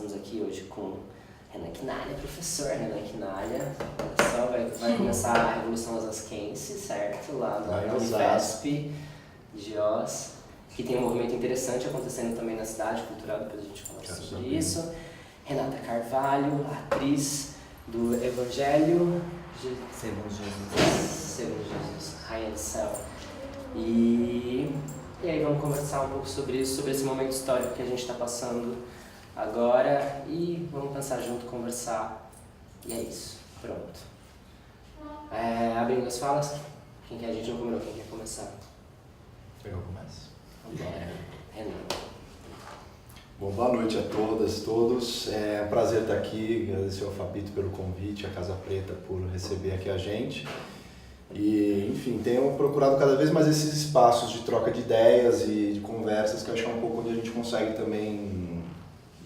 Estamos aqui hoje com Renan Quinalha, professor Renan Quinalha. Olha só, vai começar a Revolução Osasquense, certo? Lá na Unifesp de Oz. Que tem um movimento interessante acontecendo também na cidade cultural, depois a gente fala sobre isso. Renata Carvalho, atriz do Evangelho Segundo Jesus, Rainha do Céu. E aí vamos conversar um pouco sobre isso, sobre esse momento histórico que a gente está passando agora e vamos pensar junto, conversar. E é isso, pronto. Abrindo as falas, a gente não combinou, quem quer começar? Eu começo. Vambora, Renan. Bom, boa noite a todas, todos. É um prazer estar aqui, agradecer ao Fabito pelo convite, a Casa Preta por receber aqui a gente. E, enfim, tenho procurado cada vez mais esses espaços de troca de ideias e de conversas, que eu acho que é um pouco onde a gente consegue também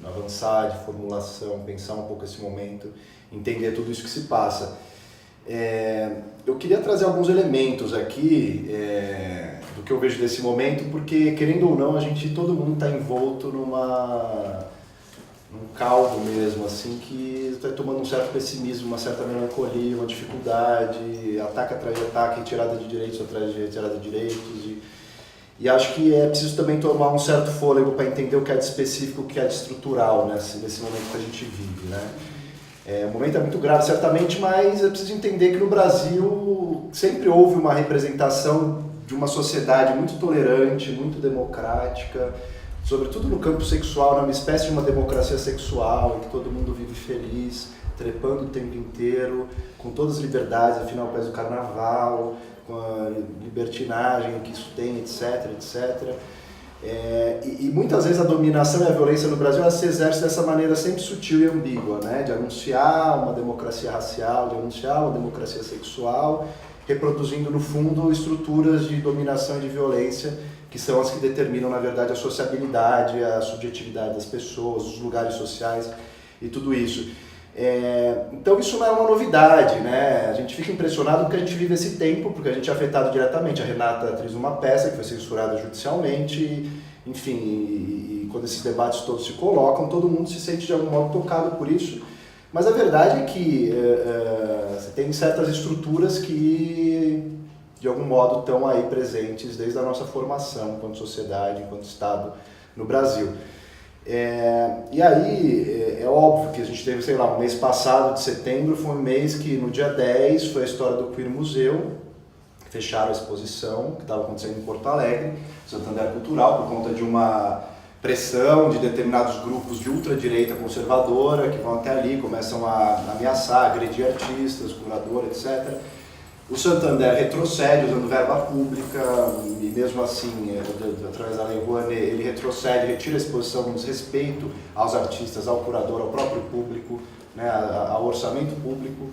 avançar de formulação, pensar um pouco esse momento, entender tudo isso que se passa. Eu queria trazer alguns elementos aqui do que eu vejo desse momento, porque, querendo ou não, todo mundo está envolto num caldo mesmo, assim, que está tomando um certo pessimismo, uma certa melancolia, uma dificuldade, ataque atrás de ataque, retirada de direitos atrás de retirada de direitos. E acho que é preciso também tomar um certo fôlego para entender o que é de específico, o que é de estrutural nesse momento que a gente vive, né? O momento é muito grave, certamente, mas é preciso entender que no Brasil sempre houve uma representação de uma sociedade muito tolerante, muito democrática, sobretudo no campo sexual, uma espécie de uma democracia sexual, em que todo mundo vive feliz, trepando o tempo inteiro, com todas as liberdades, afinal, pés do carnaval, com a libertinagem que isso tem, etc, etc. E muitas vezes a dominação e a violência no Brasil ela se exerce dessa maneira sempre sutil e ambígua, né? De anunciar uma democracia racial, de anunciar uma democracia sexual, reproduzindo no fundo estruturas de dominação e de violência que são as que determinam, na verdade, a sociabilidade, a subjetividade das pessoas, os lugares sociais e tudo isso. Então isso não é uma novidade, né? A gente fica impressionado porque a gente vive esse tempo, porque a gente é afetado diretamente. A Renata atriz de uma peça que foi censurada judicialmente, enfim, e quando esses debates todos se colocam, todo mundo se sente de algum modo tocado por isso. Mas a verdade é que você tem certas estruturas que, de algum modo, estão aí presentes desde a nossa formação enquanto sociedade, enquanto Estado no Brasil. E aí, é óbvio que a gente teve, sei lá, um mês passado de setembro, foi um mês que no dia 10 foi a história do Queer Museu, fecharam a exposição que estava acontecendo em Porto Alegre, Santander Cultural, por conta de uma pressão de determinados grupos de ultradireita conservadora que vão até ali, começam a ameaçar, agredir artistas, curadores, etc. O Santander retrocede usando verba pública e mesmo assim, através da Lei Rouanet, ele retrocede, retira a exposição no desrespeito aos artistas, ao curador, ao próprio público, né, ao orçamento público.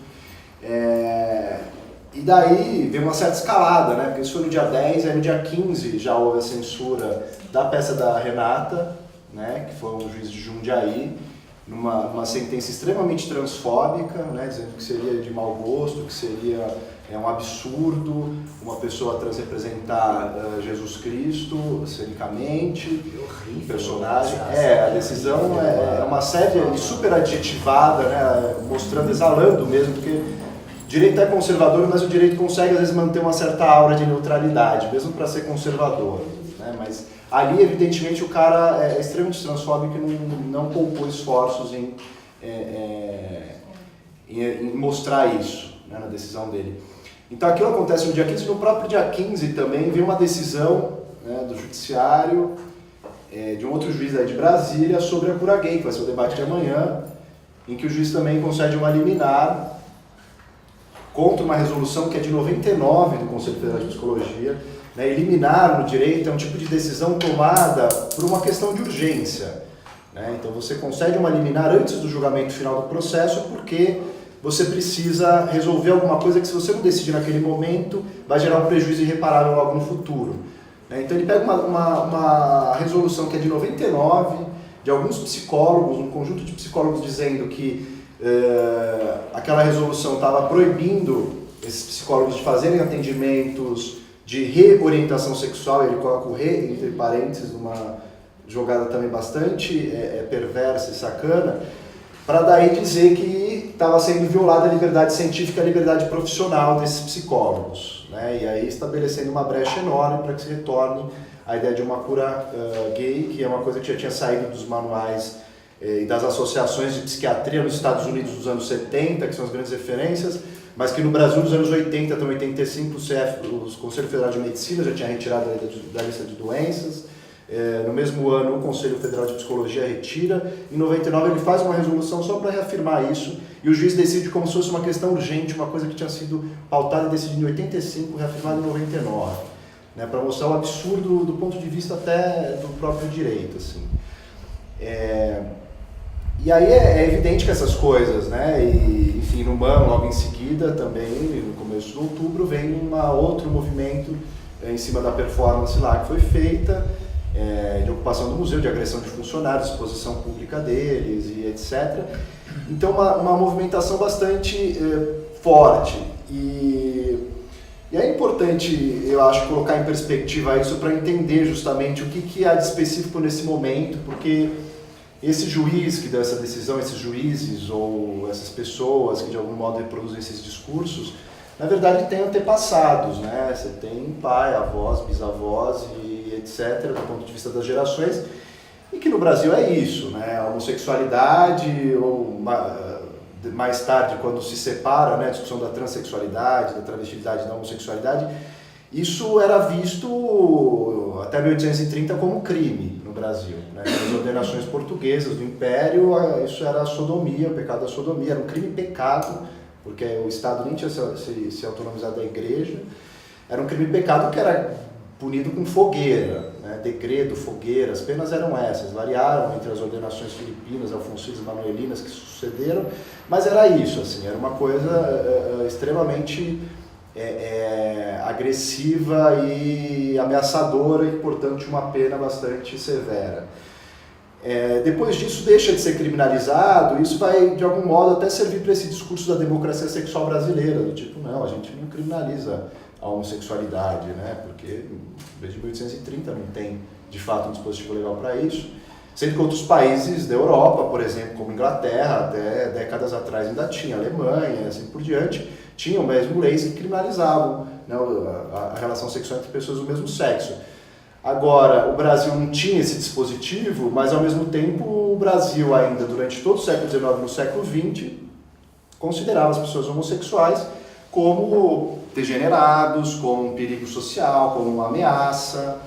E daí vem uma certa escalada, né, porque isso foi no dia 10, aí no dia 15 já houve a censura da peça da Renata, né, que foi um juiz de Jundiaí, numa sentença extremamente transfóbica, né, dizendo que seria de mau gosto, que seria um absurdo uma pessoa trans representar Jesus Cristo cenicamente, um personagem. A decisão é uma série super adjetivada, né, mostrando, exalando mesmo, porque o direito é conservador, mas o direito consegue às vezes manter uma certa aura de neutralidade, mesmo para ser conservador, né, mas ali, evidentemente, o cara é extremamente transfóbico e não poupou esforços em mostrar isso, né, na decisão dele. Então aquilo acontece no dia 15, no próprio dia 15 também vem uma decisão, né, do judiciário, de um outro juiz aí de Brasília, sobre a cura gay, que vai ser o debate de amanhã, em que o juiz também concede uma liminar contra uma resolução que é de 99 do Conselho Federal de Psicologia. Eliminar no direito é um tipo de decisão tomada por uma questão de urgência, né? Então você concede uma liminar antes do julgamento final do processo porque você precisa resolver alguma coisa que, se você não decidir naquele momento, vai gerar um prejuízo irreparável logo no futuro, né? Então ele pega uma resolução que é de 99, de alguns psicólogos, um conjunto de psicólogos dizendo que aquela resolução estava proibindo esses psicólogos de fazerem atendimentos de reorientação sexual, ele coloca o re entre parênteses numa jogada também bastante perversa e sacana, para daí dizer que estava sendo violada a liberdade científica e a liberdade profissional desses psicólogos, né? E aí estabelecendo uma brecha enorme para que se retorne a ideia de uma cura gay, que é uma coisa que já tinha saído dos manuais e das associações de psiquiatria nos Estados Unidos dos anos 70, que são as grandes referências, mas que no Brasil nos anos 80 até 85 o Conselho Federal de Medicina já tinha retirado da lista de doenças. No mesmo ano o Conselho Federal de Psicologia retira. Em 99 ele faz uma resolução só para reafirmar isso, e o juiz decide como se fosse uma questão urgente, uma coisa que tinha sido pautada e decidida em 85, reafirmada em 99, né, para mostrar o absurdo do ponto de vista até do próprio direito, assim. E aí é evidente que essas coisas, né, e, enfim, no MAM, logo em seguida, também, no começo de outubro, vem outro movimento em cima da performance lá que foi feita, de ocupação do museu, de agressão de funcionários, exposição pública deles e etc. Então, uma movimentação bastante forte. E é importante, eu acho, colocar em perspectiva isso para entender justamente o que há de específico nesse momento, porque esse juiz que deu essa decisão, esses juízes ou essas pessoas que de algum modo reproduzem esses discursos, na verdade tem antepassados, né? Você tem pai, avós, bisavós e etc., do ponto de vista das gerações, e que no Brasil é isso, né? A homossexualidade, ou mais tarde, quando se separa, né, a discussão da transexualidade, da travestilidade, da homossexualidade, isso era visto até 1830 como crime no Brasil, né? Nas ordenações portuguesas do Império, isso era a sodomia, o pecado da sodomia, era um crime-pecado, porque o Estado nem tinha se autonomizado da Igreja, era um crime-pecado que era punido com fogueira, né? Degredo, fogueira, as penas eram essas, variaram entre as ordenações filipinas, alfonsinas, manuelinas que sucederam, mas era isso, assim, era uma coisa extremamente agressiva e ameaçadora e, portanto, tinha uma pena bastante severa. Depois disso deixa de ser criminalizado, isso vai de algum modo até servir para esse discurso da democracia sexual brasileira, do tipo, não, a gente não criminaliza a homossexualidade, né? Porque desde 1830 não tem de fato um dispositivo legal para isso, sendo que outros países da Europa, por exemplo, como Inglaterra, até décadas atrás ainda tinha, Alemanha, assim por diante, tinham mesmo leis que criminalizavam, né, a relação sexual entre pessoas do mesmo sexo. Agora, o Brasil não tinha esse dispositivo, mas ao mesmo tempo o Brasil ainda, durante todo o século XIX e no século XX, considerava as pessoas homossexuais como degenerados, como um perigo social, como uma ameaça,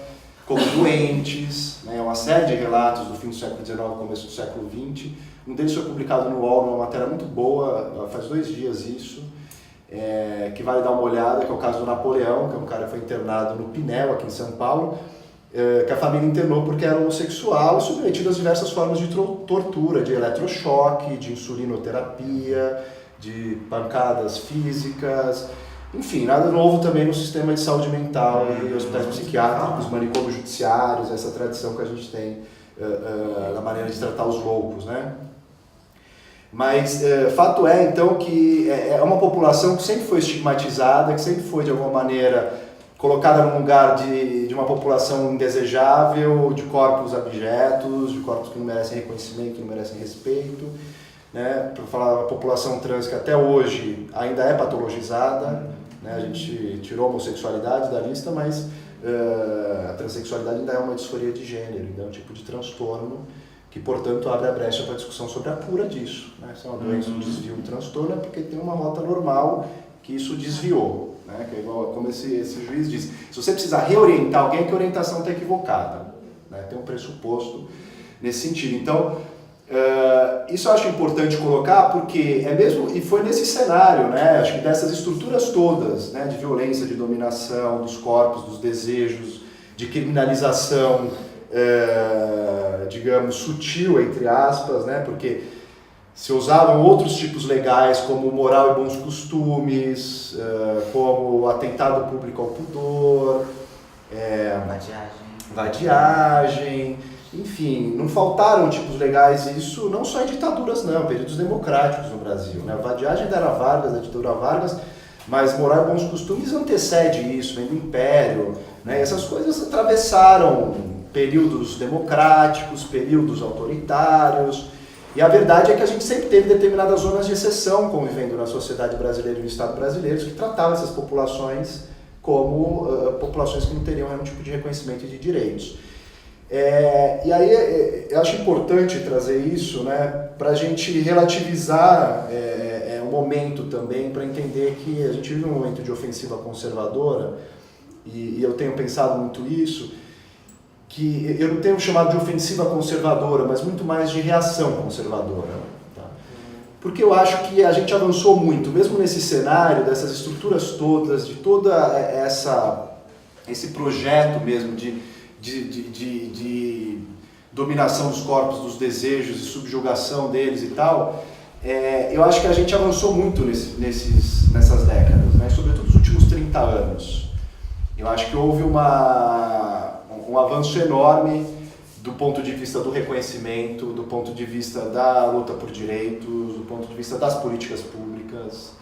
como doentes, né? Uma série de relatos do fim do século XIX e começo do século XX. Um deles foi publicado no UOL, numa matéria muito boa, faz 2 dias isso, que vale dar uma olhada, que é o caso do Napoleão, que é um cara que foi internado no Pinel, aqui em São Paulo, que a família internou porque era homossexual e submetido às diversas formas de tortura, de eletrochoque, de insulinoterapia, de pancadas físicas, enfim, nada novo também no sistema de saúde mental e hospitais psiquiátricos, manicômios judiciários, essa tradição que a gente tem na maneira de tratar os loucos, né? Mas fato é, então, que é uma população que sempre foi estigmatizada, que sempre foi, de alguma maneira, colocada num lugar de uma população indesejável, de corpos abjetos, de corpos que não merecem reconhecimento, não merecem respeito, né? Para falar da população trans, que até hoje ainda é patologizada, né? A gente tirou a homossexualidade da lista, mas a transexualidade ainda é uma disforia de gênero, ainda é um tipo de transtorno que, portanto, abre a brecha para a discussão sobre a cura disso, né? Se é uma doença, um desvio, um transtorno, é porque tem uma rota normal que isso desviou, né? Que é igual, como esse juiz disse, se você precisar reorientar alguém, é que a orientação está equivocada, né? Tem um pressuposto nesse sentido. Então, isso eu acho importante colocar porque é mesmo, e foi nesse cenário, né, acho que dessas estruturas todas, né, de violência, de dominação dos corpos, dos desejos, de criminalização, digamos, sutil, entre aspas, né, porque se usavam outros tipos legais como moral e bons costumes, como atentado público ao pudor, vadiagem, enfim, não faltaram tipos legais, isso não só em ditaduras não, períodos democráticos no Brasil, né? A vadiagem da era Vargas, da ditadura Vargas, mas moral e bons costumes antecede isso, vem do Império, né? Essas coisas atravessaram períodos democráticos, períodos autoritários. E a verdade é que a gente sempre teve determinadas zonas de exceção convivendo na sociedade brasileira e no Estado brasileiro que tratavam essas populações como populações que não teriam nenhum tipo de reconhecimento de direitos. E aí eu acho importante trazer isso, né, para a gente relativizar o momento também, para entender que a gente vive um momento de ofensiva conservadora, e eu tenho pensado muito isso, que eu não tenho chamado de ofensiva conservadora, mas muito mais de reação conservadora. Tá? Porque eu acho que a gente avançou muito, mesmo nesse cenário, dessas estruturas todas, de toda esse projeto mesmo de dominação dos corpos, dos desejos e subjugação deles e tal, eu acho que a gente avançou muito nessas décadas, né? Sobretudo nos últimos 30 anos. Eu acho que houve um avanço enorme do ponto de vista do reconhecimento, do ponto de vista da luta por direitos, do ponto de vista das políticas públicas.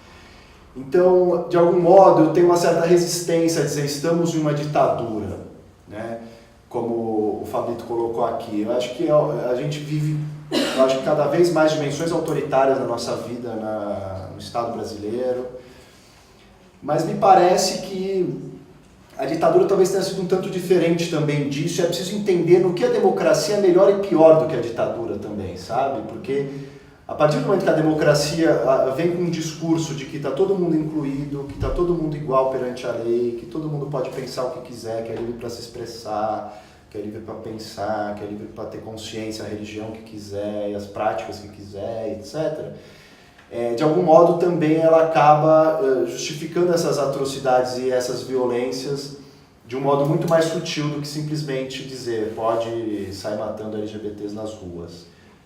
Então, de algum modo, eu tenho uma certa resistência a dizer estamos em uma ditadura, né? Como o Fabito colocou aqui. Eu acho que a gente vive, cada vez mais dimensões autoritárias na nossa vida no Estado brasileiro, mas me parece que a ditadura talvez tenha sido um tanto diferente também disso, é preciso entender no que a democracia é melhor e pior do que a ditadura também, sabe? Porque a partir do momento que a democracia vem com um discurso de que está todo mundo incluído, que está todo mundo igual perante a lei, que todo mundo pode pensar o que quiser, que é livre para se expressar, que é livre para pensar, que é livre para ter consciência, a religião que quiser, e as práticas que quiser, etc., de algum modo também ela acaba justificando essas atrocidades e essas violências de um modo muito mais sutil do que simplesmente dizer pode sair matando LGBTs nas ruas,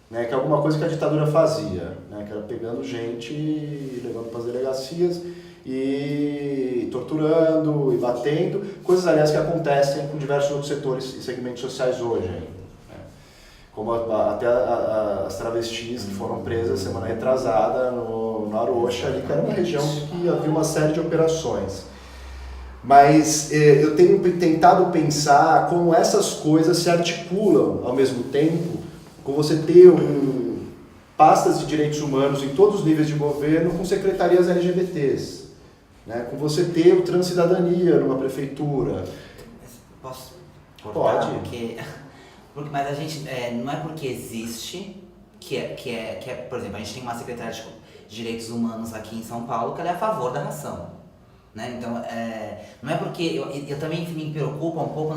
né? Que é alguma coisa que a ditadura fazia, né? Que era pegando gente e levando para as delegacias e torturando e batendo, coisas aliás que acontecem com diversos outros setores e segmentos sociais hoje ainda. Como até as travestis que foram presas semana retrasada no Arusha, ali, que era uma região que havia uma série de operações. Mas eu tenho tentado pensar como essas coisas se articulam ao mesmo tempo, com você ter pastas de direitos humanos em todos os níveis de governo com secretarias LGBTs, né? Com você ter o Transcidadania numa prefeitura. Posso cortar? Pode. Mas a gente, não é porque existe que é, por exemplo, a gente tem uma secretária de Direitos Humanos aqui em São Paulo que ela é a favor da ração, né? Então, não é porque, eu também me preocupa um pouco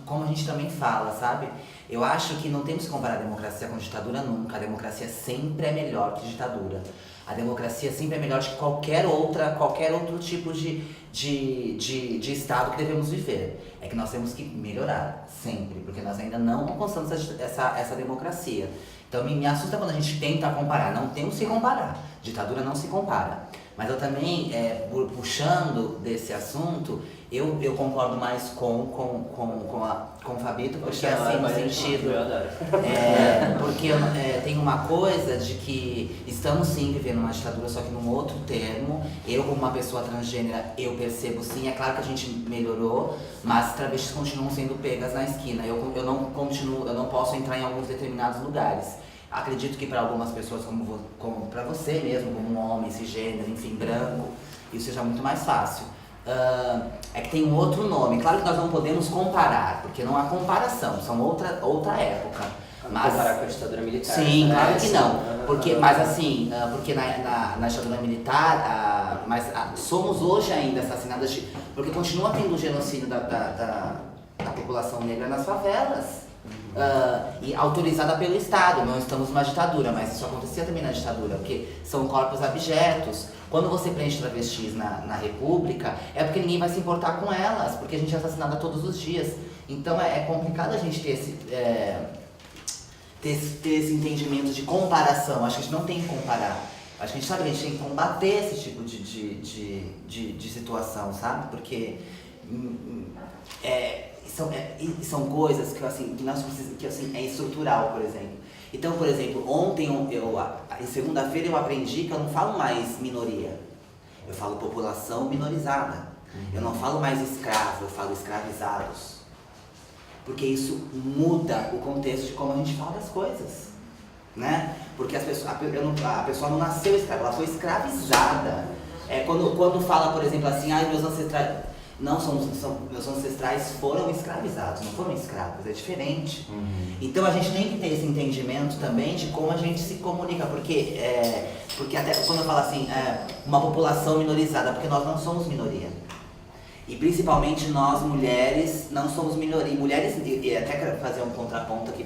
como a gente também fala, sabe? Eu acho que não temos que comparar a democracia com a ditadura nunca, a democracia sempre é melhor que a ditadura. A democracia sempre é melhor que qualquer outro tipo de Estado que devemos viver. É que nós temos que melhorar, sempre, porque nós ainda não alcançamos essa democracia. Então me assusta quando a gente tenta comparar, não temos que comparar, ditadura não se compara. Mas eu também, puxando desse assunto, eu concordo mais com o Fabito, porque assim, no sentido... porque tem uma coisa de que estamos sim vivendo uma ditadura, só que num outro termo. Eu, como uma pessoa transgênera, eu percebo sim, é claro que a gente melhorou, mas travestis continuam sendo pegas na esquina. Eu não posso entrar em alguns determinados lugares. Acredito que para algumas pessoas, como para você mesmo, como um homem cisgênero, enfim, branco, isso seja muito mais fácil. É que tem um outro nome. Claro que nós não podemos comparar, porque não há comparação, são outra época. Mas comparar com a ditadura militar. Sim, claro que não. Porque na ditadura militar, somos hoje ainda assassinadas porque continua tendo genocídio da população negra nas favelas. E autorizada pelo Estado, não estamos numa ditadura, mas isso acontecia também na ditadura, porque são corpos abjetos. Quando você prende travestis na República, é porque ninguém vai se importar com elas, porque a gente é assassinada todos os dias. Então é complicado a gente ter esse entendimento de comparação. Acho que a gente não tem que comparar. Acho que a gente sabe que a gente tem que combater esse tipo de situação, sabe? Porque são coisas que é estrutural, por exemplo. Então, por exemplo, ontem, em segunda-feira eu aprendi que eu não falo mais minoria, eu falo população minorizada. Eu não falo mais escravo, eu falo escravizados. Porque isso muda o contexto de como a gente fala das coisas, né? Porque a pessoa não nasceu escrava, ela foi escravizada. Quando fala, por exemplo, assim, meus ancestrais... Não, meus ancestrais foram escravizados, não foram escravos, é diferente. Então a gente tem que ter esse entendimento também de como a gente se comunica, porque até quando eu falo assim, uma população minorizada, porque nós não somos minoria. E principalmente nós mulheres não somos minoria. Mulheres, e até quero fazer um contraponto aqui,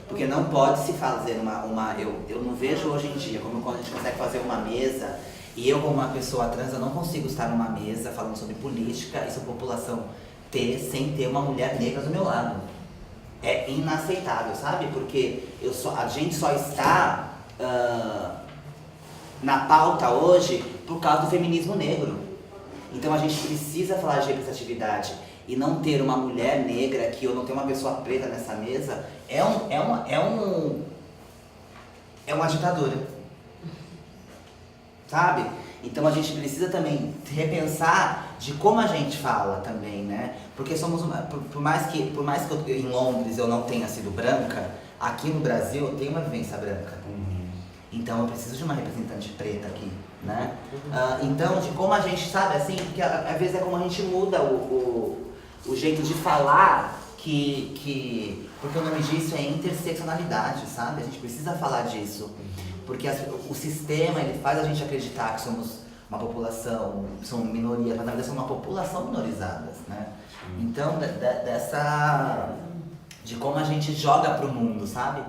porque não pode se fazer eu não vejo hoje em dia como quando a gente consegue fazer uma mesa, e eu como uma pessoa trans, eu não consigo estar numa mesa falando sobre política e sobre população sem ter uma mulher negra do meu lado. É inaceitável, sabe? Porque a gente só está na pauta hoje por causa do feminismo negro. Então a gente precisa falar de representatividade. E não ter uma mulher negra aqui ou não ter uma pessoa preta nessa mesa é uma ditadura. Sabe? Então a gente precisa também repensar de como a gente fala também, né? Porque por mais que em Londres eu não tenha sido branca, aqui no Brasil eu tenho uma vivência branca. Então eu preciso de uma representante preta aqui, né? Então, de como a gente sabe, assim, porque às vezes é como a gente muda o jeito de falar, porque o nome disso é interseccionalidade, sabe? A gente precisa falar disso. Porque o sistema, ele faz a gente acreditar que somos uma população, somos minoria, mas na verdade somos uma população minorizadas, né? Então, de como a gente joga pro mundo, sabe?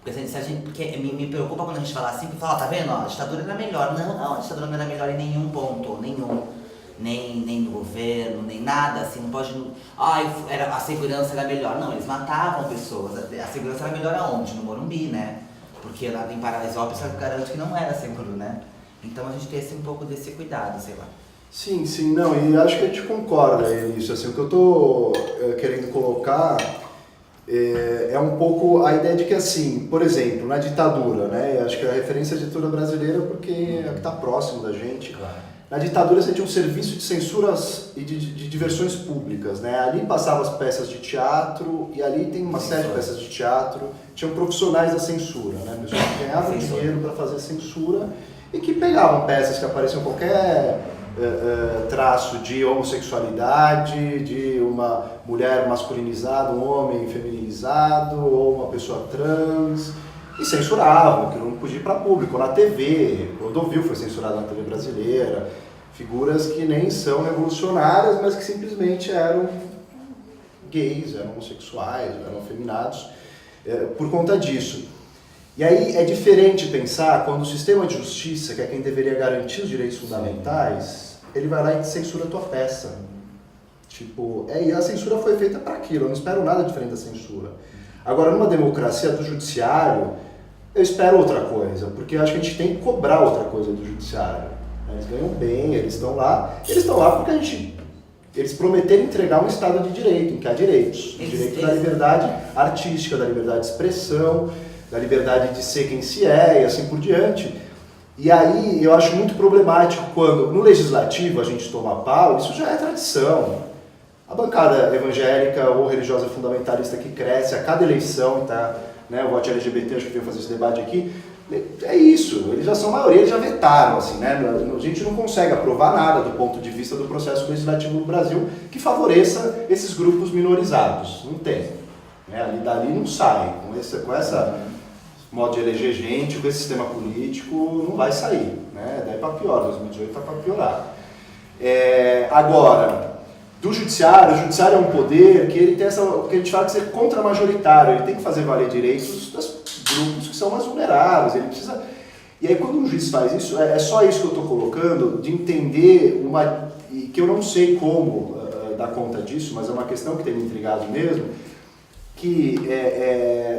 Porque me preocupa quando a gente fala assim, que fala, tá vendo, ó, a ditadura era melhor. Não, a ditadura não era melhor em nenhum ponto, nem no governo, nem nada, assim, não pode... a segurança era melhor. Não, eles matavam pessoas, a segurança era melhor aonde? No Morumbi, né? Porque lá em Paraisópolis eu garanto que não era seguro, né? Então a gente tem um pouco desse cuidado, sei lá. Sim, não, e acho que a gente concorda nisso, assim, o que eu tô querendo colocar é um pouco a ideia de que, assim, por exemplo, na ditadura, né, acho que a referência é a ditadura brasileira porque é a que está próximo da gente. Claro. Na ditadura você tinha um serviço de censuras e de diversões públicas, né? Ali passavam as peças de teatro e ali tem uma série de peças de teatro. Tinham profissionais da censura, né? Pessoas que ganhavam dinheiro para fazer censura e que pegavam peças que apareciam qualquer traço de homossexualidade, de uma mulher masculinizada, um homem feminilizado ou uma pessoa trans e censuravam, que não podia ir para público. Na TV, Clodovil foi censurado na TV brasileira, figuras que nem são revolucionárias, mas que simplesmente eram gays, eram homossexuais, eram afeminados por conta disso. E aí é diferente pensar quando o sistema de justiça, que é quem deveria garantir os direitos fundamentais, ele vai lá e censura a tua peça. Tipo, e a censura foi feita para aquilo, eu não espero nada diferente da censura. Agora, numa democracia do judiciário, eu espero outra coisa, porque eu acho que a gente tem que cobrar outra coisa do judiciário. Eles ganham bem, eles estão lá porque eles prometeram entregar um Estado de direito, em que há direitos. O direito da liberdade artística, da liberdade de expressão, da liberdade de ser quem se é e assim por diante. E aí eu acho muito problemático quando no legislativo a gente toma pau, isso já é tradição. A bancada evangélica ou religiosa fundamentalista que cresce a cada eleição, tá? Né, o voto LGBT, acho que veio fazer esse debate aqui, é isso, eles já são maioria, eles já vetaram, assim, né? A gente não consegue aprovar nada do ponto de vista do processo legislativo no Brasil que favoreça esses grupos minorizados, não tem. Né? Dali não sai, com essa modo de eleger gente, com esse sistema político, não vai sair, né? Daí para pior, 2018 está para piorar. Agora, do judiciário, o judiciário é um poder que ele tem o que a gente fala de ser contra-majoritário, ele tem que fazer valer direitos dos grupos que são mais vulneráveis, ele precisa... E aí quando um juiz faz isso, é só isso que eu estou colocando, de entender e que eu não sei como dar conta disso, mas é uma questão que tem me intrigado mesmo, que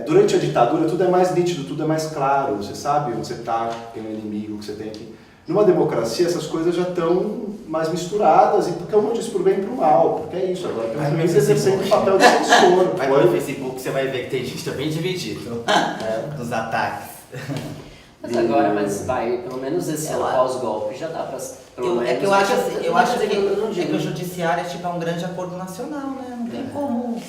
durante a ditadura tudo é mais nítido, tudo é mais claro, você sabe onde você está, tem um inimigo que você tem que... Numa democracia essas coisas já estão mais misturadas, e porque eu não disse por bem e por mal, porque é isso, agora tem um juiz exercendo o papel de censor. Vai no Facebook, você vai ver que tem gente bem dividido dos ataques. Mas pelo menos esse pós-golpe já dá pra... Eu acho que o judiciário é um grande acordo nacional, né? Não tem como...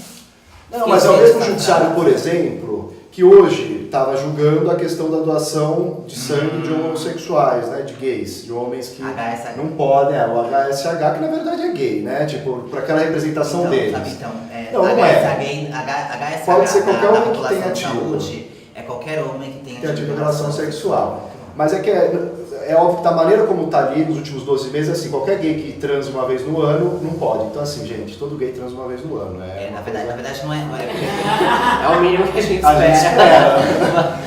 Não, mas é o mesmo judiciário, por exemplo, que hoje estava julgando a questão da doação de sangue de homossexuais, né, de gays, de homens que HSH. não podem, o HSH, que na verdade é gay, né, tipo, para aquela representação Então, deles. sabe, então, Não, não é. HSH Pode ser qualquer da homem que população tenha de tido. saúde, é qualquer homem que tenha tido relação sexual. Mas é que é óbvio que da maneira como está ali nos últimos 12 meses, assim, qualquer gay que transa uma vez no ano não pode. Então assim, gente, todo gay transa uma vez no ano. Na verdade não é. É o mínimo que a gente A gente espera.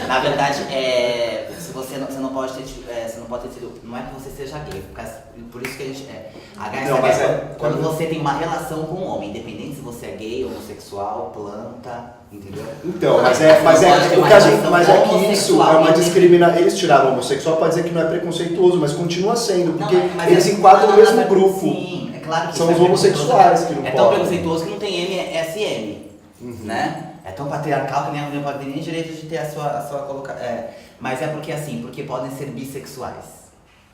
Na verdade, se você não pode ter tido. Não é que você seja gay, por isso que a gente. HSH Não, mas quando você tem uma relação com um homem, independente se você é gay, homossexual, planta, entendeu? Então, mas que isso é uma discriminação. Eles tiraram o homossexual para dizer que não é preconceituoso, mas continua sendo, porque eles enquadram no mesmo grupo. Sim, é claro que são os homossexuais que não podem. É tão preconceituoso que não tem MSM, né? É tão patriarcal que nem a mulher pode ter nem direito de ter a sua colocação. Mas é porque podem ser bissexuais.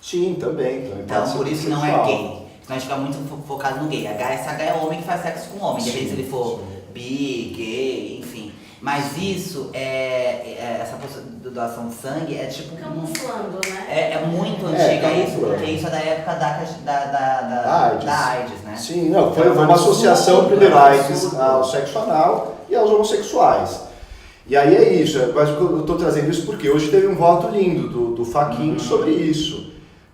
Sim, também. Então, por isso não é gay. Senão a gente fica muito focado no gay. HSH é homem que faz sexo com homem, independente se ele for bi, gay, enfim. Mas isso essa doação de sangue é tipo. Camuflando, né? É muito antiga isso, camuflando. porque isso é da época da AIDS, né? Sim, não, foi Então, uma associação primeiro AIDS absurdo. ao sexo anal e aos homossexuais. E aí é isso, mas eu estou trazendo isso porque hoje teve um voto lindo do Fachin sobre isso.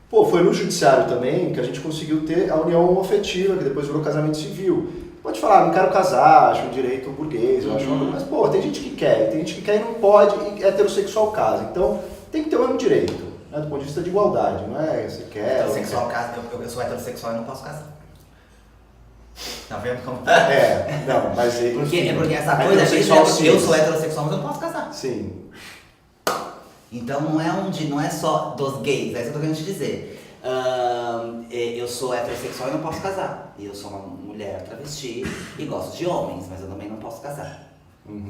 Pô, foi no judiciário também que a gente conseguiu ter a união homoafetiva, que depois virou casamento civil. Pode falar, não quero casar, acho um direito burguês, eu acho uma coisa, mas pô, tem gente que quer e não pode, e heterossexual casa. Então tem que ter o mesmo direito, né, do ponto de vista de igualdade, não é se quer. Heterossexual casa, eu sou heterossexual e não posso casar. Tá vendo como? Não, mas Porque essa coisa de eu sou heterossexual, mas eu não posso casar. Sim. Então não é só dos gays, é isso que eu tô querendo te dizer. Eu sou heterossexual e não posso casar. E eu sou uma mulher travesti e gosto de homens, mas eu também não posso casar.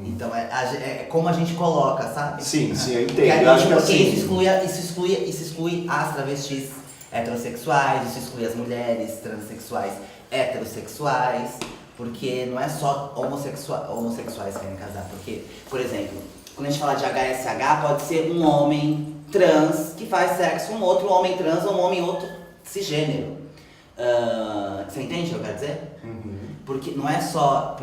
Então é como a gente coloca, sabe? Sim, eu entendo. Porque Eu acho que isso exclui as travestis heterossexuais, isso exclui as mulheres transexuais heterossexuais, porque não é só homossexuais que querem casar. Porque, por exemplo, quando a gente fala de HSH, pode ser um homem trans que faz sexo com outro homem trans ou um homem outro cisgênero. Você entende o que eu quero dizer? Porque não é só...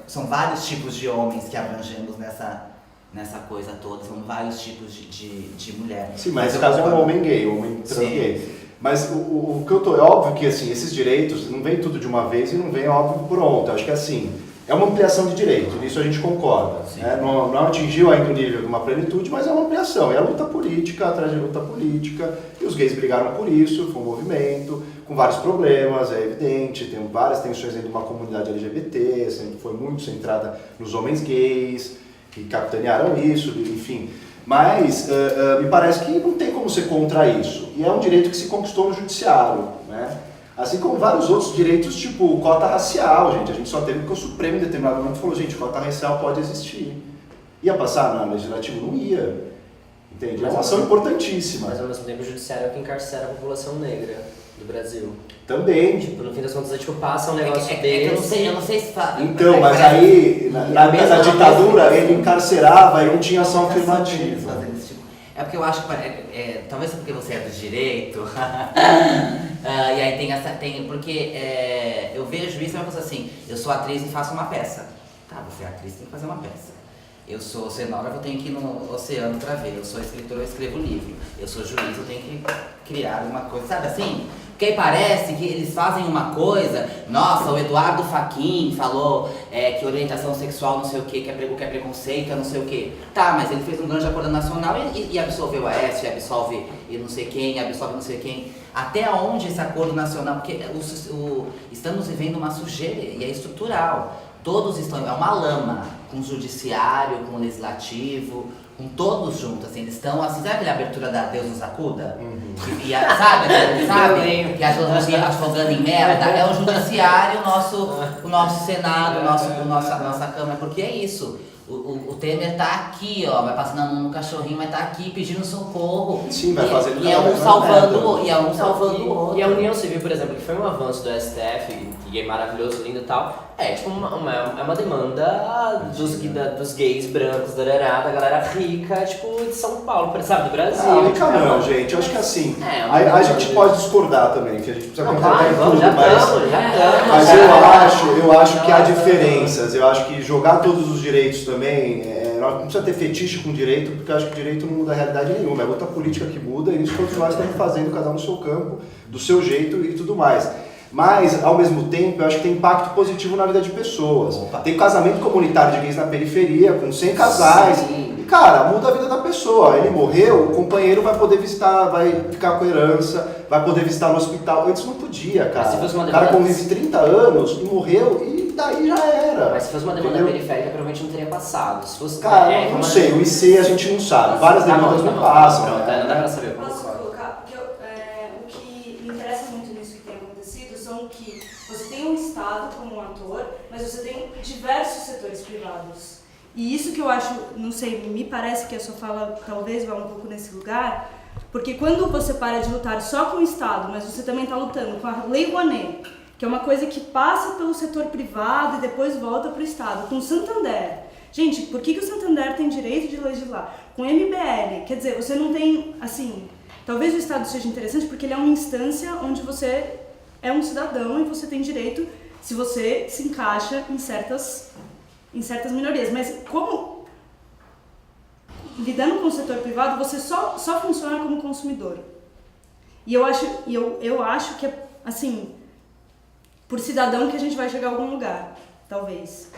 são vários tipos de homens que abrangemos nessa coisa toda, são vários tipos de mulher. Sim, mas nesse caso é um homem gay, um homem trans gay. Mas o que eu tô... É óbvio que assim, esses direitos não vem tudo de uma vez e não vem óbvio pronto. Acho que assim... É uma ampliação de direito, nisso a gente concorda. Né? Não atingiu ainda o nível de uma plenitude, mas é uma ampliação. É a luta política, atrás de luta política, e os gays brigaram por isso, foi um movimento, com vários problemas, é evidente, tem várias tensões dentro de uma comunidade LGBT, sempre foi muito centrada nos homens gays, que capitanearam isso, enfim. Mas me parece que não tem como ser contra isso, e é um direito que se conquistou no judiciário, né? Assim como vários outros direitos, tipo cota racial, gente. A gente só teve porque o Supremo em determinado momento falou, gente, cota racial pode existir. Ia passar no legislativo? Não ia. Entende? É uma ação importantíssima. Mas ao mesmo tempo o judiciário é o que encarcera a população negra do Brasil. Também. Tipo, no fim das contas, tipo, passa um negócio desse... Eu não sei se fala. Então, mas aí, na ditadura, ele encarcerava e não tinha ação afirmativa. É porque eu acho que, talvez porque você é do direito, e aí porque eu vejo isso e uma coisa assim, eu sou atriz e faço uma peça. Tá, você é atriz, tem que fazer uma peça. Eu sou cenógrafo, eu tenho que ir no oceano pra ver. Eu sou escritor, eu escrevo livro. Eu sou juiz, eu tenho que criar alguma coisa, sabe assim? Porque aí parece que eles fazem uma coisa, nossa, o Eduardo Fachin falou que orientação sexual não sei o que é preconceito, é não sei o que. Tá, mas ele fez um grande acordo nacional e absolveu a Aécio, e absolve e não sei quem, e absolve não sei quem. Até onde esse acordo nacional, porque estamos vivendo uma sujeira e é estrutural. Todos estão, é uma lama, com o judiciário, com o legislativo, com todos juntos, assim, eles estão assim, sabe aquela abertura da Deus nos acuda? Uhum. Sabe? Que as pessoas afogando em merda, é o judiciário, o nosso Senado, nossa Câmara, porque é isso. O Temer tá aqui, ó, vai passando a mão no cachorrinho, mas tá aqui pedindo socorro. Sim, vai fazendo e é um salvando o outro. E a União Civil, por exemplo, que foi um avanço do STF, que é maravilhoso, lindo e tal, é tipo uma demanda dos gays brancos, da galera rica, tipo, de São Paulo, sabe, do Brasil. Rica não, gente. Eu acho que assim, uma a gente pode discordar também, que a gente precisa concordar em tudo, já mas... estamos. Mas eu acho que há diferenças. Eu acho que jogar todos os direitos também, não precisa ter fetiche com direito, porque eu acho que direito não muda a realidade nenhuma. É outra política que muda e isso todos nós estamos fazendo, cada um no seu campo, do seu jeito e tudo mais. Mas, ao mesmo tempo, eu acho que tem impacto positivo na vida de pessoas. Opa. Tem casamento comunitário de gays na periferia, com 100 casais. Sim. E, cara, muda a vida da pessoa. Ele morreu, o companheiro vai poder visitar, vai ficar com herança, vai poder visitar no hospital. Antes não podia, cara. Se fosse uma O cara demanda- convive 30 anos e morreu e daí já era. Mas se fosse uma demanda Entendeu? periférica, provavelmente não teria passado. Se fosse, Cara, não sei, o IC a gente não sabe. Várias demandas não passam. Pronto, né? não dá pra saber. eu Posso concordo. colocar? Porque o que me interessa muito nisso que tem acontecido são que você tem um Estado como um ator, mas você tem diversos setores privados. E isso que eu acho, não sei, me parece que a sua fala talvez vá um pouco nesse lugar, porque quando você para de lutar só com o Estado, mas você também está lutando com a Lei Rouanet, que é uma coisa que passa pelo setor privado e depois volta para o Estado, com o Santander. Gente, por que o Santander tem direito de legislar? Com o MBL, quer dizer, você não tem, assim, talvez o Estado seja interessante porque ele é uma instância onde você é um cidadão e você tem direito se você se encaixa em certas minorias. Mas como lidando com o setor privado, você só funciona como consumidor. E eu acho que é, assim, por cidadão que a gente vai chegar a algum lugar, talvez.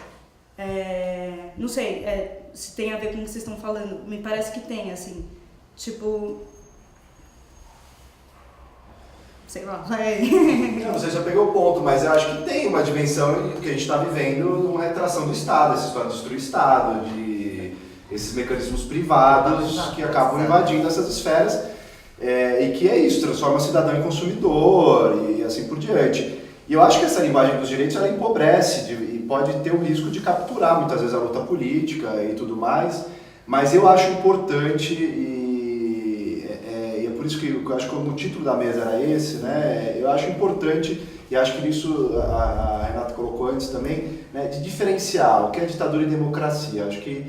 Não sei se tem a ver com o que vocês estão falando. Me parece que tem, assim. Tipo... Sei lá. Não sei se eu peguei o ponto, mas eu acho que tem uma dimensão que a gente está vivendo, uma retração do Estado, essa história de destruir o Estado, de esses mecanismos privados que acabam invadindo essas esferas, e que é isso, transforma o cidadão em consumidor e assim por diante. E eu acho que essa linguagem dos direitos ela empobrece e pode ter o risco de capturar muitas vezes a luta política e tudo mais, mas eu acho importante e é por isso que eu acho que o título da mesa era esse, né? Eu acho importante e acho que isso a Renata colocou antes também, né, de diferenciar o que é ditadura e democracia. Acho que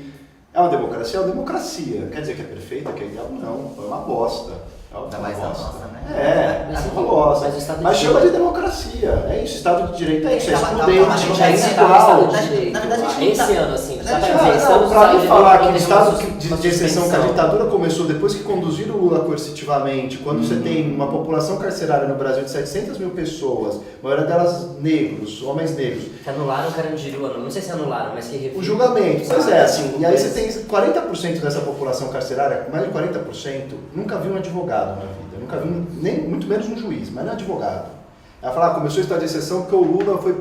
é uma democracia, quer dizer que é perfeita, que é ideal? Não, é uma bosta. Ainda mais a nossa, né? É uma bosta. Mas chama de democracia. É isso, Estado de Direito é isso, é excludente, é desigual. Na verdade, a gente Esse tá- ano, assim, dá pra dizer, estamos Para mim falar que o estado uma de exceção que a suspensão. ditadura começou depois que conduziram o Lula coercitivamente, quando você tem uma população carcerária no Brasil de 700 mil pessoas, a maioria delas negros, homens negros, Que anularam o Carandiru, não sei se anularam, mas que o julgamento, pois é, assim, e aí você tem 40% dessa população carcerária, mais de 40%, nunca viu um advogado na vida, nunca viu, nem, muito menos um juiz, mas não é advogado. Ela fala, começou o estado de exceção porque o Lula foi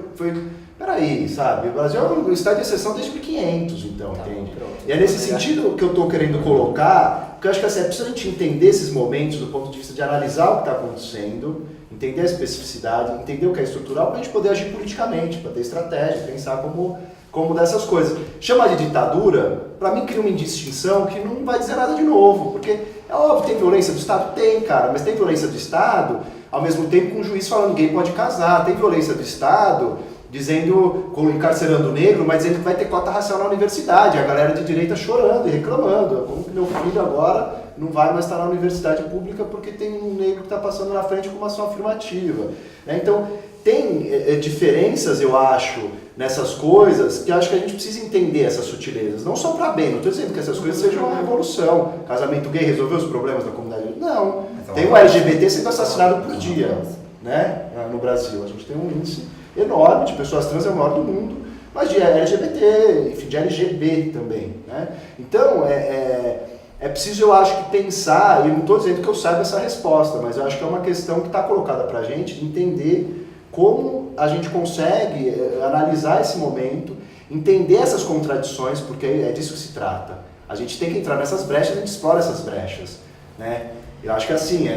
peraí, sabe, o Brasil é um estado de exceção desde 1500, então, entende? Pronto. E é nesse sentido que eu estou querendo colocar, porque eu acho que assim, é preciso a gente entender esses momentos do ponto de vista de analisar o que está acontecendo, entender a especificidade, entender o que é estrutural, para a gente poder agir politicamente, para ter estratégia, pensar como dessas coisas. Chamar de ditadura, para mim, cria uma indistinção que não vai dizer nada de novo, porque é óbvio, tem violência do Estado? Tem, cara, mas tem violência do Estado, ao mesmo tempo com o juiz falando que gay pode casar, tem violência do Estado dizendo, encarcerando o negro, mas dizendo que vai ter cota racial na universidade, a galera de direita chorando e reclamando, como que meu filho agora não vai mais estar na universidade pública porque tem um negro que está passando na frente com uma ação afirmativa. Né? Então, tem diferenças, eu acho, nessas coisas, que eu acho que a gente precisa entender essas sutilezas, não só para bem, não estou dizendo que essas coisas sejam uma revolução, casamento gay resolveu os problemas da comunidade, não, tem um LGBT sendo assassinado por dia, né? No Brasil, a gente tem um índice enorme de pessoas trans, é o maior do mundo, mas de LGBT, enfim, de LGB também, né? Então, é preciso, eu acho, que pensar, e não estou dizendo que eu saiba essa resposta, mas eu acho que é uma questão que está colocada para a gente, de entender como a gente consegue analisar esse momento, entender essas contradições, porque é disso que se trata. A gente tem que entrar nessas brechas, a gente explora essas brechas, né? Eu acho que assim,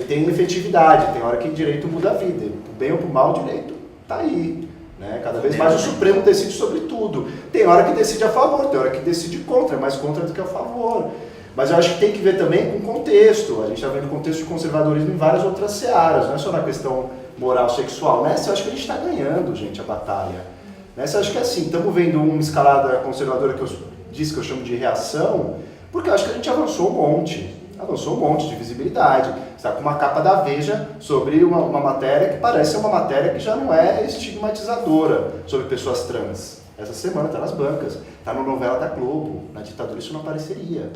tem efetividade, tem hora que direito muda a vida, pro bem ou pro mal, o direito tá aí, né? Cada vez mais o Supremo decide sobre tudo. Tem hora que decide a favor, tem hora que decide contra, é mais contra do que a favor. Mas eu acho que tem que ver também com o contexto, a gente está vendo o contexto de conservadorismo em várias outras searas, não é só na questão moral, sexual. Nessa eu acho que a gente está ganhando, gente, a batalha. Nessa eu acho que é assim, estamos vendo uma escalada conservadora que eu disse que eu chamo de reação, porque eu acho que a gente avançou um monte de visibilidade. Você está com uma capa da Veja sobre uma matéria que parece ser uma matéria que já não é estigmatizadora sobre pessoas trans. Essa semana está nas bancas, está na novela da Globo, na ditadura isso não apareceria.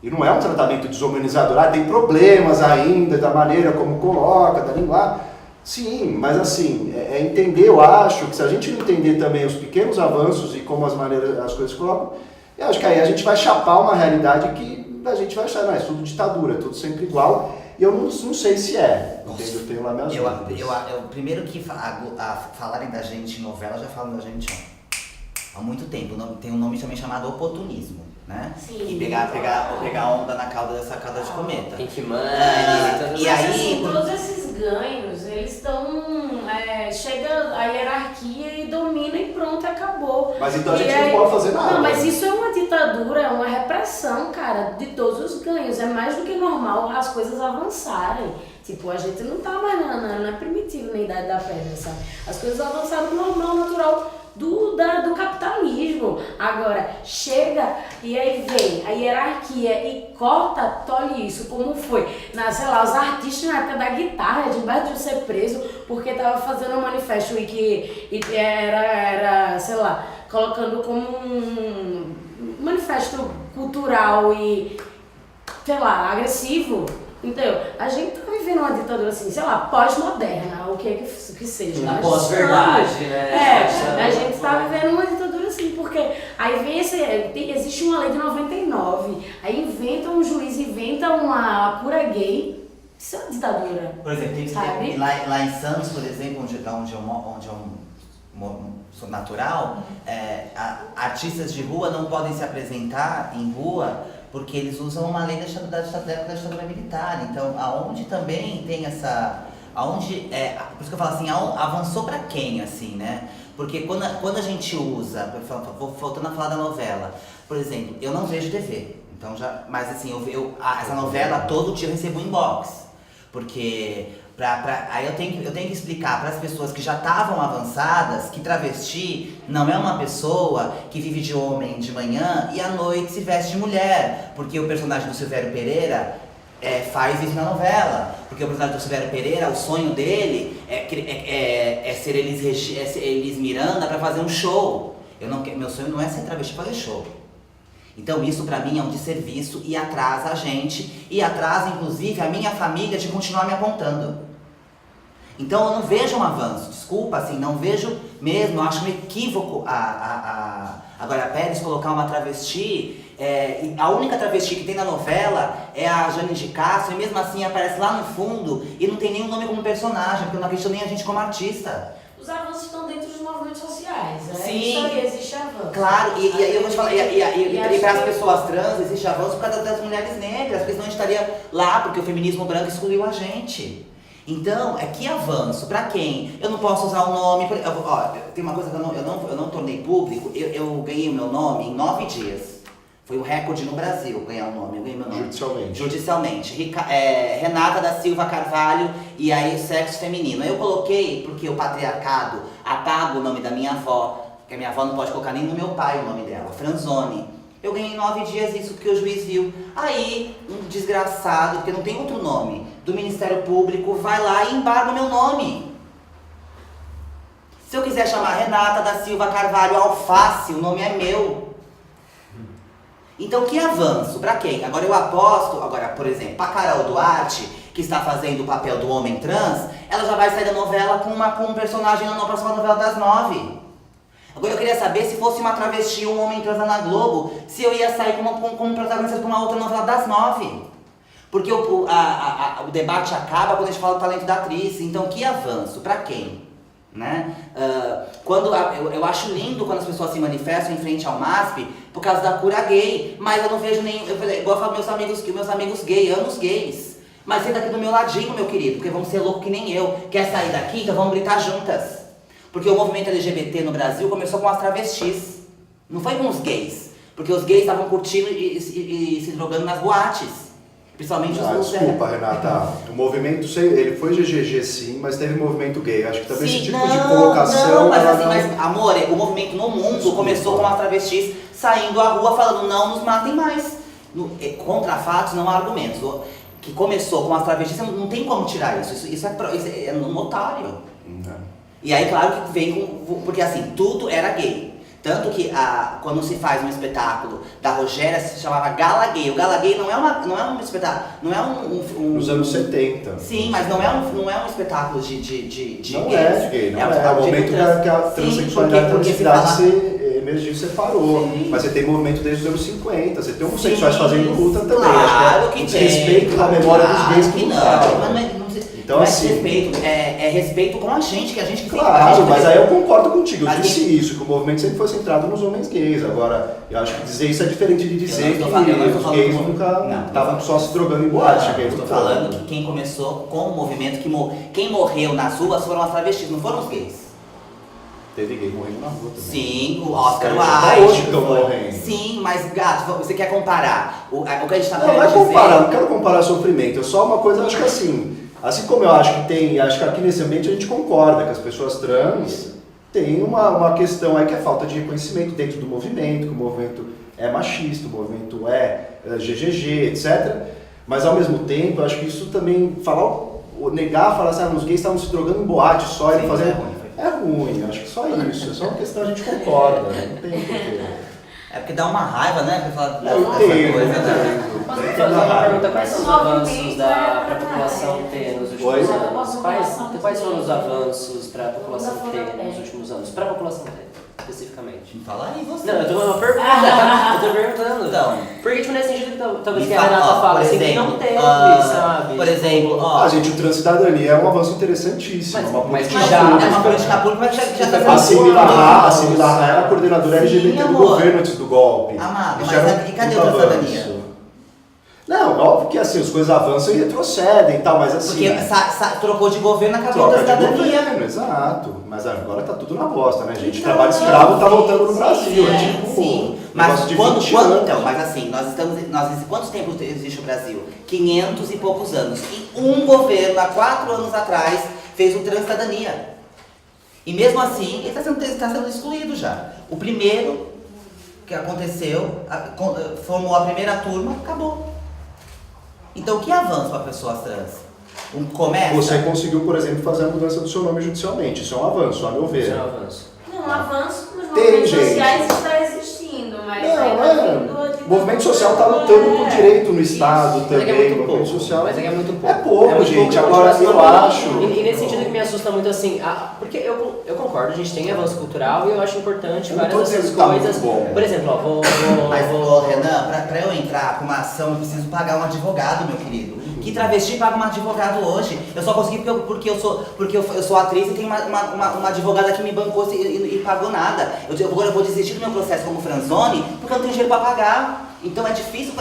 E não é um tratamento desumanizador, tem problemas ainda da maneira como coloca, da linguagem. Sim, mas assim, é entender, eu acho, que se a gente não entender também os pequenos avanços e como as coisas colocam, eu acho que aí a gente vai chapar uma realidade que a gente vai achar, não, é tudo ditadura, é tudo sempre igual, e eu não sei se é, entendeu? Eu tenho lá minhas dúvidas. Primeiro que falarem da gente em novela, já falam da gente há muito tempo, tem um nome também chamado oportunismo. Né? Sim. E pegar onda na cauda dessa cauda de cometa. Quem que manda, e aí, assim, todos esses ganhos, eles estão... chega a hierarquia e domina e pronto, acabou. Mas então a gente não pode fazer nada. Não, mas isso é uma ditadura, é uma repressão, cara, de todos os ganhos. É mais do que normal as coisas avançarem. Tipo, a gente não tá mais não é primitivo na idade da pedra, sabe? As coisas avançaram no normal, natural do capitalismo. Agora, chega e aí vem a hierarquia e corta, tolhe isso, como foi, sei lá, os artistas na época da guitarra, debaixo de ser preso, porque tava fazendo um manifesto e que era, sei lá, colocando como um manifesto cultural e, sei lá, agressivo. Entendeu? A gente tá vivendo uma ditadura assim, sei lá, pós-moderna, o que é que seja. Pós-verdade, né? A gente tá vivendo uma ditadura assim, porque aí vem existe uma lei de 99, aí inventa um juiz, inventa uma cura gay, isso é uma ditadura. Por exemplo, sabe? Lá em Santos, por exemplo, onde eu sou natural, artistas de rua não podem se apresentar em rua porque eles usam uma lei da ditadura militar. Então, aonde também tem essa... por isso que eu falo assim, avançou pra quem, assim, né? Porque quando a gente usa, voltando a falar da novela, por exemplo, eu não vejo TV, então mas assim, essa novela todo dia eu recebo um inbox, porque aí eu tenho que explicar para as pessoas que já estavam avançadas que travesti não é uma pessoa que vive de homem de manhã e à noite se veste de mulher, porque o personagem do Silvério Pereira faz isso na novela, porque o personagem do Silvério Pereira, o sonho dele é ser Elis Miranda para fazer um show. Meu sonho não é ser travesti para fazer show. Então isso pra mim é um desserviço e atrasa a gente, e atrasa inclusive a minha família de continuar me apontando. Então eu não vejo um avanço, desculpa, assim, não vejo mesmo, eu acho um equívoco a Glória Pérez colocar uma travesti, e a única travesti que tem na novela é a Jane de Castro, e mesmo assim aparece lá no fundo e não tem nenhum nome como personagem, porque eu não acredito nem a gente como artista. Os avanços estão dentro dos movimentos sociais, né? Sim. Isso aí existe avanço. Claro, e aí eu vou te falar, e para as pessoas trans existe avanço por causa das mulheres negras, porque senão a gente estaria lá, porque o feminismo branco excluiu a gente. Então, que avanço? Pra quem? Eu não posso usar o nome, tem uma coisa que eu não tornei público, eu ganhei o meu nome em 9 dias. Foi o recorde no Brasil ganhar o nome, eu ganhei meu nome. Judicialmente. Renata da Silva Carvalho, e aí o sexo feminino. Eu coloquei porque o patriarcado apaga o nome da minha avó, porque a minha avó não pode colocar nem no meu pai o nome dela, Franzoni. Eu ganhei 9 dias isso porque o juiz viu. Aí, um desgraçado, porque não tem outro nome, do Ministério Público, vai lá e embarga o meu nome. Se eu quiser chamar Renata da Silva Carvalho Alface, o nome é meu. Então, que avanço? Pra quem? Agora eu aposto, por exemplo, pra Carol Duarte, que está fazendo o papel do homem trans, ela já vai sair da novela com um personagem na próxima novela das 9. Agora eu queria saber se fosse uma travesti ou um homem trans na Globo, se eu ia sair como protagonista de uma outra novela das 9. Porque o debate acaba quando a gente fala do talento da atriz. Então, que avanço? Pra quem? Né? Eu acho lindo quando as pessoas se manifestam em frente ao MASP por causa da cura gay. Mas eu não vejo nem, igual eu falo meus amigos gays, amo os gays. Mas senta aqui do meu ladinho, meu querido, porque vão ser loucos que nem eu. Quer sair daqui? Então vamos gritar juntas. Porque o movimento LGBT no Brasil começou com as travestis. Não foi com os gays. Porque os gays estavam curtindo e se drogando nas boates. Principalmente os desculpa, Renata. O movimento, ele foi GGG sim, mas teve movimento gay. Acho que também esse tipo de colocação... Mas, amor, o movimento no mundo começou com as travestis saindo à rua falando não nos matem mais. Contra fatos, não há argumentos. Que começou com as travestis, não tem como tirar isso. Isso é notório. E aí, claro que vem com... Porque assim, tudo era gay. Tanto que quando se faz um espetáculo da Rogéria, se chamava Gala Gay. O Gala Gay não é um espetáculo, não é um... Nos anos 70. Sim, mas não é um espetáculo de não gays. É de gay, não é. É o momento que a transexualidade e a transidade emergiu e separou. Sim. Mas você tem movimento desde os anos 50, você tem homossexuais fazendo luta também. Claro Acho que é respeito da memória dos gays que não. Então, não assim, é respeito com a gente, que a gente... Claro, mas aí eu concordo contigo, eu disse isso, que o movimento sempre foi centrado nos homens gays. Agora, eu acho que dizer isso é diferente de dizer que os gays nunca estavam só se drogando em boate. Eu estou falando que quem começou com o movimento, quem morreu nas ruas foram as travestis, não foram os gays. Teve gay morrendo na rua também. Sim, o Oscar Wilde. Hoje que estão morrendo. Sim, mas gato, você quer comparar o que a gente está querendo dizer? Não, não é comparar, não quero comparar sofrimento, é só uma coisa, acho que assim como eu acho que tem, acho que aqui nesse ambiente a gente concorda que as pessoas trans têm uma questão aí que é falta de reconhecimento dentro do movimento, que o movimento é machista, o movimento é GGG, etc. Mas ao mesmo tempo, eu acho que isso também, falar assim, os gays estavam se drogando em boate só, e fazendo... É ruim, acho que só isso, é só uma questão a gente concorda, não tem porquê. É porque dá uma raiva, né? Pra falar dessa coisa, né? Posso fazer uma pergunta? Quais são os avanços para a população ter nos últimos anos? Quais foram os avanços para a população ter nos últimos anos? Para a população ter, especificamente. Fala aí você. Não, eu tô uma pergunta. Eu tô perguntando. Então, porque tipo, nesse sentido que talvez que a Renata fala, assim, que não teve, sabe? Por exemplo, gente, o Transcidadania é um avanço interessantíssimo. Mas que já é uma política pública que já está sendo a Similar era a coordenadora LGBT do governo antes do golpe. Amado, mas e cadê o Transcidadania? Não, óbvio que assim, as coisas avançam e retrocedem e tal, mas assim... Porque trocou de governo, acabou da cidadania. Governo, exato. Mas agora tá tudo na bosta, né, gente? O trabalho escravo tá voltando no Brasil, é tipo... Sim, mas então, mas assim, quanto tempo existe o Brasil? 500 e poucos anos. E um governo, há 4 anos atrás, fez o Transcidadania. E mesmo assim, ele está sendo excluído já. O primeiro que aconteceu, formou a primeira turma, acabou. Então, que avanço para pessoas trans? Começa... Você conseguiu, por exemplo, fazer a mudança do seu nome judicialmente. Isso é um avanço, a meu ver. Isso é um avanço. Não, um avanço nos movimentos sociais está existindo, mas... O movimento social está lutando por direito no Estado também. É muito pouco, social, mas é muito pouco. É pouco, gente. Pouco, agora, eu acho... E nesse sentido que me assusta muito, assim, porque eu concordo, a gente tem avanço cultural e eu acho importante várias dessas coisas. Por exemplo, Mas, Renan, pra eu entrar com uma ação, eu preciso pagar um advogado, meu querido. Que travesti paga um advogado hoje? Eu só consegui porque eu sou atriz e tem uma advogada que me bancou e pagou nada. Agora eu vou desistir do meu processo como franzone porque eu não tenho dinheiro pra pagar. Então é difícil.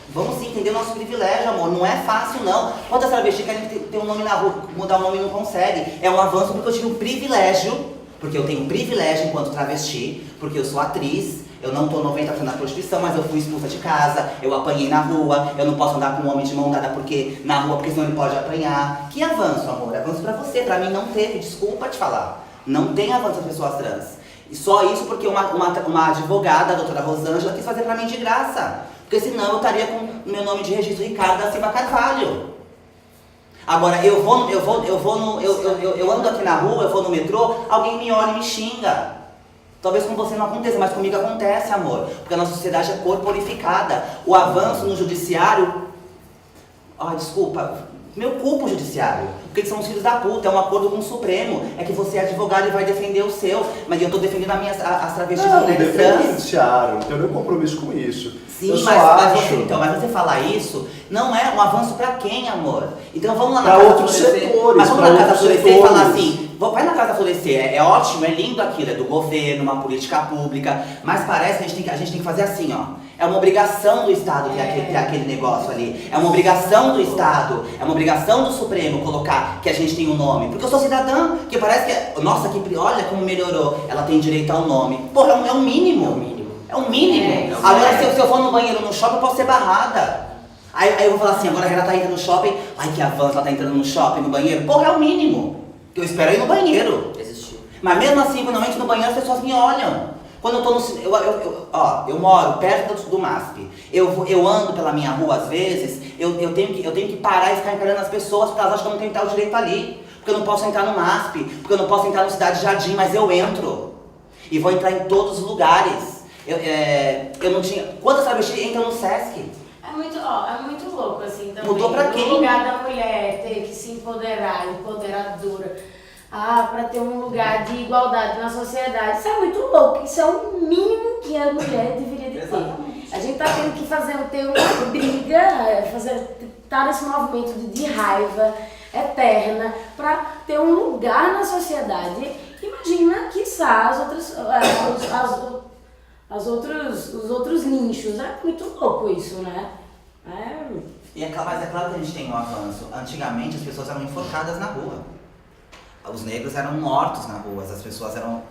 Vamos sim entender o nosso privilégio, amor. Não é fácil, não. Quantas travestis querem ter um nome na rua, mudar o nome e não consegue? É um avanço porque eu tive um privilégio, porque eu tenho um privilégio enquanto travesti, porque eu sou atriz. Eu não tô 90% na prostituição, mas eu fui expulsa de casa, eu apanhei na rua, eu não posso andar com um homem de mão dada na rua, porque senão ele pode apanhar. Que avanço, amor? Avanço pra você, pra mim não teve, desculpa te falar. Não tem avanço para pessoas trans. E só isso porque uma advogada, a doutora Rosângela, quis fazer pra mim de graça. Porque senão eu estaria com o meu nome de registro Ricardo da Silva Carvalho. Agora, eu ando aqui na rua, eu vou no metrô, alguém me olha e me xinga. Talvez com você não aconteça, mas comigo acontece, amor. Porque a nossa sociedade é corporificada. O avanço no judiciário... Meu culpa o judiciário. Porque eles são os filhos da puta, é um acordo com o Supremo. É que você é advogado e vai defender o seu. Mas eu tô defendendo as travestis mulheres trans. Não, o judiciário, não tenho nenhum compromisso com isso. Sim, mas você falar isso não é um avanço pra quem, amor? Então vamos lá na casa outros setores, mas vamos na casa florescer e falar assim, vai na Casa Florescer, é ótimo, é lindo aquilo, é do governo, uma política pública, mas parece que a gente tem que fazer assim, ó. É uma obrigação do Estado ter aquele negócio ali. É uma obrigação do Estado, é uma obrigação do Supremo colocar que a gente tem um nome. Porque eu sou cidadã, que parece que, nossa, olha como melhorou, ela tem direito ao nome. Porra, é um mínimo. É o mínimo. É um mínimo. Agora, se eu for no banheiro no shopping, eu posso ser barrada. Aí eu vou falar assim, agora a Renata entra no shopping, ai que avanço, ela tá entrando no shopping, no banheiro. Porra, é o mínimo. Que eu espero ir no banheiro. Existiu. Mas mesmo assim, quando eu entro no banheiro, as pessoas me olham. Quando eu tô no cinema, eu moro perto do MASP. Eu ando pela minha rua às vezes, eu tenho que parar e ficar encarando as pessoas, porque elas acham que eu não tenho que ter o direito ali. Porque eu não posso entrar no MASP, porque eu não posso entrar no Cidade Jardim, mas eu entro. E vou entrar em todos os lugares. Eu não tinha. Quantas travestis entram no Sesc? É muito louco, assim, também. Mudou pra quem? No lugar da mulher ter que se empoderar, empoderadora, pra ter um lugar de igualdade na sociedade. Isso é muito louco, isso é o mínimo que a mulher deveria de ter. A gente tá tendo que ter uma briga, tá nesse movimento de raiva eterna pra ter um lugar na sociedade. Imagina, quiçá, os outros nichos. É muito louco isso, né? Mas é claro que a gente tem um avanço. Antigamente as pessoas eram enforcadas na rua. Os negros eram mortos na rua, as pessoas eram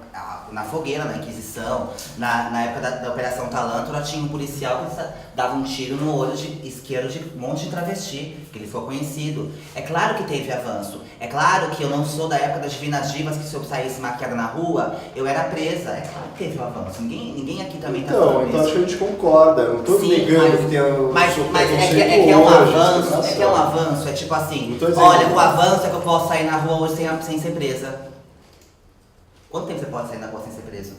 na fogueira, na Inquisição. Na época da Operação Talântula tinha um policial que dava um tiro no olho esquerdo de um monte de travesti, que ele foi conhecido. É claro que teve avanço. É claro que eu não sou da época das divinas divas, que se eu saísse maquiada na rua, eu era presa. É claro que teve um avanço. Ninguém aqui também tá falando isso. Então acho que a gente concorda. Não tô negando que tem um Mas é um avanço, é tipo assim, olha, o avanço é que eu posso sair na rua hoje sem ser presa. Quanto tempo você pode sair na rua sem ser preso?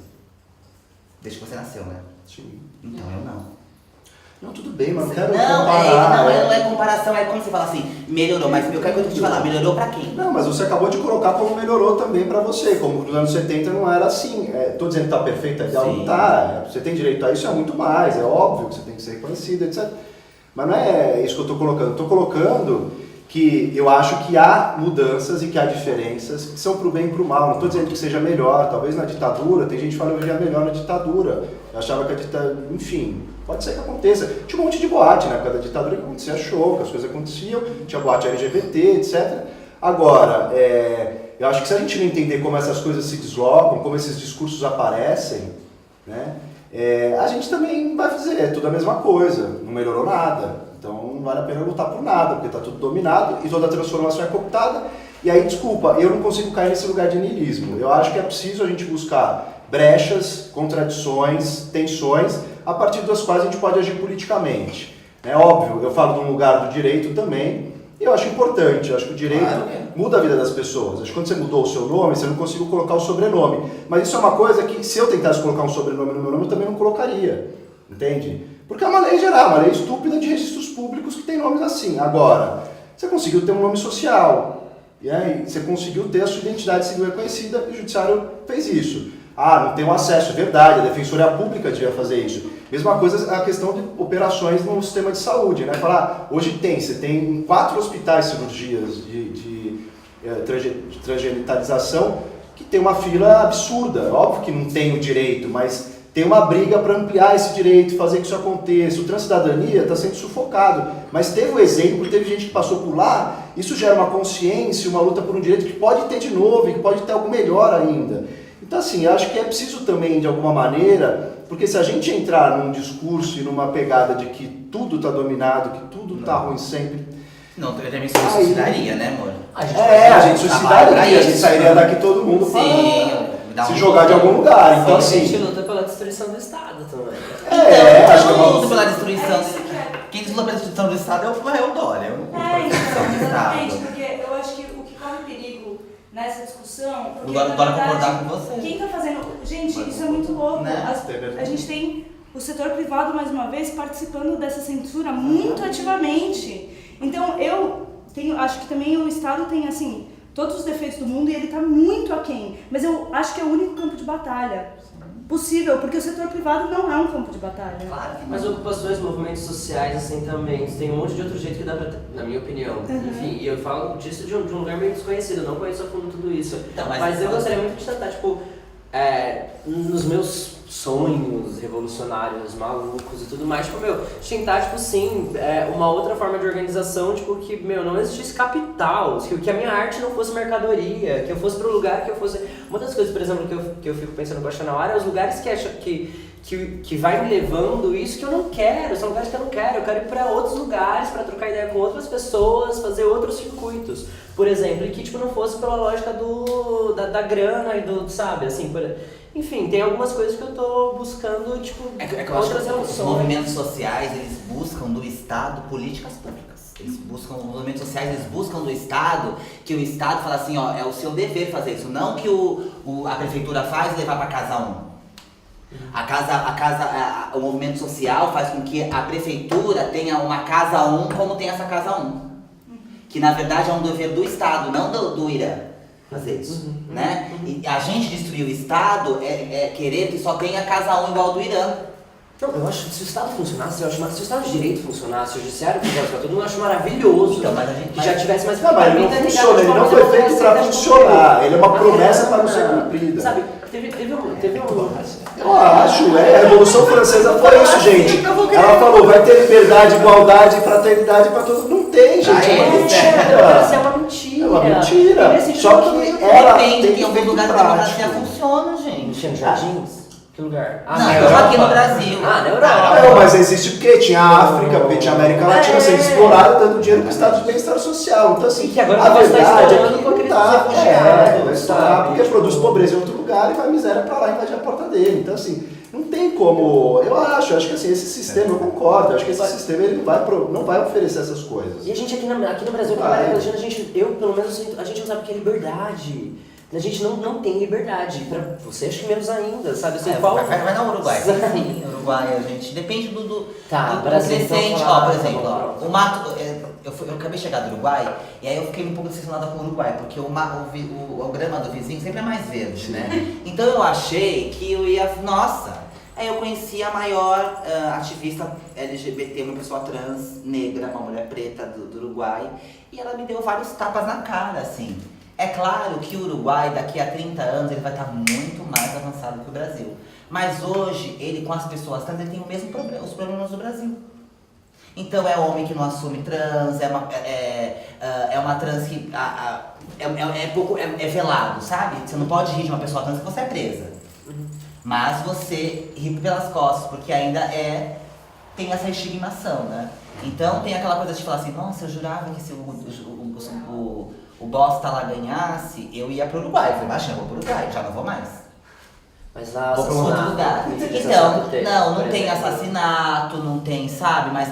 Desde que você nasceu, né? Sim. Então eu não. Não, tudo bem, mas não quero Não, comparar. não é comparação, é como você fala assim, melhorou, mas eu quero te falar, melhorou pra quem? Não, mas você acabou de colocar como melhorou também pra você, como nos anos 70 não era assim. Tô dizendo que tá perfeito, não tá, você tem direito a isso, é muito mais, é óbvio que você tem que ser reconhecido, etc. Mas não é isso que eu tô colocando, tô colocando que eu acho que há mudanças e que há diferenças que são pro bem e pro mal. Não estou dizendo que seja melhor, talvez na ditadura, tem gente que fala que eu veja melhor na ditadura. Eu achava que a ditadura, enfim, pode ser que aconteça. Tinha um monte de boate na época da ditadura que acontecia show, que as coisas aconteciam, tinha boate LGBT, etc. Agora, eu acho que se a gente não entender como essas coisas se deslocam, como esses discursos aparecem, né, a gente também vai fazer tudo a mesma coisa, não melhorou nada. Então não vale a pena lutar por nada, porque está tudo dominado e toda a transformação é cooptada. E aí, desculpa, eu não consigo cair nesse lugar de niilismo. Eu acho que é preciso a gente buscar brechas, contradições, tensões, a partir das quais a gente pode agir politicamente. É óbvio, eu falo de um lugar do direito também, e eu acho importante, eu acho que o direito muda a vida das pessoas. Acho que quando você mudou o seu nome, você não conseguiu colocar o sobrenome. Mas isso é uma coisa que, se eu tentasse colocar um sobrenome no meu nome, eu também não colocaria. Entende? Porque é uma lei geral, uma lei estúpida de registros públicos que tem nomes assim. Agora, você conseguiu ter um nome social, e aí você conseguiu ter a sua identidade civil reconhecida e o judiciário fez isso. Não tem um acesso, é verdade, a Defensoria Pública devia fazer isso. Mesma coisa a questão de operações no sistema de saúde, né? Hoje você tem em 4 hospitais cirurgias de transgenitalização que tem uma fila absurda. Óbvio que não tem o direito, mas tem uma briga para ampliar esse direito, fazer que isso aconteça. O Transcidadania está sendo sufocado, mas teve o exemplo, teve gente que passou por lá, isso gera uma consciência, uma luta por um direito que pode ter de novo e que pode ter algo melhor ainda. Então assim, eu acho que é preciso também, de alguma maneira, porque se a gente entrar num discurso e numa pegada de que tudo está dominado, que tudo está ruim sempre... Não, eu também suicidaria, né, amor? A gente suicidaria, a gente sairia daqui todo mundo para se jogar de algum lugar. Então, assim, a gente luta pela destruição do Estado também. Acho que eu luto pela destruição. Quem luta pela destruição do Estado é o Dória. Eu luto pela destruição do Exatamente, Estado. porque eu acho que o que corre perigo nessa discussão... O Dória concordar com você. Quem está fazendo... Gente, isso é muito louco. Né? A gente tem o setor privado, mais uma vez, participando dessa censura muito ativamente. Então, acho que também o Estado tem, assim, todos os defeitos do mundo e ele está muito aquém. Mas eu acho que é o único campo de batalha. possível, porque o setor privado não é um campo de batalha. Claro que Mas não. ocupações, movimentos sociais, assim, também. Tem um monte de outro jeito que dá pra, na minha opinião. Enfim, e eu falo disso de um lugar meio desconhecido, eu não conheço a fundo tudo isso. Então, mas eu gostaria muito de tentar, tipo, nos meus sonhos revolucionários, malucos e tudo mais, tipo, tentar, tipo, sim, uma outra forma de organização, tipo, que, não existisse capital, que a minha arte não fosse mercadoria, que eu fosse pro lugar que eu fosse... Uma das coisas, por exemplo, que eu fico pensando com a Chanauara é os lugares que vai me levando isso que eu não quero, são lugares que eu não quero, eu quero ir pra outros lugares, pra trocar ideia com outras pessoas, fazer outros circuitos, por exemplo, e que, tipo, não fosse pela lógica da grana e sabe, assim, enfim, tem algumas coisas que eu tô buscando, tipo, Que eu acho outras que os relações. movimentos sociais, eles buscam do Estado políticas públicas. Os movimentos sociais, eles buscam do Estado, que o Estado fala assim, ó, é o seu dever fazer isso, não que a prefeitura faz levar para casa 1. O movimento social faz com que a prefeitura tenha uma casa 1 como tem essa casa 1. Que na verdade é um dever do Estado, não do Irã fazer isso, né? E a gente destruir o Estado é querer que só tenha casa 1 igual ao do Irã. Não, eu acho que se o Estado funcionasse, se o Estado de Direito funcionasse, se o Judiciário funcionasse pra todo mundo, eu acho maravilhoso. Então, mas a gente... que já tivesse mais... Não, mas ele não funciona, ele não foi feito pra funcionar, ele é uma promessa para não ser cumprida. Sabe, teve um... Eu acho, a Revolução Francesa foi isso, gente. Ela falou, vai ter liberdade, igualdade, fraternidade para todos. Não tem, gente, é uma mentira. É uma mentira. É uma mentira. Nesse Só sentido, que ela Depende, tem em algum efeito lugar da prático. democracia funciona, gente. Luciano Jardins? Que lugar? Não, na eu Europa. aqui no Brasil. Na Europa. Não, mas existe porque tinha a África, porque tinha a América Latina sendo explorada, dando dinheiro para o Estado de Bem-Estar Social. Então, assim, E que agora a você está verdade é estourando que com aqueles não tá, refugiados, vai estourar sabe? porque produz pobreza em outro lugar e vai miséria para lá e invadir a porta dele. Então, assim, não tem como... Eu acho que assim, esse sistema, eu concordo, eu acho que esse sistema ele não vai oferecer essas coisas. E a gente aqui no Brasil, na América Latina, eu pelo menos, a gente não sabe o que é liberdade. A gente não tem liberdade. Pra você, acho que menos ainda, sabe? Assim, Vai no Uruguai. Sim, Uruguai, a gente. Depende do Brasil, crescente. então, Ó, por tá exemplo, bom, o mato. Eu acabei de chegar do Uruguai e aí eu fiquei um pouco decepcionada com o Uruguai, porque o grama do vizinho sempre é mais verde, né? Então eu achei que eu ia. Nossa! Aí eu conheci a maior ativista LGBT, uma pessoa trans, negra, uma mulher preta do Uruguai, e ela me deu vários tapas na cara, assim. É claro que o Uruguai, daqui a 30 anos, ele vai estar muito mais avançado que o Brasil. Mas hoje, ele com as pessoas trans, ele tem o mesmo problema, os problemas do Brasil. Então é homem que não assume trans, é uma trans que é velado, sabe? Você não pode rir de uma pessoa trans que você é presa. Mas você ri pelas costas, porque ainda tem essa estigmação, né? Então tem aquela coisa de falar assim, nossa, eu jurava que se o bosta lá ganhasse, eu ia pro Uruguai. Eu falei, imagina, eu vou pro Uruguai, já não vou mais. Mas lá Vou pra um outro lugar. Então, não tem assassinato, não tem, sabe? Mas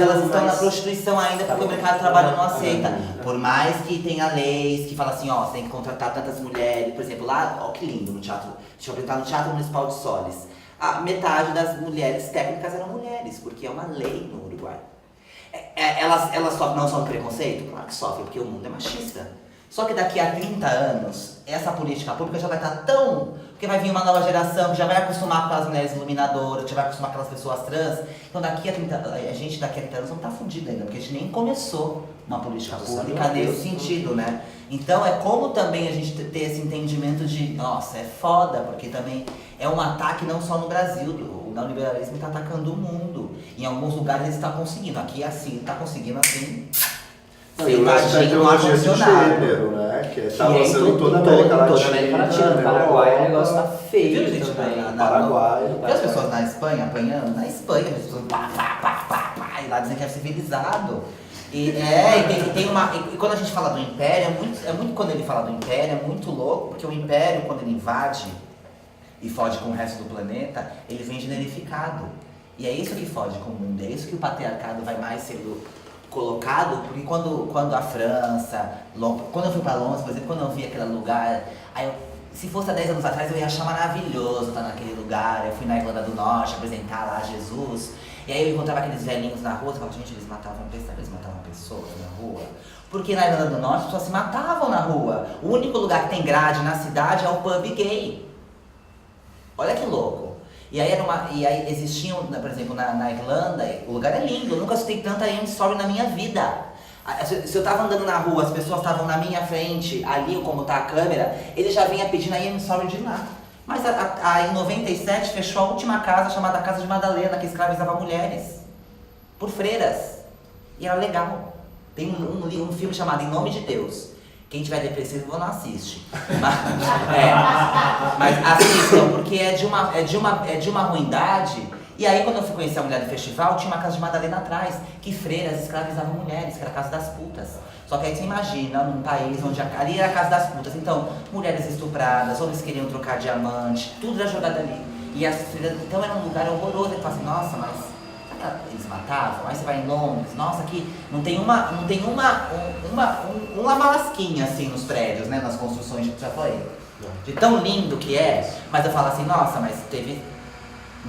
elas estão na prostituição ainda porque o mercado de trabalho não aceita. Por mais que tenha leis que falam assim, ó, você tem que contratar tantas mulheres. Por exemplo, lá, ó que lindo no teatro. Deixa eu apresentar no Teatro Municipal de Solis. A metade das mulheres técnicas eram mulheres, porque é uma lei no Uruguai. Elas sofrem não só do preconceito? Claro que sofrem, porque o mundo é machista. Só que daqui a 30 anos, essa política pública já vai estar tão... Porque vai vir uma nova geração que já vai acostumar com aquelas mulheres iluminadoras, que já vai acostumar com aquelas pessoas trans. Então daqui a 30 anos, vamos estar fundidos ainda, porque a gente nem começou uma política pública nesse sentido, né? Então é como também a gente ter esse entendimento de, nossa, é foda, porque também é um ataque não só no Brasil, o neoliberalismo está atacando o mundo. Em alguns lugares ele está conseguindo, aqui assim, está conseguindo assim... Não, e o lance da ideologia de gênero, né? Que tá avançando em toda a América Latina. No Paraguai o negócio tá feio. Viu, gente, também. Paraguai. Viu as pessoas na Espanha apanhando? Na Espanha, as pessoas pá, e lá dizem que é civilizado. E quando a gente fala do Império, quando ele fala do Império, é muito louco, porque o Império, quando ele invade e fode com o resto do planeta, ele vem generificado. E é isso que fode com o mundo, é isso que o patriarcado vai mais sendo colocado, porque quando a França, quando eu fui para Londres, por exemplo, quando eu vi aquele lugar, se fosse há 10 anos atrás eu ia achar maravilhoso estar naquele lugar. Eu fui na Irlanda do Norte apresentar lá Jesus, e aí eu encontrava aqueles velhinhos na rua, eu falava, gente, eles matavam pessoas na rua. Porque na Irlanda do Norte as pessoas se matavam na rua. O único lugar que tem grade na cidade é o pub gay. Olha que louco. E aí existiam, por exemplo, na Irlanda, o lugar é lindo, eu nunca assisti tanta story na minha vida. Se eu tava andando na rua, as pessoas estavam na minha frente, ali como tá a câmera, ele já vinha pedindo a story de lá. Mas em 97 fechou a última casa chamada Casa de Madalena, que escravizava mulheres por freiras. E era legal. Tem um filme chamado Em Nome de Deus. Quem tiver depressivo não assiste. Mas assistam, porque é de uma ruindade. E aí quando eu fui conhecer a mulher do festival, tinha uma Casa de Madalena atrás, que freiras escravizavam mulheres, que era a Casa das Putas. Só que aí você imagina, num país onde ali era a Casa das Putas, então mulheres estupradas, homens queriam trocar diamante, tudo era jogado ali. E as freiras, então era um lugar horroroso, ele fala assim, nossa, mas eles matavam? Aí você vai em Londres, nossa, aqui não tem uma malasquinha assim nos prédios, né, nas construções, já falei. De tão lindo que é, mas eu falo assim, nossa, mas teve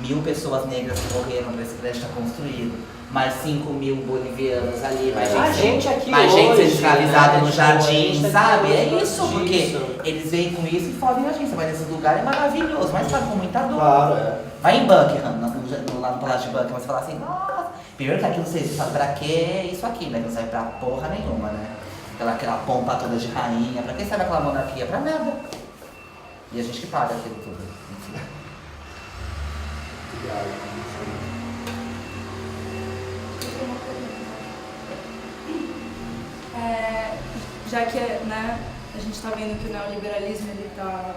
1.000 pessoas negras que morreram para esse prédio estar construído, mais 5.000 bolivianos ali, mais gente aqui mais hoje, gente sendo escravizada né? no jardim, sabe? É Disso. isso, porque eles veem com isso e fodem a gente. Você vai nesse lugar, é maravilhoso, mas tá com muita dor. Claro, é. Vai em Buckingham, lá no Palácio de Buckingham, você fala assim, nossa, primeiro que aquilo você sabe pra que isso aqui, né? Que não serve pra porra nenhuma, né? Aquela pompa toda de rainha, pra que serve aquela monarquia? Pra nada. E a gente que paga aquilo tudo, enfim. Já que, né, a gente está vendo que o neoliberalismo ele tá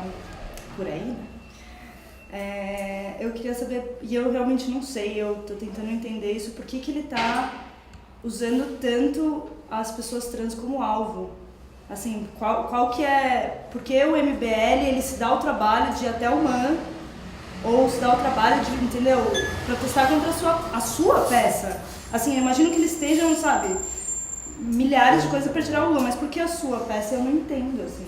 por aí, né? Eu queria saber, e eu realmente não sei, eu tô tentando entender isso, por que ele tá usando tanto as pessoas trans como alvo? Assim, qual que é... Porque o MBL, ele se dá o trabalho de ir até o MAN, ou se dá o trabalho de, entendeu, protestar contra a sua peça. Assim, eu imagino que eles estejam, sabe, milhares de coisas para tirar o Lula, mas por que a sua peça? Eu não entendo, assim.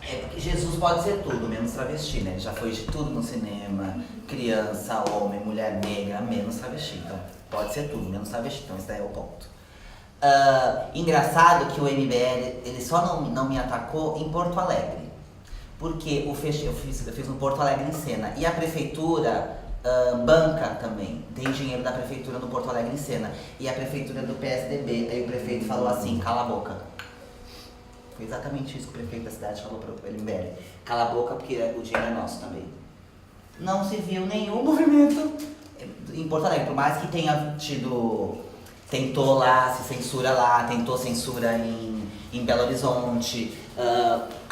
É porque Jesus pode ser tudo, menos travesti, né? Ele já foi de tudo no cinema, criança, homem, mulher negra, menos travesti. Então, pode ser tudo, menos travesti. Então, esse daí é o ponto. Engraçado que o MBL, ele só não me atacou em Porto Alegre. Porque eu fiz um Porto Alegre em cena. E a prefeitura banca também. Tem dinheiro da prefeitura no Porto Alegre em cena. E a prefeitura do PSDB. Aí o prefeito falou assim, cala a boca. Foi exatamente isso que o prefeito da cidade falou para o MBL. Cala a boca porque o dinheiro é nosso também. Não se viu nenhum movimento em Porto Alegre. Por mais que tenha tido... Tentou lá, se censura lá, tentou censura em Belo Horizonte,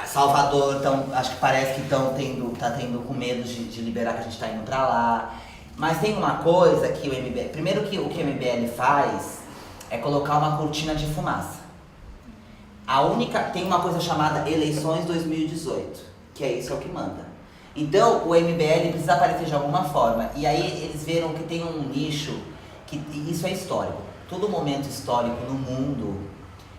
Salvador, acho que parece que tá tendo com medo de liberar, que a gente tá indo pra lá. Mas tem uma coisa que o MBL, primeiro que o MBL faz é colocar uma cortina de fumaça. Tem uma coisa chamada Eleições 2018, que é isso, é o que manda. Então o MBL precisa aparecer de alguma forma, e aí eles viram que tem um nicho, que isso é histórico. Todo momento histórico no mundo,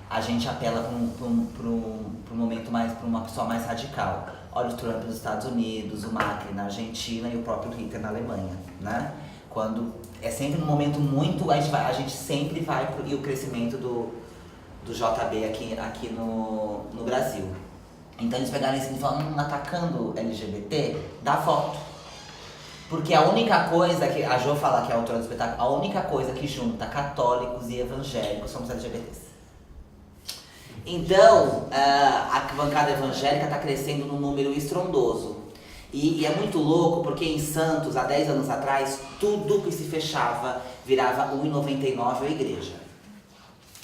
a gente apela para um momento mais, para uma pessoa mais radical. Olha o Trump nos Estados Unidos, o Macri na Argentina e o próprio Hitler na Alemanha, né? Quando é sempre num momento muito, a gente sempre vai e o crescimento do JB aqui no Brasil. Então eles pegaram isso e falaram, atacando LGBT, dá voto. Porque a única coisa que, a Jo fala que é a autora do espetáculo, a única coisa que junta católicos e evangélicos somos LGBTs. Então, a bancada evangélica está crescendo num número estrondoso. E é muito louco porque em Santos, há 10 anos atrás, tudo que se fechava virava 1,99 a igreja.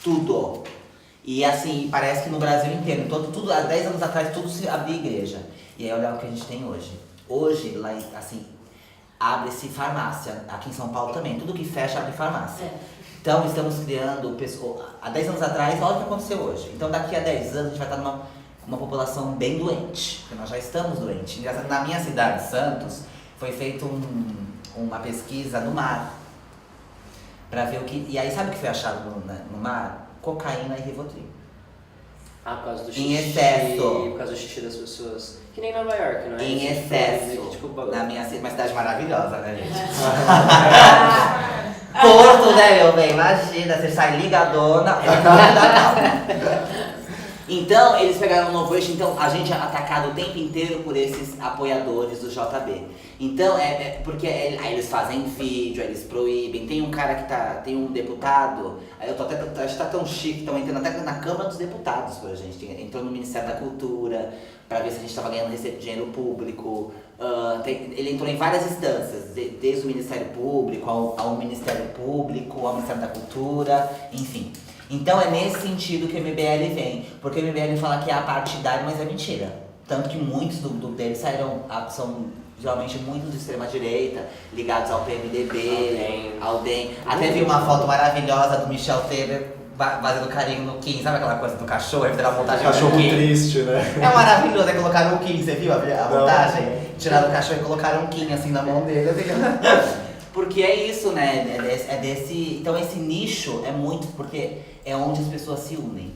Tudo. E assim, parece que no Brasil inteiro, então, tudo, há 10 anos atrás, tudo se abria igreja. E aí olha o que a gente tem hoje. Hoje, lá assim... abre-se farmácia, aqui em São Paulo também, tudo que fecha abre farmácia. Então estamos criando, há 10 anos atrás, olha o que aconteceu hoje. Então daqui a 10 anos a gente vai estar numa população bem doente, porque nós já estamos doentes. Na minha cidade, Santos, foi feita uma pesquisa no mar, para ver o que... E aí sabe o que foi achado no mar? Cocaína e Rivotril. Por causa do xixi. Em excesso. Por causa do xixi das pessoas. Que nem Nova York, não é? Em excesso. Tipo, Na minha cidade, uma cidade maravilhosa, né, gente? Porto, né, meu bem? Imagina, você sai ligadona. Então, eles pegaram um novo eixo, então a gente é atacado o tempo inteiro por esses apoiadores do JB. Então, porque aí eles fazem vídeo, aí eles proíbem. Tem um cara que tem um deputado, aí eu tô até, a gente tá tão chique, estão entrando até na Câmara dos Deputados pra gente. Entrou no Ministério da Cultura, pra ver se a gente tava ganhando dinheiro público. Ele entrou em várias instâncias, desde o Ministério Público, ao Ministério Público, ao Ministério da Cultura, enfim. Então é nesse sentido que o MBL vem, porque o MBL fala que é apartidário, mas é mentira. Tanto que muitos deles são geralmente muitos de extrema direita, ligados ao PMDB, ao DEM. Até vi uma foto maravilhosa do Michel Temer fazendo carinho no Kim, sabe aquela coisa do cachorro? Aí fizeram a montagem Cachorro do Kim. triste, né? É maravilhoso, aí colocaram um Kim, você viu a montagem? Tiraram o cachorro e colocaram um Kim assim na mão dele. Porque é isso, né? Então esse nicho é muito, porque é onde as pessoas se unem.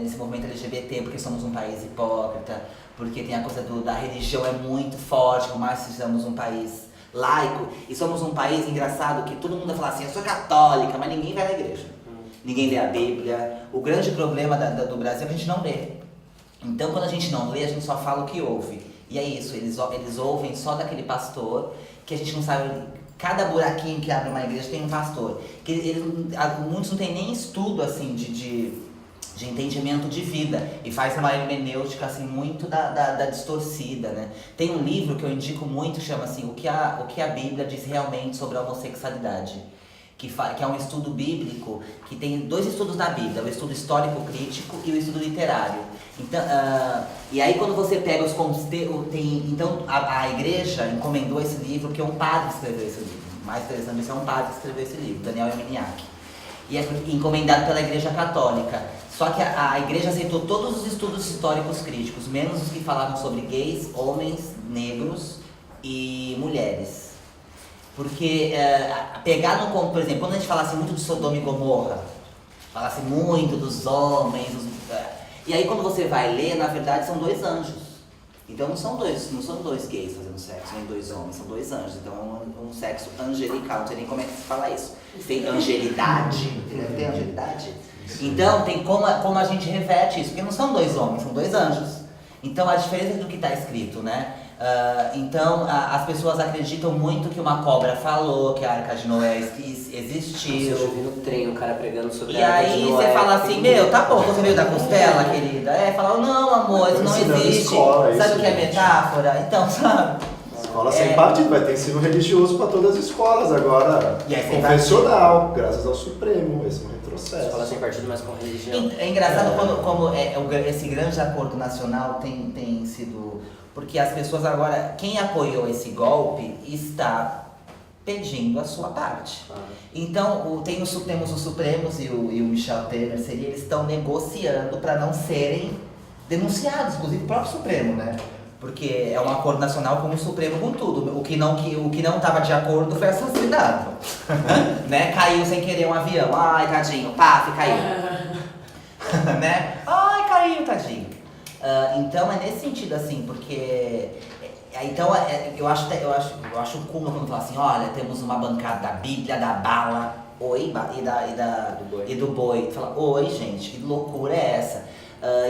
Nesse movimento LGBT, porque somos um país hipócrita, porque tem a coisa da religião é muito forte, por mais que sejamos um país laico, e somos um país engraçado que todo mundo vai falar assim, eu sou católica, mas ninguém vai na igreja. Ninguém lê a Bíblia. O grande problema do Brasil é que a gente não lê. Então quando a gente não lê, a gente só fala o que ouve. E é isso, eles ouvem só daquele pastor, que a gente não sabe, cada buraquinho que abre uma igreja tem um pastor. Muitos não têm nem estudo assim de entendimento de vida e faz uma hermenêutica assim muito da distorcida, né? Tem um livro que eu indico muito, chama assim, o que a Bíblia diz realmente sobre a homossexualidade, que é um estudo bíblico, que tem 2 estudos da Bíblia, o estudo histórico-crítico e o estudo literário. Então, e aí quando você pega os então a igreja encomendou esse livro, porque um padre escreveu esse livro. Mais interessante, é um padre que escreveu esse livro, Daniel Eminiak. E é encomendado pela Igreja Católica. Só que a igreja aceitou todos os estudos históricos críticos, menos os que falavam sobre gays, homens, negros e mulheres. Porque por exemplo, quando a gente falasse muito de Sodoma e Gomorra, falasse muito dos homens, e aí quando você vai ler, na verdade são 2 anjos. Então não são dois gays fazendo sexo, nem 2 homens, são 2 anjos. Então é um sexo angelical, não sei nem como é que se fala isso. Tem angelidade, deve ter angelidade. Então tem como a gente reverte isso, porque não são 2 homens, são 2 anjos. Então a diferença do que está escrito, né? Então as pessoas acreditam muito que uma cobra falou, que a Arca de Noé existiu. Eu vi no trem o cara pregando sobre E a Arca de aí Noé. você fala assim, meu, tá bom, você veio da costela, querida? Fala, não amor, isso não existe. Escola, sabe isso, o que é gente. metáfora? Então, sabe? Escola sem partido, vai ter ensino religioso para todas as escolas agora. E aí, sem confessional, graças ao Supremo, esse é um retrocesso. Escola sem partido, mas com religião. É engraçado como esse grande acordo nacional tem sido... Porque as pessoas agora, quem apoiou esse golpe está pedindo a sua parte. Então, temos os Supremos e o Michel Temer, eles estão negociando para não serem denunciados, inclusive o próprio Supremo, né? Porque é um acordo nacional com o Supremo com tudo. O que não estava de acordo foi assassinado. Né? Caiu sem querer um avião. Ai, tadinho, paf, caiu. Né? Ai, caiu, tadinho. Então é nesse sentido assim, porque então eu acho um cúmulo quando fala assim, olha, temos uma bancada da Bíblia, da bala, e do boi. Fala, oi gente, que loucura é essa?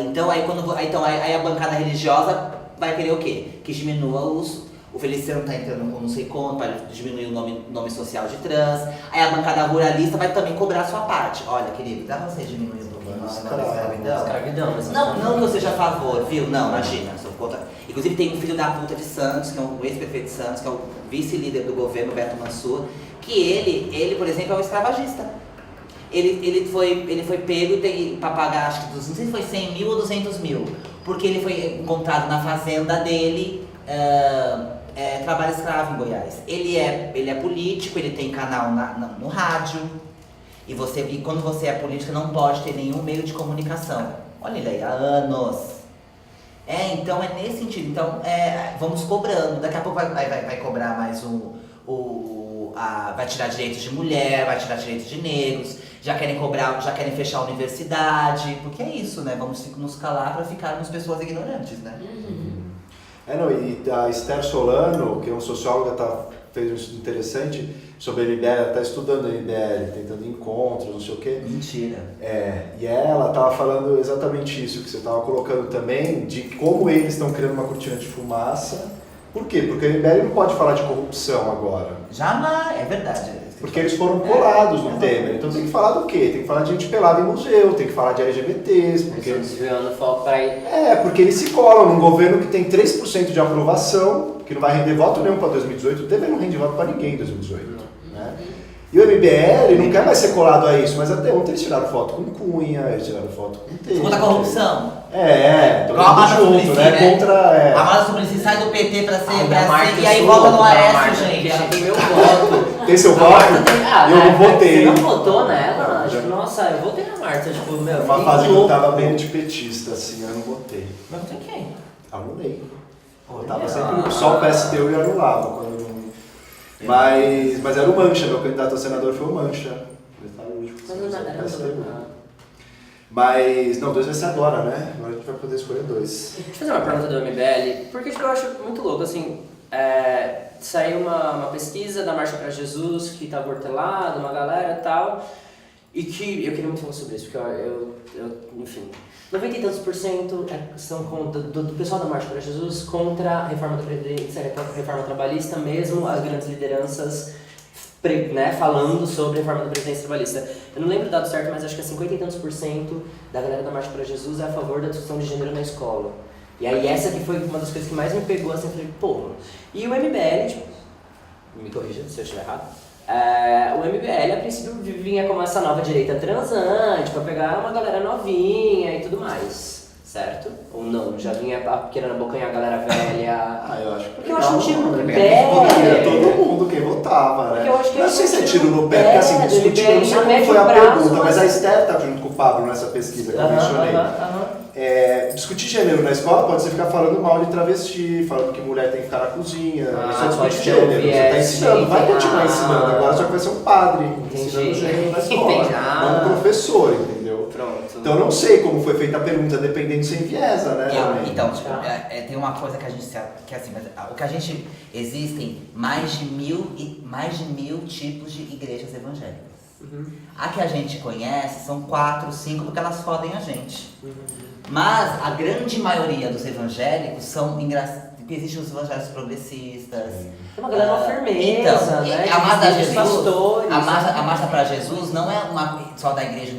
Então aí a bancada religiosa vai querer o quê? Que diminua o Feliciano tá entrando com não sei quanto, para diminuir o nome social de trans. Aí a bancada ruralista vai também cobrar a sua parte. Olha, querido, dá pra você diminuir um pouquinho a Escravidão. Não que eu seja a favor, viu? Não, imagina, sou contra. Inclusive tem um filho da puta de Santos, que é o ex-prefeito de Santos, que é o vice-líder do governo, Beto Mansur, que ele, por exemplo, é um escravagista. Ele foi pego pra pagar, acho que não sei se foi 100 mil ou 200 mil, porque ele foi encontrado na fazenda dele, trabalho escravo em Goiás. Ele é político, ele tem canal no rádio, e quando você é político não pode ter nenhum meio de comunicação. Olha ele aí, há anos. Então é nesse sentido. Então vamos cobrando, daqui a pouco vai cobrar mais vai tirar direitos de mulher, vai tirar direitos de negros, já querem fechar a universidade, porque é isso, né? Vamos nos calar para ficarmos pessoas ignorantes, né? E a Esther Solano, que é uma socióloga, está fez um estudo interessante sobre a MBL, ela está estudando a MBL, tentando encontros, não sei o quê. Mentira. E ela estava falando exatamente isso que você estava colocando também, de como eles estão criando uma cortina de fumaça. Por quê? Porque a MBL não pode falar de corrupção agora. Jamais, é verdade. Porque eles foram colados no Temer. Então tem que falar do quê? Tem que falar de gente pelada em museu, tem que falar de LGBTs. Porque... Eles estão desviando o foco para ir. Porque eles se colam num governo que tem 3% de aprovação, que não vai render voto nenhum para 2018. O Temer não rende voto para ninguém em 2018. Né? E o MBL não quer mais ser colado a isso, mas até ontem eles tiraram foto com Cunha, eles tiraram foto com Temer. Contra a corrupção. Todo igual a Marta mundo Suplicy, junto, né? Contra, A Marta Suplicy sai do PT pra ser, e aí volta volta no Aécio, gente. Ela tem meu voto. Tem seu voto? Eu não votei. Você não votou nela? Tipo, nossa, eu votei na Marta. Tipo, meu, uma fase que eu tava bem antipetista, assim, eu não votei. Mas votei em quem? Anulei. Eu tava sempre só o PSDU e anulava quando eu não... Mas era o Mancha, meu candidato a senador foi o Mancha. Ele tá hoje. Mas, não, 2 vai ser agora, né? Agora a gente vai poder escolher 2. Deixa eu fazer uma pergunta do MBL, porque tipo, eu acho muito louco, assim, saiu uma pesquisa da Marcha para Jesus, que estava hortelada, uma galera e tal, e que eu queria muito falar sobre isso, porque eu enfim, 90 e tantos % são do pessoal da Marcha para Jesus contra a reforma da Previdência, a reforma trabalhista, mesmo as grandes lideranças falando sobre a reforma da Previdência Trabalhista. Eu não lembro o dado certo, mas acho que 50 e tantos % da galera da Marcha para Jesus é a favor da discussão de gênero na escola. E aí essa que foi uma das coisas que mais me pegou, assim, eu falei, pô... E o MBL, tipo, me corrija se eu estiver errado, o MBL a princípio vinha como essa nova direita transante, pra pegar uma galera novinha e tudo mais, certo? Ou não? Já vinha querendo abocanhar a galera velha? Eu acho que... Porque eu acho um tiro no Poderia pé. todo mundo quem votava, né? Porque eu acho que não sei se é tiro tiro no pé, porque assim, discutir, eu não sei como foi a pergunta, mas a Esther tá junto com o Pablo nessa pesquisa que eu mencionei. Discutir gênero na escola pode ser ficar falando mal de travesti, falando que mulher tem que ficar na cozinha, isso é discutir gênero, você tá ensinando, vai continuar ensinando, agora só que vai ser um padre ensinando gênero na escola, não um professor, entendeu? Pronto. Então eu não sei como foi feita a pergunta, dependendo se enviesa, né? Então, tipo, tem uma coisa que a gente que assim, o que a gente existem mais de 1.000 tipos de igrejas evangélicas. A que a gente conhece são 4, 5 porque elas fodem a gente. Mas a grande maioria dos evangélicos são existem os evangélicos progressistas. Tem uma galera firmeza, né? A Marcha Jesus, pastores, a Marcha para Jesus não é só da igreja.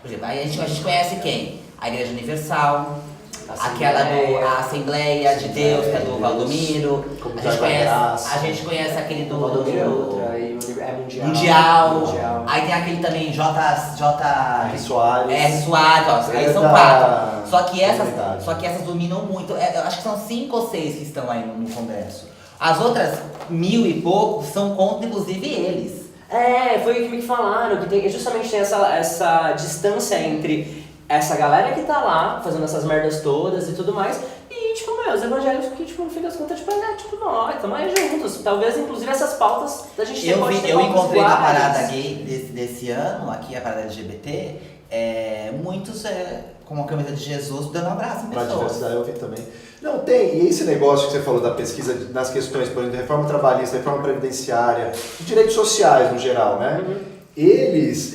Por exemplo, aí a gente conhece quem? A Igreja Universal, aquela a Assembleia de Deus, que é do Valdomiro. A gente conhece aquele do Valdomiro é outra, Mundial. Aí tem aquele também R. Soares. Soares, aí são 4. Só que essas dominam muito. Eu acho que são 5 ou 6 que estão aí no Congresso. As outras 1.000 e poucos são contra, inclusive, eles. Foi o que me falaram, que justamente tem essa distância entre essa galera que tá lá, fazendo essas merdas todas e tudo mais, e, tipo, os evangélicos que, tipo, no fim das contas, nós, estamos aí juntos. Talvez, inclusive, essas pautas da gente pode ter Eu encontrei na iguais. parada gay desse ano, aqui a parada LGBT, muitos com a camisa de Jesus dando um abraço em Pra pessoas. diversidade eu vi também. Não, tem. E esse negócio que você falou da pesquisa nas questões, por exemplo, reforma trabalhista, reforma previdenciária, direitos sociais no geral, né? Eles,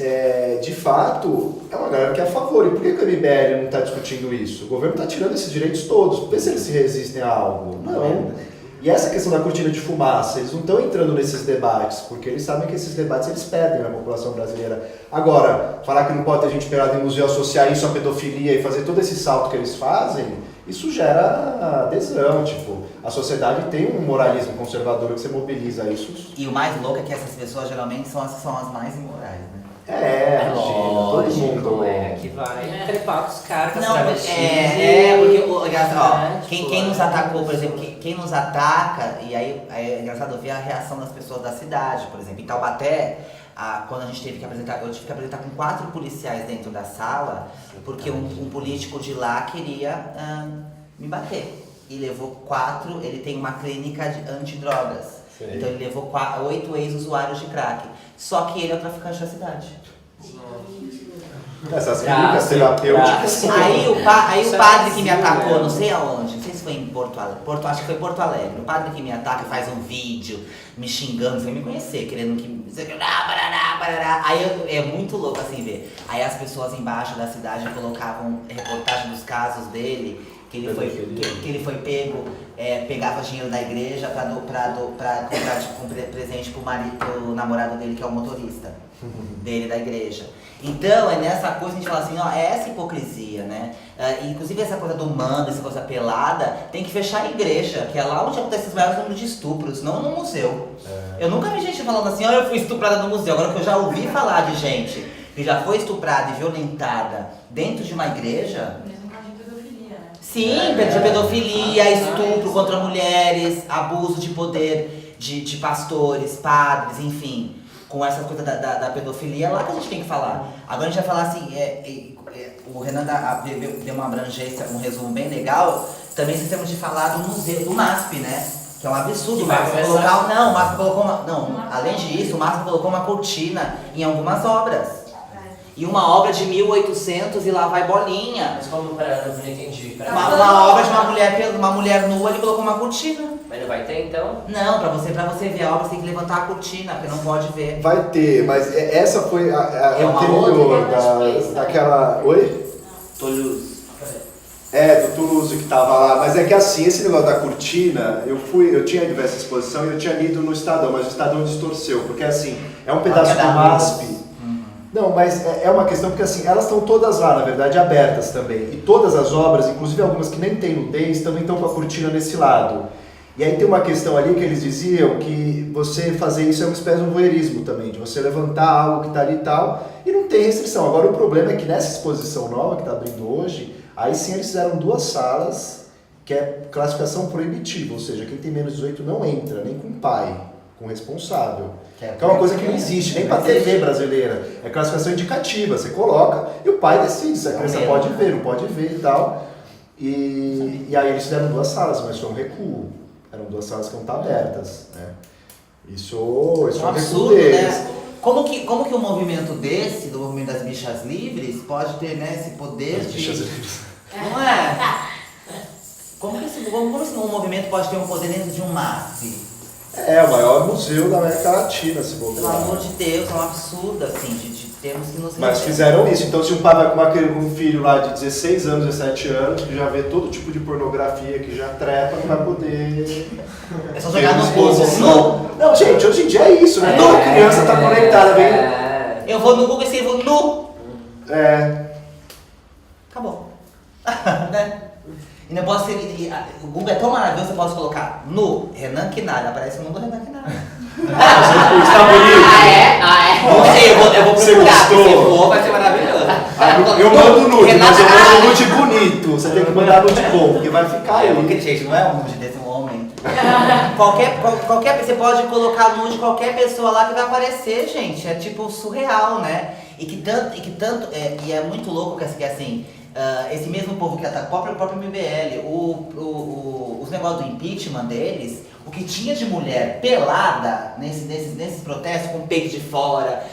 de fato, é uma galera que é a favor. E por que o MBL não está discutindo isso? O governo está tirando esses direitos todos. Vê se eles se resistem a algo. Não. E essa questão da cortina de fumaça, eles não estão entrando nesses debates, porque eles sabem que esses debates eles perdem na população brasileira. Agora, falar que não pode ter gente pelada em museu, associar isso à pedofilia e fazer todo esse salto que eles fazem, isso gera adesão, tipo, a sociedade tem um moralismo conservador que você mobiliza isso. E o mais louco é que essas pessoas geralmente são as mais imorais, né? Todo mundo que vai trepar com os caras, com as Não, travestis. porque quem nos atacou, por exemplo, quem nos ataca, e aí é engraçado ver a reação das pessoas da cidade, por exemplo, em Taubaté, quando a gente teve que apresentar, eu tive que apresentar com 4 policiais dentro da sala, porque um político de lá queria me bater. E levou 4, ele tem uma clínica de antidrogas. Sei. Então ele levou 8 ex-usuários de crack. Só que ele é o traficante da cidade. Essas clínicas terapêuticas. Aí o Isso é padre que me assim, atacou, né? não sei aonde, não sei se foi em Porto Alegre, acho que foi Porto Alegre. O padre que me ataca faz um vídeo me xingando, foi me conhecer, querendo que. Aí é muito louco assim ver. Aí as pessoas embaixo da cidade colocavam reportagem dos casos dele, que ele foi pego, pegava dinheiro da igreja pra comprar tipo, um presente pro namorado dele, que é o motorista dele da igreja. Então, é nessa coisa que a gente fala assim, ó, é essa hipocrisia, né? Inclusive essa coisa do manda, essa coisa pelada, tem que fechar a igreja, que é lá onde acontece os maiores números de estupros, não no museu. Eu nunca vi gente falando assim, olha, eu fui estuprada no museu. Agora que eu já ouvi falar de gente que já foi estuprada e violentada dentro de uma igreja... Mesmo caso de pedofilia, né? Sim, de pedofilia, estupro contra mulheres, abuso de poder de pastores, padres, enfim. Com essa coisa da pedofilia, é lá que a gente tem que falar. Agora a gente vai falar assim, o Renan deu uma abrangência, um resumo bem legal. Também se temos de falar do museu, do MASP, né? Que é um absurdo, o MASP colocar... Não, o MASP colocou uma... Não, além disso, o MASP colocou uma cortina em algumas obras. E uma obra de 1800 e lá vai bolinha. Mas como para não entendi. Uma obra de uma mulher nua, ele colocou uma cortina. Mas não vai ter então? Não, pra você ver a obra, você tem que levantar a cortina, porque não pode ver. Vai ter, mas essa foi a É uma anterior outra, daquela... Oi? Toulouse. Do Toulouse que tava lá, mas é que assim, esse negócio da cortina, eu tinha diversa exposição e eu tinha lido no Estadão, mas o Estadão distorceu, porque assim, é um pedaço do MASP. Não, mas é uma questão porque assim, elas estão todas lá, na verdade, abertas também. E todas as obras, inclusive algumas que nem tem nudez, também estão com a cortina nesse lado. E aí tem uma questão ali que eles diziam que você fazer isso é uma espécie de um voyeurismo também, de você levantar algo que está ali e tal, e não tem restrição. Agora o problema é que nessa exposição nova que está abrindo hoje, aí sim eles fizeram 2 salas, que é classificação proibitiva, ou seja, quem tem menos de 18 não entra, nem com pai, com responsável. Que é uma coisa que não existe, nem para a TV brasileira. É classificação indicativa, você coloca e o pai decide se a criança pode ver, não pode ver e tal. E aí eles fizeram 2 salas, mas foi um recuo. Eram 2 salas que não estão abertas, né? Isso é um absurdo, deles. né? Como que um movimento desse, do movimento das bichas livres, pode ter, né, esse poder As bichas livres. Não é? Como esse movimento pode ter um poder dentro de um MASP? É o maior museu da América Latina, se for Pelo amor de Deus, é um absurdo, assim, de termos que nos... Mas fizeram isso, então se um pai vai com um filho lá de 16 anos, 17 anos, que já vê todo tipo de pornografia, que já trepa, não vai poder... É só jogar no Google. Não, gente, hoje em dia é isso, né? Toda criança tá conectada, vem... Eu vou no Google e escrevo nu. Acabou. Né? E não pode ser... O Google é tão maravilhoso, você pode colocar nu, Renan Quinalha, aparece o nome do Renan Quinalha. Está bonito. Não sei, eu vou Você procurar, se gostou? for, vai ser maravilhoso. Eu mando nude, mas eu Renata- mando nude bonito. Você tem que mandar nude bom, porque vai ficar Eu não aí. gente, não é um nude desse homem. qualquer você pode colocar nude qualquer pessoa lá que vai aparecer, gente. É tipo surreal, né? E é muito louco que assim, esse mesmo povo que ataca o próprio MBL, os negócios do impeachment deles, o que tinha de mulher pelada nesses protestos, com o peito de fora,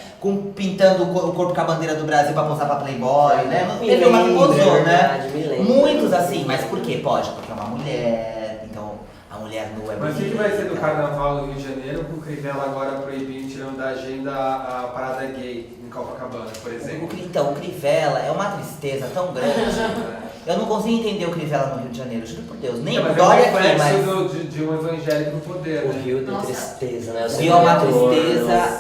pintando o corpo com a bandeira do Brasil pra posar pra Playboy, né? Não teve uma que posou, né? Muitos assim, mas por quê? Pode, porque é uma mulher, então a mulher nua é Mas o bonita. que vai ser do carnaval no Rio de Janeiro com o Crivella agora proibindo, tirando da agenda a parada gay em Copacabana, por exemplo? Então, o Crivella é uma tristeza tão grande. Eu não consigo entender o Crivella no Rio de Janeiro, juro por Deus. Nem Mas dói é um aqui, mas... reflexo de um evangélico no poder, O né? Rio de tristeza, né? O Rio é uma tristeza,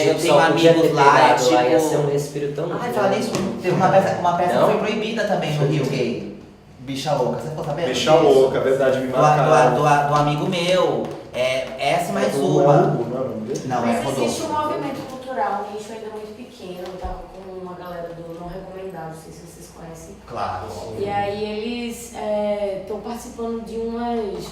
eu tenho amigos lá, tipo... Lá ia ser um respiro tão Ai, falar nisso, teve uma peça que Não? foi proibida também no Rio gay. Bicha Louca, você ficou sabendo? Bicha louca, verdade, me Do marcaram. amigo meu, essa e mais É uma. Hugo, não é o nome dele? Não, é Mas existe Rodolfo. um movimento cultural, um nicho ainda muito pequeno. Eu tava com uma galera do Não Recomendado, não sei se vocês conhecem. Claro. E aí eles estão participando de umas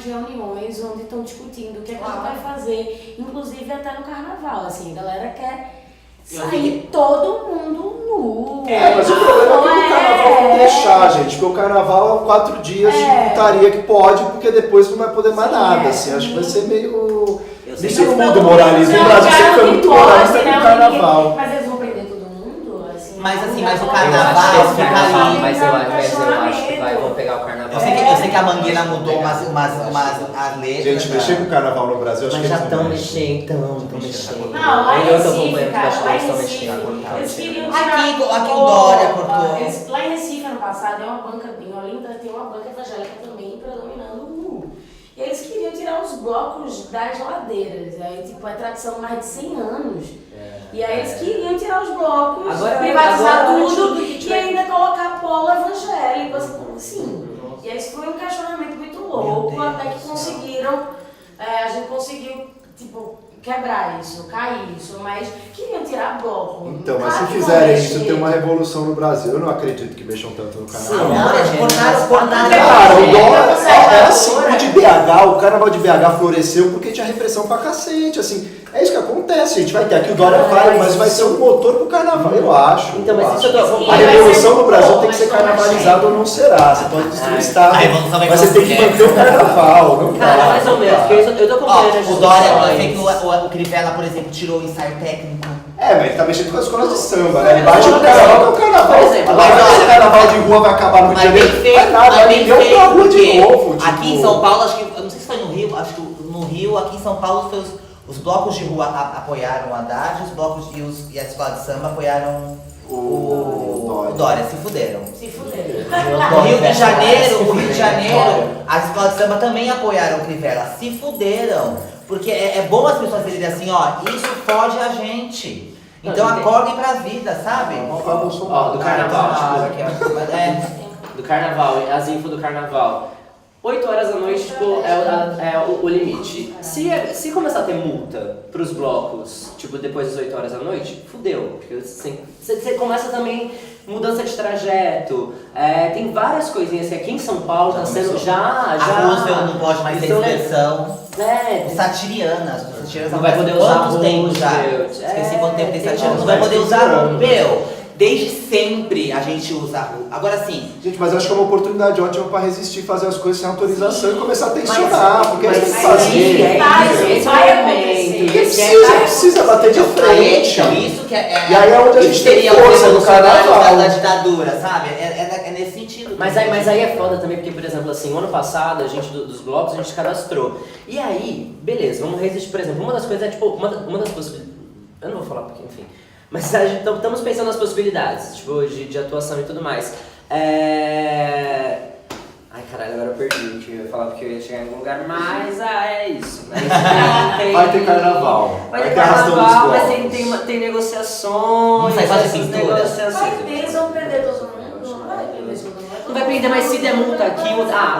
reuniões onde estão discutindo o que é que a gente vai fazer, inclusive até no carnaval, assim, a galera quer sair todo mundo nu. Mas o problema é que no carnaval vão deixar, gente, porque o carnaval é 4 dias de putaria que pode, porque depois não vai poder mais nada, assim, acho que vai ser meio... Isso não muda o moralismo, o Brasil sempre foi muito moralista com o carnaval. Mas eles vão prender todo mundo? Mas assim, mas o Eu carnaval acho que esse fica carnaval, ali. mas eu acho que vão pegar o carnaval. Eu sei que a Mangueira mudou as letras. Gente, mexer com o carnaval no Brasil, acho Mas que já eles estão não mexem. mexendo, estão mexendo. Não, lá em Eu tô Recife, acompanhando cara, os lá em estão Recife, mexendo. eles queriam Aqui tirar o Dória cortou. Lá em Recife, ano passado, é uma banca, em Olinda, tem uma banca evangélica também predominando o mundo. E eles queriam tirar os blocos das ladeiras. Aí, tipo, é tradição mais de 100 anos. E aí eles queriam tirar os blocos, Agora- privatizar agora, tudo tudo que e tiver- ainda colocar polo evangélico, assim. E aí isso foi um questionamento muito louco, até que conseguiram, a gente conseguiu, tipo, quebrar isso, cair isso, mas queriam tirar bloco. Então, mas Claro se que vão fizerem mexer. isso, tem uma revolução no Brasil. Eu não acredito que mexam tanto no carnaval. Não, eles cortaram. Cara, o Dória Você é é assim, agora? o de BH, o carnaval de BH floresceu porque tinha repressão pra cacete, assim. É isso que acontece, a gente vai ter aqui, o Dória vai, mas vai ser um motor pro carnaval, eu acho. Então, mas eu isso eu acho. tô... A revolução no Brasil bom, tem que ser mas como carnavalizada ou não será. Você pode destruir o Estado, A revolução vai mas você tem que acontecer. manter o carnaval, não Cara, dá, mais ou não menos, dá. porque eu tô acompanhando as Ó, o Dória, eu discussões. sei que o Crivella, por exemplo, tirou o ensaio técnico. É, mas ele tá mexendo com as escolas de samba, né? Ele bate no carnaval, que é o carnaval. Por exemplo, Agora, mas esse olha, carnaval de rua vai acabar no Rio de Mas Janeiro. bem feito, Vai nada, mas vai bem ninguém pra rua de feito, novo. porque aqui em tipo. São Paulo, acho que, eu não sei se foi no Rio, acho que no Rio, aqui em São Paulo, foi os blocos de rua apoiaram o Haddad, os blocos e a escola de samba apoiaram o Dória, se fuderam. Se fuderam. No Rio de Janeiro, as escolas de samba também apoiaram o Crivella, se fuderam. Porque é bom as pessoas verem assim, ó, isso fode a gente. Então Não, gente, acordem pra vida, sabe? Ó, do carnaval, tipo, do carnaval, as info do carnaval. 8 horas da noite, tipo, é o limite. Se começar a ter multa pros blocos, tipo, depois das 8 horas da noite, fudeu. Porque você começa também mudança de trajeto. Tem várias coisinhas que aqui em São Paulo tá sendo a Roosevelt não pode mais ter Então, expressão. É, Satiriana, não vai poder usar quantos tempos já? Roosevelt. Esqueci quanto tempo tem tem satiriana. Não uns vai poder 15 usar anos. meu. Desde sempre a gente usa Roosevelt. Agora sim. Gente, mas eu acho que é uma oportunidade ótima pra resistir, fazer as coisas sem autorização e começar a tensionar, porque aí tem que fazer. Vai acontecer. Porque precisa bater de frente. Então, isso que é. E aí é onde a gente tem seria o força no revolucionário carnaval. da ditadura, sabe? É nesse sentido. Mas aí é foda também, porque, por exemplo, assim, o ano passado, a gente dos blocos, a gente cadastrou. E aí, beleza, vamos resistir, por exemplo, uma das coisas é, tipo, uma das possibilidades, eu não vou falar porque, enfim, mas a gente estamos pensando nas possibilidades, tipo, de atuação e tudo mais. Ai, caralho, agora eu perdi o que eu ia falar, porque eu ia chegar em algum lugar, mas, é isso. Né? Vai ter carnaval. Vai ter arrastão dos carnaval, mas blocos. tem negociações, Não sai só de essas pintura. negociações. Vai ter, eles vão prender todo mundo. Não vai prender todo mundo. Não vai prender, mas se der multa aqui, o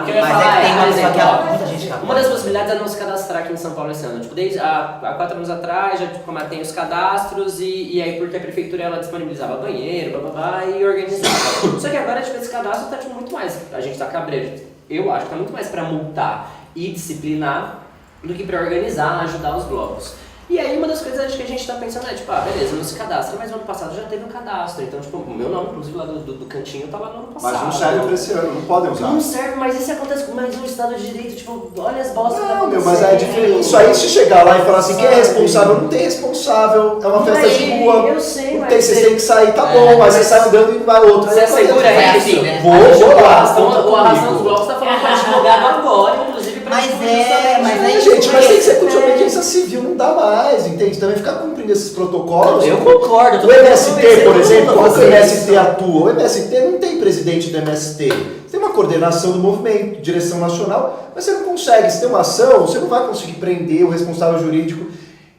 que eu ia Mas falar é que tem por uma pessoa exemplo, que ó, muita gente uma das possibilidades é não se cadastrar aqui em São Paulo esse ano. Tipo, desde há 4 anos atrás, já tipo, tem os cadastros e aí porque a prefeitura ela disponibilizava banheiro, blá, e organizava. Só que agora, tipo, esse cadastro tá tipo, muito mais, a gente tá cabreiro, eu acho que tá muito mais pra multar e disciplinar do que pra organizar, ajudar os blocos. E aí uma das coisas acho que a gente tá pensando é, tipo, beleza, não se cadastra, mas no ano passado já teve um cadastro. Então, tipo, o meu nome, inclusive, lá do cantinho, tá lá no ano passado. Mas não serve pra esse ano, não podem usar. Não serve, mas isso acontece com mais um Estado de Direito, tipo, olha as bostas que tá Não, meu, acontecendo. mas é diferente. Isso aí, se chegar lá e falar assim, quem é responsável? Não tem responsável, é uma festa de rua. Eu sei, Não mas tem, vocês têm que sair, tá bom, mas você sai andando e vai outro. Você Aí assegura vai isso? assim, né? Vou lá, O conta Arrastão dos comigo. Blocos tá falando com o advogado agora, inclusive, pra Mas discutir é, justamente mas isso. é Gente, mas tem que ser com desobediência civil, não dá mais, entende? Também ficar cumprindo esses protocolos. Eu concordo. O MST, por exemplo, como quando o MST atua, o MST não tem presidente do MST. Tem uma coordenação do movimento, direção nacional, mas você não consegue. Se tem uma ação, você não vai conseguir prender o responsável jurídico.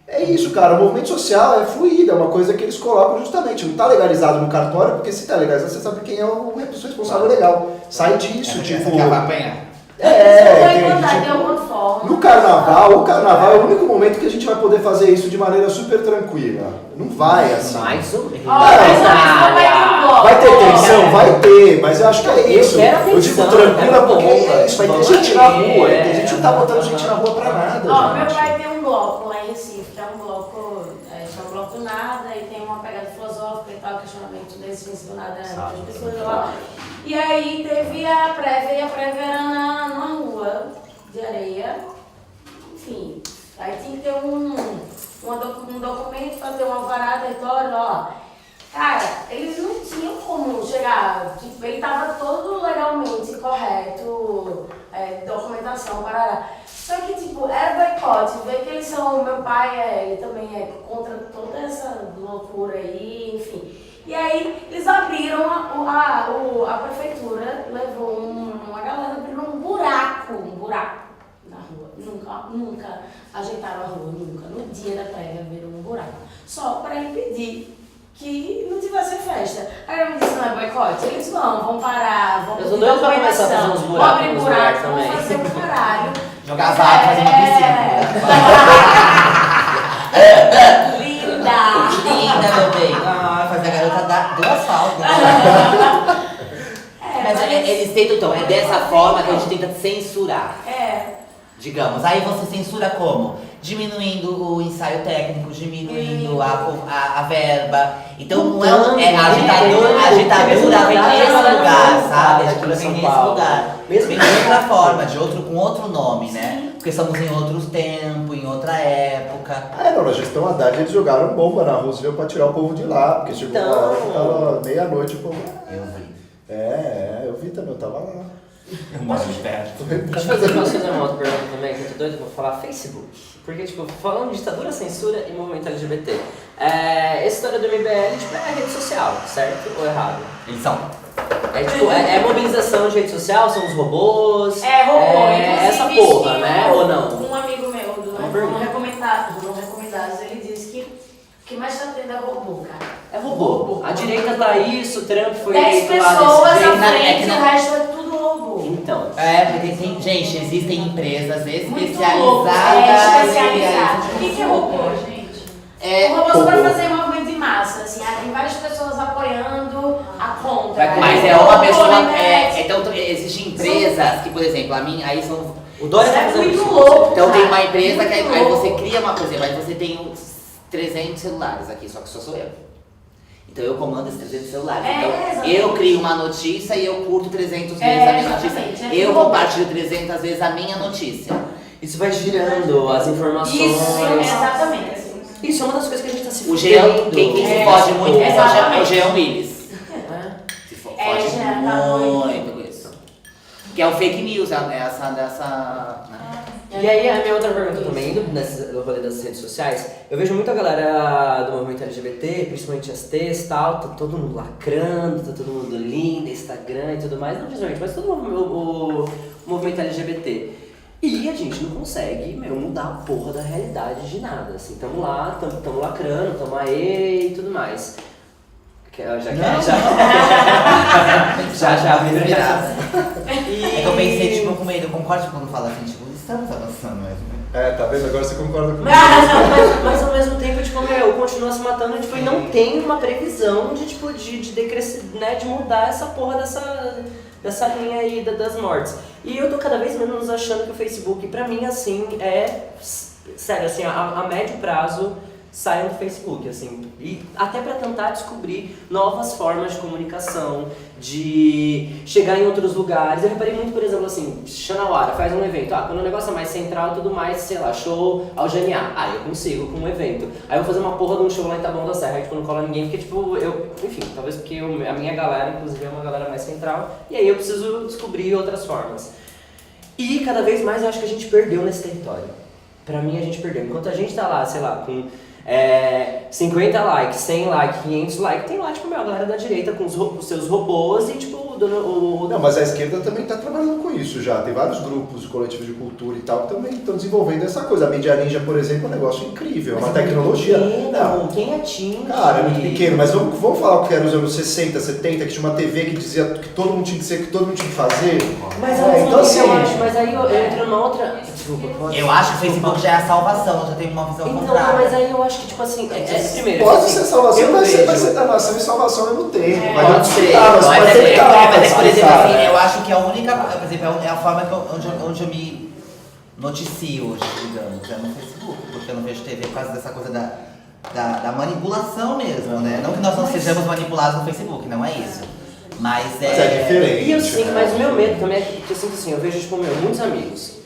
É isso, cara. O movimento social é fluido, é uma coisa que eles colocam justamente. Não está legalizado no cartório, porque se está legalizado, você sabe quem é o responsável legal. Sai disso, tipo. vai apanhar. Vai entende? contar de Tipo, alguma forma. no carnaval, o carnaval é o único momento que a gente vai poder fazer isso de maneira super tranquila. Não vai assim. Mais ou menos. Ó, mas não vai ter um bloco. Vai ter tensão? Vai ter, mas eu acho que é Eu isso. quero Eu digo atenção, tranquila cara, porque bom, é isso, vai ter vamos gente na ver, rua. A gente não tá botando gente na rua pra nada, Ó, meu gente. pai tem um bloco lá em Recife, que é um bloco, chama Bloco Nada, e tem uma pegada filosófica e tal, questionamento da existência do nada das pessoas lá. E aí teve a prévia, e a prévia era numa rua de areia, enfim. Aí tinha que ter um documento para ter uma varada, território, ó. Cara, eles não tinham como chegar, tipo, ele tava todo legalmente correto, documentação, parará. Só que, tipo, era boicote, ver que eles são, meu pai ele também é contra toda essa loucura aí, enfim. E aí, eles abriram, a prefeitura levou uma galera, abriram um buraco na rua. Nunca ajeitaram a rua, nunca. No dia da prévia abriram um buraco. Só para impedir que não tivesse festa. Aí eu me disse, não é boicote? Eles vão parar, vão Eles não dão pra começar a fazer uns vão buracos abrir nos buraco, lugares vão também. fazer um caralho. Jogar vaga, fazer uma piscina. Linda! Linda, meu bem. Ah, fazer a garota do asfalto. Mas eles tentam, então, é dessa forma que a gente tenta censurar. Digamos, aí você censura como? Diminuindo o ensaio técnico, diminuindo a verba. Então não é a ditadura vem nesse lugar, sabe? A ditadura vem nesse lugar. Vem de outra forma, com outro nome, né? Porque estamos em outro tempo, em outra época. Não, na gestão Haddad eles jogaram bomba na Roosevelt pra tirar o povo de lá, porque chegou uma hora que tava meia-noite o povo. Eu vi. Eu vi também, eu tava lá. Eu moro de perto. Deixa eu fazer uma outra pergunta também, que eu tô doido pra falar Facebook. Porque, tipo, falando de ditadura, censura e movimento LGBT. Essa história do MBL, tipo, é rede social, certo ou errado? Eles são. É mobilização de rede social, são os robôs. Robô. Essa Inclusive, porra, né? Ou não? Um amigo meu do Não Recomendados, ele disse que o que mais tá tendo é robô, cara. É robô. A direita tá isso, o Trump foi 10 eleito lá pessoas desse à jeito. frente, o resto é tudo robô. Então. Porque gente, existem empresas Especializadas. O que é robô, gente? Robôs para fazer movimento de massa, assim, tem várias pessoas apoiando a contra. Mas é uma pessoa. Então existem empresas que, por exemplo, aí são. O Dória tá fazendo muito isso. louco. Então tem uma empresa que aí louco. você cria uma coisa, mas você tem uns 300 celulares aqui, só que só sou eu. Então eu comando esses 300 celulares. Então exatamente. eu crio uma notícia e eu curto 300 vezes a minha notícia. Eu compartilho 300 vezes a minha notícia. Isso vai girando as informações. Isso, exatamente. Isso é uma das coisas que a gente tá se O Jean, quem se fode muito é o Jean Willis. Se fode muito com isso. Que é o fake news, essa dessa. E aí, a minha outra pergunta também, indo no rolê das redes sociais, eu vejo muita galera do movimento LGBT, principalmente as T's e tal, tá todo mundo lacrando, tá todo mundo lindo, Instagram e tudo mais, não principalmente, mas todo o movimento LGBT. E a gente não consegue, mudar a porra da realidade de nada, assim, tamo lá, tamo lacrando, tamo aê e tudo mais. Já, vira virada. É que eu pensei, tipo, com medo, eu concordo quando fala assim, tipo, estamos avançando mesmo. Tá vendo? Agora você concorda comigo. Mas ao mesmo tempo, tipo, continua se matando, tipo, e não tem uma previsão de, tipo, de decrescer, né, de mudar essa porra dessa linha aí das mortes. E eu tô cada vez menos achando que o Facebook, pra mim, assim, sério, assim, a médio prazo, saiam do Facebook, assim, e até para tentar descobrir novas formas de comunicação, de chegar em outros lugares. Eu reparei muito, por exemplo, assim, Xanauara faz um evento, quando o negócio é mais central e tudo mais, sei lá, show ao GNA, eu consigo com um evento. Aí eu vou fazer uma porra de um show lá em Taboão da Serra, tipo, não cola ninguém, porque, tipo, enfim, talvez porque a minha galera, inclusive, é uma galera mais central, e aí eu preciso descobrir outras formas. E cada vez mais eu acho que a gente perdeu nesse território. Pra mim, a gente perdeu. Enquanto a gente tá lá, sei lá, com 50 likes, 100 likes, 500 likes, tem lá, tipo, a galera da direita com os seus robôs e, tipo, Não, mas a esquerda também está trabalhando com isso já. Tem vários grupos, coletivos de cultura e tal, que também estão desenvolvendo essa coisa. A Mídia Ninja, por exemplo, é um negócio incrível, é uma tecnologia. Quem atinge? Cara, é muito pequeno, mas vamos falar o que era nos anos 60, 70, que tinha uma TV que dizia que todo mundo tinha que ser, que todo mundo tinha que fazer. Mas então, assim, eu acho, mas aí eu entro numa outra... Desculpa, eu acho que o Facebook já é a salvação, já tem uma visão então, contrária. Mas aí eu acho que, tipo assim, primeiro... Pode ser salvação, vai ser danação e salvação ao mesmo tempo. Pode ser, mas por exemplo, assim, eu acho que a única, por exemplo, é a forma onde eu me noticio hoje, digamos, é no Facebook, porque eu não vejo TV por causa dessa coisa da manipulação mesmo, né? Não que nós não sejamos manipulados no Facebook, não é isso. Mas é diferente. E eu sinto, mas o meu medo também é que eu sinto assim, eu vejo, tipo, muitos amigos.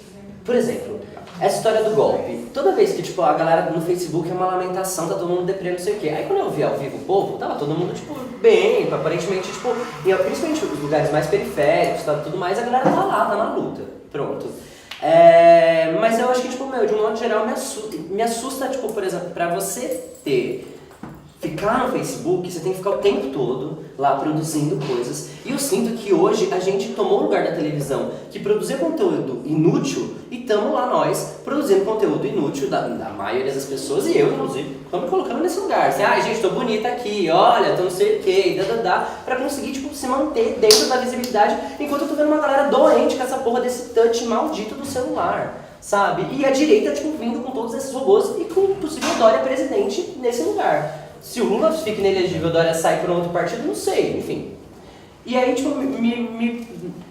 Por exemplo, essa história do golpe. Toda vez que, tipo, a galera no Facebook é uma lamentação, tá todo mundo deprimindo, não sei o quê. Aí quando eu vi ao vivo o povo, tava todo mundo, tipo, bem, aparentemente, tipo, e principalmente os lugares mais periféricos, tá, tudo mais, a galera tá lá, tá na luta. Pronto. Mas eu acho que, tipo, de um modo geral, me assusta, tipo, por exemplo, pra você ficar no Facebook, você tem que ficar o tempo todo lá produzindo coisas. E eu sinto que hoje a gente tomou o lugar da televisão que produzia conteúdo inútil e estamos lá nós produzindo conteúdo inútil da maioria das pessoas e eu, inclusive, estamos me colocando nesse lugar. Assim, gente, tô bonita aqui, olha, tô não sei o que, pra conseguir, tipo, se manter dentro da visibilidade enquanto eu tô vendo uma galera doente com essa porra desse touch maldito do celular. Sabe? E a direita, tipo, vindo com todos esses robôs e com o possível Dória presidente nesse lugar. Se o Lula fica inelegível, o Dória sai para outro partido, não sei, enfim. E aí, tipo,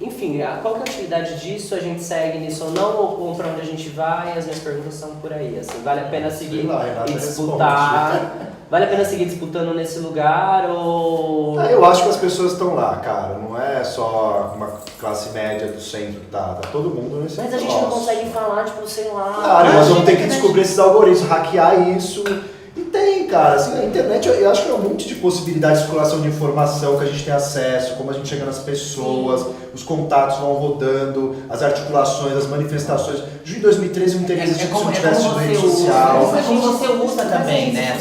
enfim, qual que é a utilidade disso? A gente segue nisso ou não? Ou pra onde a gente vai? As minhas perguntas são por aí, assim. Vale a pena seguir e disputar? Vale a pena seguir disputando nesse lugar ou... Eu acho que as pessoas estão lá, cara. Não é só uma classe média do centro que tá todo mundo nesse Mas a gente não consegue falar, tipo, sei lá... Claro, nós vamos ter que descobrir esses algoritmos, hackear isso... E tem, cara, assim, a internet eu acho que é um monte de possibilidade de circulação de informação que a gente tem acesso, como a gente chega nas pessoas, os contatos vão rodando, as articulações, as manifestações. Junho de 2013 não teria existido se não tivesse tido rede social. É como você usa também, né?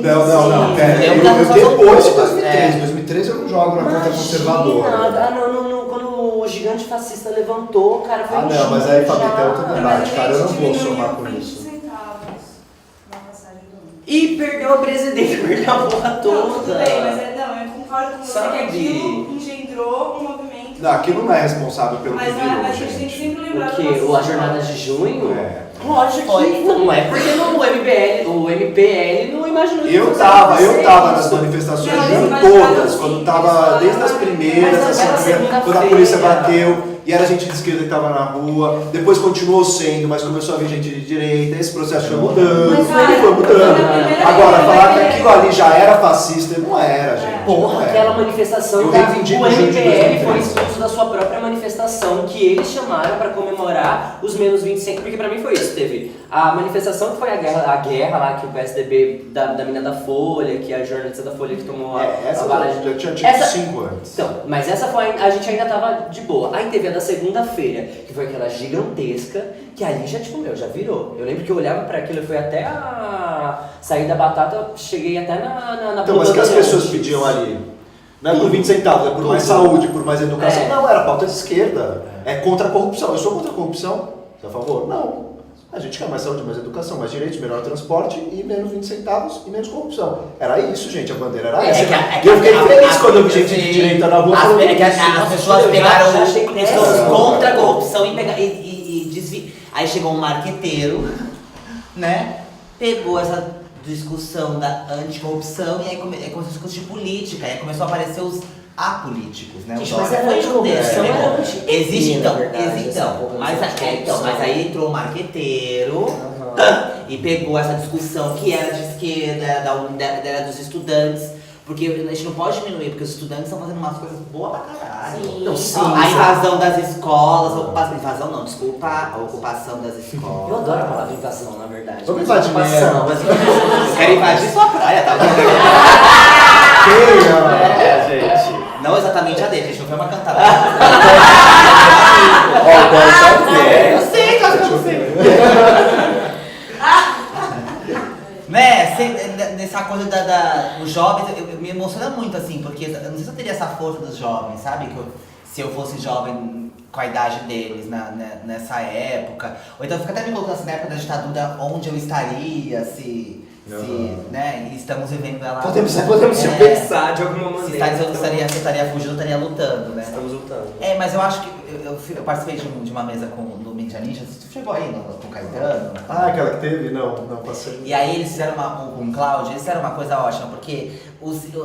Não, pera, eu depois de 2013. 2013 eu não jogo na conta conservadora. Quando o gigante fascista levantou, cara, foi não, mas aí Fabi, tem outro debate, cara, eu não vou somar com isso. E perdeu a presidente, perdeu a porra toda. Não, tudo bem, mas eu concordo com você que aquilo engendrou um movimento. Não, aquilo não é responsável pelo que virou, mas a gente tem que sempre lembrar o quê? As jornadas de junho? Lógico Foi. que não é, porque o MPL não imaginou que Eu tava nas manifestações todas, quando tava desde as primeiras, assim, quando a polícia bateu, e era gente de esquerda que tava na rua, depois continuou sendo, mas começou a vir gente de direita, esse processo foi mudando, foi mudando. Agora, falar que aquilo ali já era fascista, não era, gente. Porra, aquela manifestação do MPL foi expulso da sua própria manifestação, que eles chamaram pra comemorar os menos 25, porque pra mim foi isso, teve a manifestação que foi a guerra lá, que o PSDB da mina da Folha, que a jornalista da Folha que tomou essa bala de... Eu tinha tido 5 anos. Então, mas essa foi, a gente ainda tava de boa. Aí teve a da segunda-feira, que foi aquela gigantesca, que ali já, tipo, já virou. Eu lembro que eu olhava pra aquilo, eu fui até a sair da batata, cheguei até na Então, mas o que as pessoas pediam ali? Não é por 20 centavos, é por mais saúde, por mais educação. Não, era pauta de esquerda. É contra a corrupção. Eu sou contra a corrupção. Você é a favor? Não. A gente quer mais saúde, mais educação, mais direitos, melhor transporte e menos 20 centavos e menos corrupção. Era isso, gente, a bandeira era essa. E eu fiquei feliz quando eu vi gente de direita na rua. As pessoas pegaram pessoas contra a corrupção e desviaram. Aí chegou um marqueteiro, né? Pegou essa discussão da anticorrupção e aí começou a discutir política. Aí começou a aparecer os apolíticos, né? Gente, mas era anticorrupção, existe mas aí entrou o marqueteiro e pegou essa discussão que era de esquerda, era dos estudantes, porque a gente não pode diminuir, porque os estudantes estão fazendo umas coisas boas pra caralho. A invasão das escolas, a ocupação das escolas. Eu adoro a palavra invasão, na verdade. Vamos invadir mesmo. Eu quero invadir sua praia, tá? Gente. Não exatamente a dele, a gente não foi uma cantada. Eu sei, claro que eu sei. Né, nessa coisa dos jovens, eu me emociona muito, assim, porque eu não sei se eu teria essa força dos jovens, sabe? Se eu fosse jovem com a idade deles nessa época. Ou então eu fico até me colocando assim, na época da ditadura, onde eu estaria, né, e estamos vivendo ela... Podemos pensar de alguma maneira. Se estaria fugindo, eu estaria lutando, né? Estamos lutando. Mas eu acho que eu participei de uma mesa no Mídia Ninja, você chegou aí com o Caetano? Aquela que teve? Não passei. E aí eles fizeram com o Cláudio, eles fizeram uma coisa ótima, porque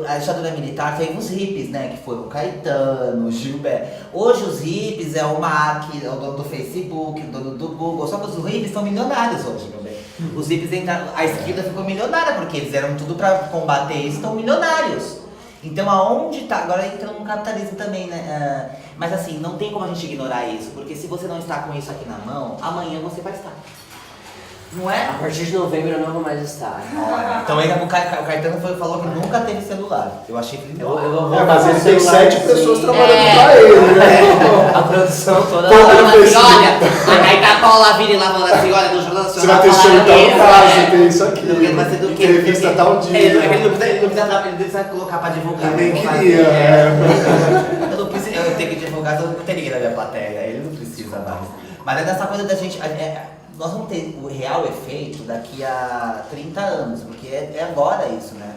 a ditadura militar teve uns hippies, né, que foi o Caetano, o Gilberto. Hoje os hippies é o Mark, é o dono do Facebook, o dono do Google, só que os hippies são milionários hoje, meu bem. Os hippies entraram, a esquerda ficou milionária, porque eles fizeram tudo pra combater isso, estão milionários. Então aonde tá, agora entra no capitalismo também, né? Mas assim, não tem como a gente ignorar isso, porque se você não está com isso aqui na mão, amanhã você vai estar. Não é? A partir de novembro eu não vou mais estar. Olha, então o Caetano falou que nunca teve celular. Eu achei que ele Eu vou Mas ele tem celular, 7 pessoas sim. trabalhando pra ele, né? A produção toda. falando assim, olha, aí tá a Paula Vini lá falando assim, olha, do Jornal Você vai Nacional ter show em falaram tal casa, tem isso aqui. Não vai ser do quê? Entrevista tal dia. Ele não precisa colocar pra divulgar. Eu nem né? queria, Eu não preciso, eu tenho que divulgar, eu não tenho ninguém na minha plateia, ele não precisa mais. Mas é dessa coisa da gente, nós vamos ter o real efeito daqui a 30 anos, porque é agora isso, né?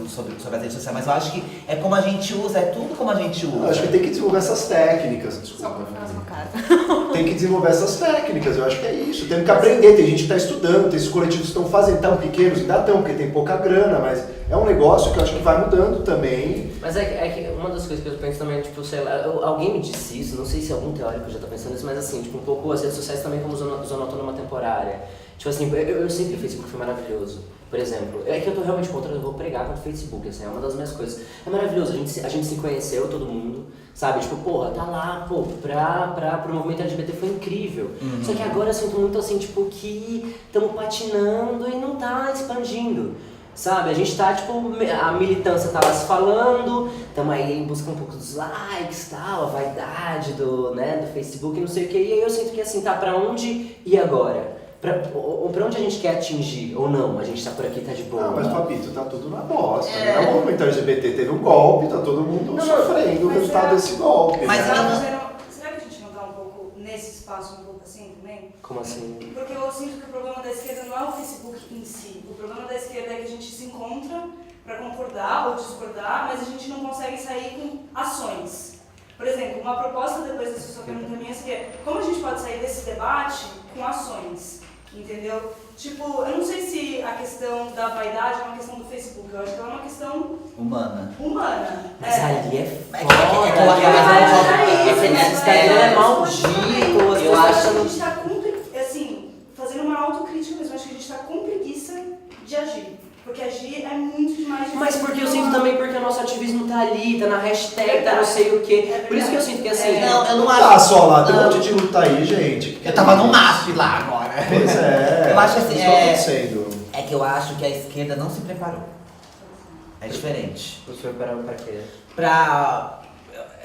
Sobre as redes sociais, mas eu acho que é como a gente usa, é tudo como a gente usa. Eu acho que tem que desenvolver essas técnicas. Desculpa. Tem que desenvolver essas técnicas, eu acho que é isso. Tem que aprender, tem gente que está estudando, tem esses coletivos que estão fazendo, tão pequenos, ainda estão, porque tem pouca grana, mas é um negócio que eu acho que vai mudando também. Mas é que uma das coisas que eu penso também, tipo, sei lá, alguém me disse isso, não sei se algum teórico já tá pensando nisso, mas assim, tipo, um pouco as redes sociais também como zona autônoma temporária. Tipo assim, eu sempre o Facebook foi maravilhoso. Por exemplo, é que eu tô realmente contra, eu vou pregar contra o Facebook, assim, é uma das minhas coisas. É maravilhoso, a gente se conheceu, todo mundo, sabe? Tipo, porra, tá lá, pô, pro movimento LGBT foi incrível. Só que agora eu sinto muito assim, tipo, que estamos patinando e não tá expandindo. Sabe, a gente tá, tipo, a militância tá lá se falando, estamos aí em busca um pouco dos likes, tal, a vaidade do Facebook, não sei o que, e aí eu sinto que assim, tá, pra onde ir agora? Pra onde a gente quer atingir, ou não, a gente tá por aqui, tá de boa. Ah, mas Fabito, tá tudo na bosta, né? O movimento LGBT teve um golpe, tá todo mundo sofrendo o resultado desse golpe. Mas né? Será que a gente não tá um pouco nesse espaço, um pouco assim também? Como assim? Porque eu sinto que o problema da esquerda não é o Facebook em si. O problema da esquerda é que a gente se encontra para concordar ou discordar, mas a gente não consegue sair com ações. Por exemplo, uma proposta depois dessa sua pergunta minha seria como a gente pode sair desse debate com ações? Entendeu? Tipo, eu não sei se a questão da vaidade é uma questão do Facebook, eu acho que ela é uma questão humana. Mas ali é Esse Instagram é maldito, eu as acho que a pessoas gente está assim, fazendo uma autocrítica mesmo, acho que a gente está com preguiça de agir. Porque agir é muito demais difícil. Mas porque eu sinto também porque o nosso ativismo tá ali, tá na hashtag, tá não sei o quê. Por isso que eu sinto que assim. Não, eu não Tá acho. só lá, tem um monte de luta aí, gente. Eu tava no MASP lá agora. Pois é. Eu acho assim, isso tá acontecendo. É que eu acho que a esquerda não se preparou. É diferente. Você foi para quê?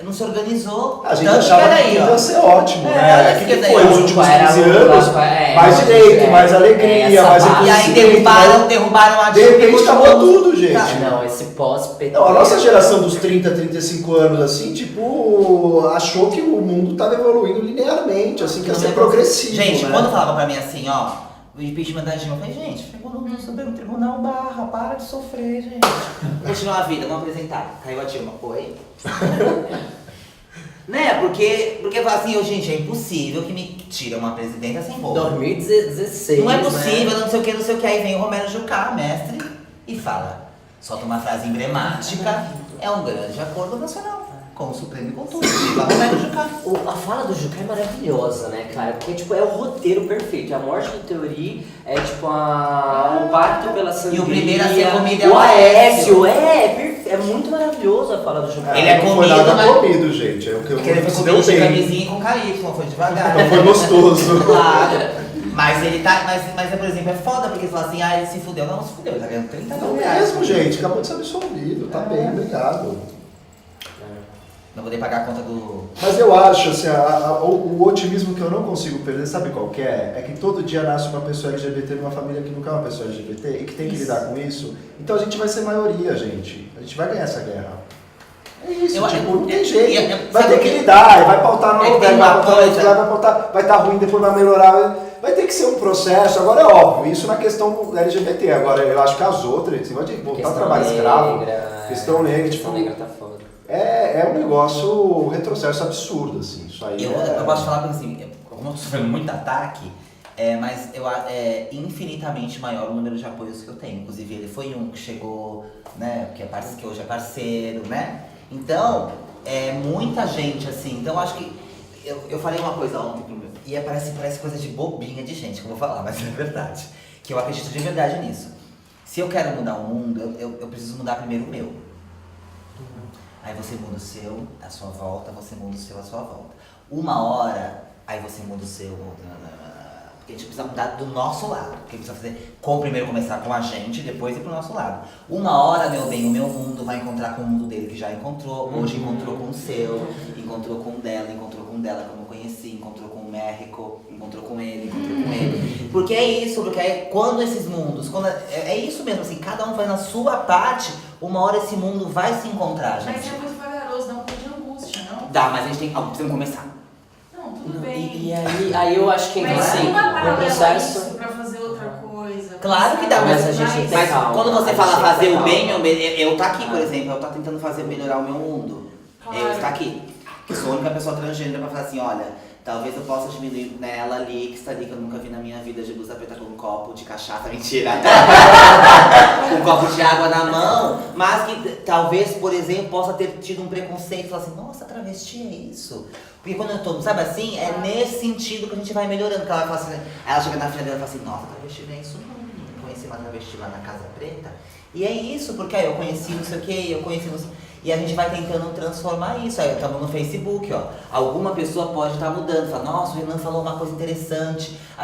Não se organizou. A gente tanto achava que era que aí, tudo ó. ia ser ótimo, É, né? a O que esquerda foi aí, os últimos era 15 o- anos? Mais direito, mais alegria, mais E aí reconhecimento. derrubaram a De repente acabou tudo, gente. Tá. Não, esse pós-PT. Não, a nossa geração dos 30, 35 anos, assim, tipo, achou que o mundo tava evoluindo linearmente, assim, que ia ser progressivo, Gente, né? quando falava pra mim assim, ó, o impeachment da Dilma, eu falei, gente, chegou no Supremo Tribunal Barra, para de sofrer, gente. Continuar a vida, vamos apresentar. Caiu a Dilma, oi. Né, porque fala assim, gente, é impossível que me tire uma presidenta sem bolo. 2016. Não é possível, não sei o que. Aí vem o Romero Jucá, mestre, e fala, solta uma frase emblemática, é um grande acordo nacional. Com o Supremo e com tudo. Viva Romero Jucá. A fala do Jucá é maravilhosa, né, cara? Porque tipo, é o roteiro perfeito. A morte do Teori é tipo o pacto pela sangria. E o primeiro a ser comido é o o Aécio. É muito maravilhoso a fala do Jucá. Ele é não foi comido, nada mas- comido, gente. É o que eu Porque ele não foi se deu comido de bem. camisinha com KY, foi devagar. Então foi gostoso. Claro. Mas ele tá. Mas por exemplo, é foda porque fala assim, ele se fudeu. Não se fudeu, ele tá ganhando 30 Não mil reais. mesmo, gente. Acabou de ser absolvido. Tá bem, obrigado. Não vou poder pagar a conta do. Mas eu acho, assim, o otimismo que eu não consigo perder, sabe qual que é? É que todo dia nasce uma pessoa LGBT numa família que nunca é uma pessoa LGBT e que tem que lidar com isso. Então a gente vai ser maioria, gente. A gente vai ganhar essa guerra. É isso, não tem jeito. Vai ter que lidar, vai pautar no É que lugar, tem vai uma pautar no coisa- lugar, vai pautar, vai estar ruim, depois vai melhorar. Vai ter que ser um processo. Agora é óbvio, isso na questão LGBT. Agora eu acho que as outras, esse negócio de voltar ao trabalho escravo, questão negra, Questão tipo, negra tá foda. é um negócio, um retrocesso absurdo, assim. Isso aí Eu posso falar porque assim, como eu tô sofrendo muito ataque, mas é infinitamente maior o número de apoios que eu tenho. Inclusive ele foi um que chegou, né, que hoje é parceiro, né? Então, muita gente assim, então acho que eu falei uma coisa ontem pro meu, e parece coisa de bobinha de gente que eu vou falar, mas é verdade. Que eu acredito de verdade nisso. Se eu quero mudar o mundo, eu preciso mudar primeiro o meu. Aí você muda o seu, a sua volta, você muda o seu, a sua volta. Uma hora, aí você muda o seu, porque a gente precisa mudar do nosso lado. Porque precisa fazer, primeiro começar com a gente, depois ir pro nosso lado. Uma hora, meu bem, o meu mundo vai encontrar com o mundo dele que já encontrou. Hoje encontrou com o seu, encontrou com o dela, como eu conheci, encontrou com o México, encontrou com ele. Porque é isso, porque é quando esses mundos, é isso mesmo, assim, cada um faz na sua parte, uma hora esse mundo vai se encontrar, gente. Mas é muito vagaroso, dá um pouco de angústia, não? Dá, mas a gente precisamos começar. Não, tudo bem. E aí eu acho que entra Mas assim, não dá para no processo. isso pra fazer outra coisa. Claro que dá, Mas a gente tem Mas calma, quando você a fala gente fazer tem o bem, calma. eu tá aqui, por exemplo, eu tá tentando melhorar o meu mundo. Claro. Eu estou aqui. Eu sou a única pessoa transgênero pra falar assim, olha, talvez eu possa diminuir nela ali, que está ali, que eu nunca vi na minha vida, de blusa preta com um copo de cachaça, mentira. Com um copo de água na mão, mas que talvez, por exemplo, possa ter tido um preconceito, falar assim, nossa, travesti é isso. Porque quando eu tô, sabe assim, é nesse sentido que a gente vai melhorando. Que ela fala assim, aí ela chega na filha dela e fala assim, nossa, travesti não é isso não, menina. Conheci uma travesti lá na Casa Preta. E é isso, porque aí eu conheci não sei o que, eu conheci não sei... E a gente vai tentando transformar isso. Aí estamos no Facebook, ó. Alguma pessoa pode estar mudando, fala, nossa, o Renan falou uma coisa interessante, a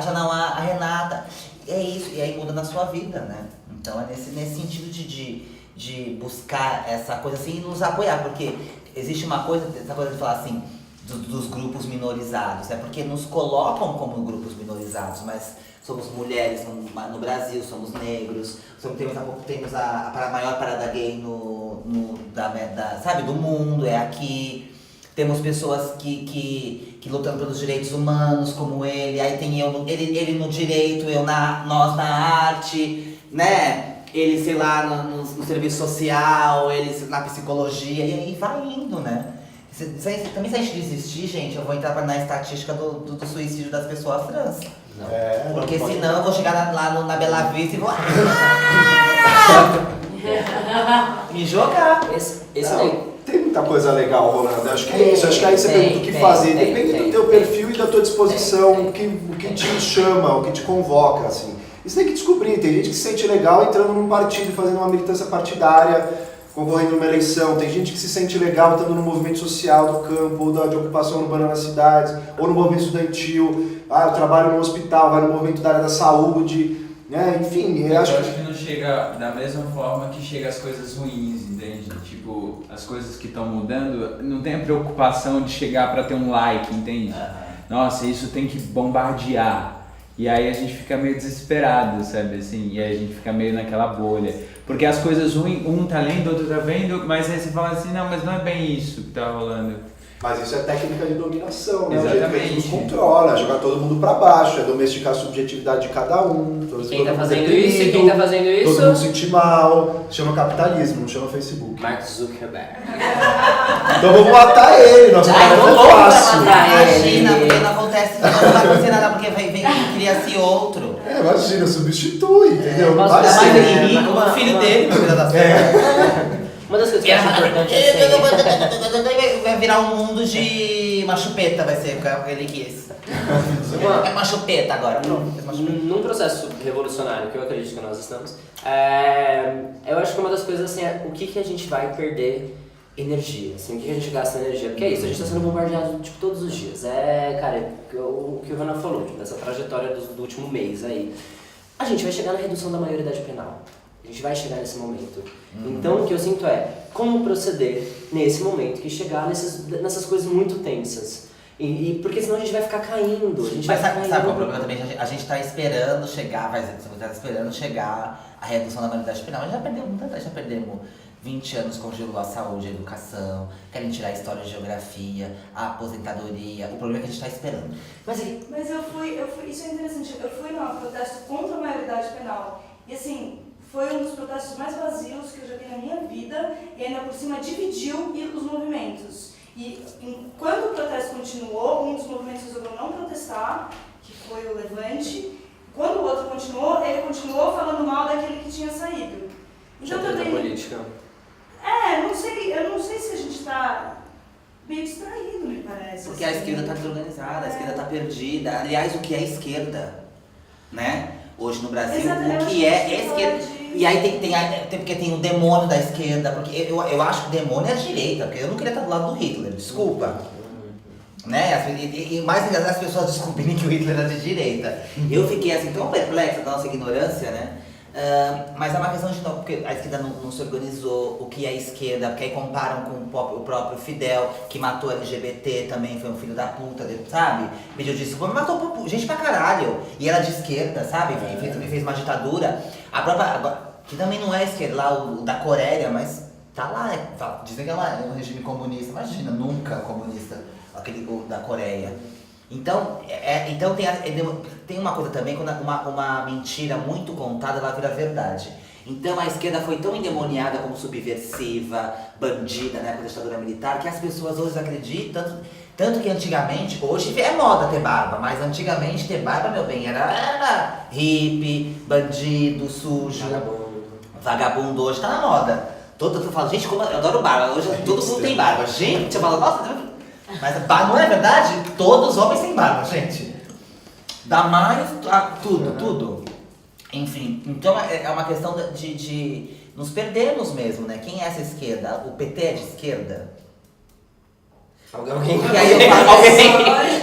Renata. É isso, e aí muda na sua vida, né? Então é nesse sentido de buscar essa coisa assim e nos apoiar, porque existe essa coisa de falar assim, dos grupos minorizados, é porque nos colocam como grupos minorizados, mas somos mulheres no Brasil, somos negros, temos a maior parada gay sabe, do mundo, é aqui. Temos pessoas que lutam pelos direitos humanos, como ele, aí tem ele no direito, nós na arte, né? Ele, sei lá, no serviço social, ele na psicologia, e aí vai indo, né? Também se a gente desistir, gente, eu vou entrar na estatística do suicídio das pessoas trans. Porque senão eu vou chegar lá na Bela Vista e vou me jogar. Tem muita coisa legal rolando, acho que é isso, acho que aí você pergunta o que fazer, depende do teu perfil e da tua disposição, o que te chama, o que te convoca, assim. Isso tem que descobrir, tem gente que se sente legal entrando num partido, fazendo uma militância partidária, concorrendo numa eleição, tem gente que se sente legal estando no movimento social do campo, ou de ocupação urbana nas cidades, ou no movimento estudantil, eu trabalho no hospital, vai no movimento da área da saúde, né? Enfim, eu acho que não chega da mesma forma que chega as coisas ruins, entende? Tipo, as coisas que estão mudando, não tem a preocupação de chegar pra ter um like, entende? Nossa, isso tem que bombardear. E aí a gente fica meio desesperado, sabe, assim, e aí a gente fica meio naquela bolha. Porque as coisas ruins, um tá lendo, outro tá vendo, mas aí você fala assim, não, mas não é bem isso que tá rolando. Mas isso é técnica de dominação, né? Exatamente. O jeito que a gente nos controla, jogar todo mundo pra baixo, é domesticar a subjetividade de cada um. Quem tá fazendo isso e quem tá fazendo isso? Todo mundo se sentir mal, chama capitalismo, não chama Facebook. Mark Zuckerberg. Então vamos matar ele, nossa tarefa é fácil. Imagina, porque não acontece, não vai acontecer nada, porque cria-se outro. Imagina, substitui, entendeu? Não vai Mas ser. ele rico, o filho dele, pra cuidar das coisas. Uma das coisas que eu acho importante é Vai virar um mundo de uma chupeta, vai ser, porque ele quis. É uma chupeta agora, pronto. num processo revolucionário que eu acredito que nós estamos, eu acho que uma das coisas assim é o que a gente vai perder energia, assim, o que a gente gasta energia, porque é isso, a gente está sendo bombardeado tipo, todos os dias, cara, o que o Renan falou, tipo, dessa trajetória do último mês aí, a gente vai chegar na redução da maioridade penal. A gente vai chegar nesse momento. Então o que eu sinto é como proceder nesse momento que chegar nessas coisas muito tensas. Porque senão a gente vai ficar caindo. Mas sabe qual é o problema também? A gente tá esperando chegar, a redução da maioridade penal. Já perdemos 20 anos congelou a saúde, a educação, querem tirar a história e geografia, a aposentadoria. O problema é que a gente tá esperando. Mas eu fui, isso é interessante, eu fui num protesto contra a maioridade penal. E assim, foi um dos protestos mais vazios que eu já vi na minha vida e ainda por cima dividiu os movimentos. E enquanto o protesto continuou, um dos movimentos resolveu não protestar, que foi o Levante. Quando o outro continuou, ele continuou falando mal daquele que tinha saído. Então também... política. eu não sei se a gente está meio distraído, me parece. Porque assim. a esquerda está desorganizada, a esquerda está perdida. Aliás, o que é esquerda, né? Hoje no Brasil, o que é esquerda? E aí porque tem o demônio da esquerda, porque eu acho que o demônio é a direita, porque eu não queria estar do lado do Hitler, desculpa. Né? E mais engraçado as pessoas descobrirem que o Hitler era de direita. Eu fiquei assim tão perplexa da nossa ignorância, né? Mas é uma questão de novo, porque a esquerda não se organizou, o que é a esquerda, porque aí comparam com o próprio Fidel, que matou LGBT também, foi um filho da puta, sabe? Pediu desculpa, mas matou gente pra caralho. E era de esquerda, sabe? Fez uma ditadura. A própria, que também não é esquerda, lá o da Coreia, mas tá lá, né? Dizem que é um regime comunista, imagina, nunca comunista, o da Coreia. Então tem uma coisa também, quando uma mentira muito contada, ela vira verdade. Então a esquerda foi tão endemoniada como subversiva, bandida, né, com a ditadura militar, que as pessoas hoje acreditam, tanto que antigamente, hoje é moda ter barba, mas antigamente ter barba, meu bem, era hippie, bandido, sujo, vagabundo hoje tá na moda. Todo mundo fala, gente, como eu adoro barba, hoje todo mundo tem barba. Gente, eu falo, nossa, mas não é verdade? Todos os homens têm barba, gente. Dá mais tudo. Enfim, então é uma questão de nos perdermos mesmo, né? Quem é essa esquerda? O PT é de esquerda? Alguém? E aí eu falo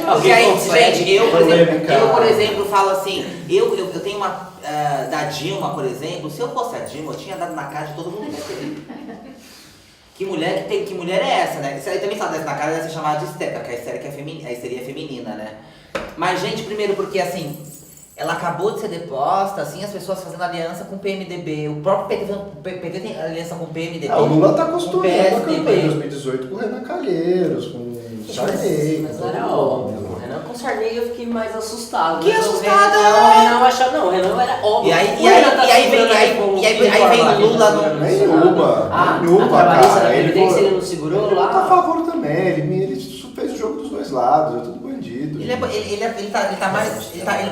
alguém, gente, eu por exemplo falo assim, eu tenho uma da Dilma, por exemplo, se eu fosse a Dilma, eu tinha dado na cara de todo mundo. Que mulher é essa, né? Isso aí também fala na cara, deve ser chamada de histérica, porque a histeria é feminina, né? Mas, gente, primeiro porque, assim, ela acabou de ser deposta, assim, as pessoas fazendo aliança com o PMDB. O próprio PT tem aliança com o PMDB. O Lula tá costurando a campanha PSDB. de 2018 com o Renan Calheiros, com o Sarney. Mas era óbvio. O Renan com o Sarney eu fiquei mais assustado. Que assustada? O Renan achava, não, o Renan era óbvio. E aí vem o Lula no... Nenhuma, trabalhista da cara. Previdência, ele não segurou Ele lá. tá a favor também, ele fez o jogo dos dois lados, é tudo bandido.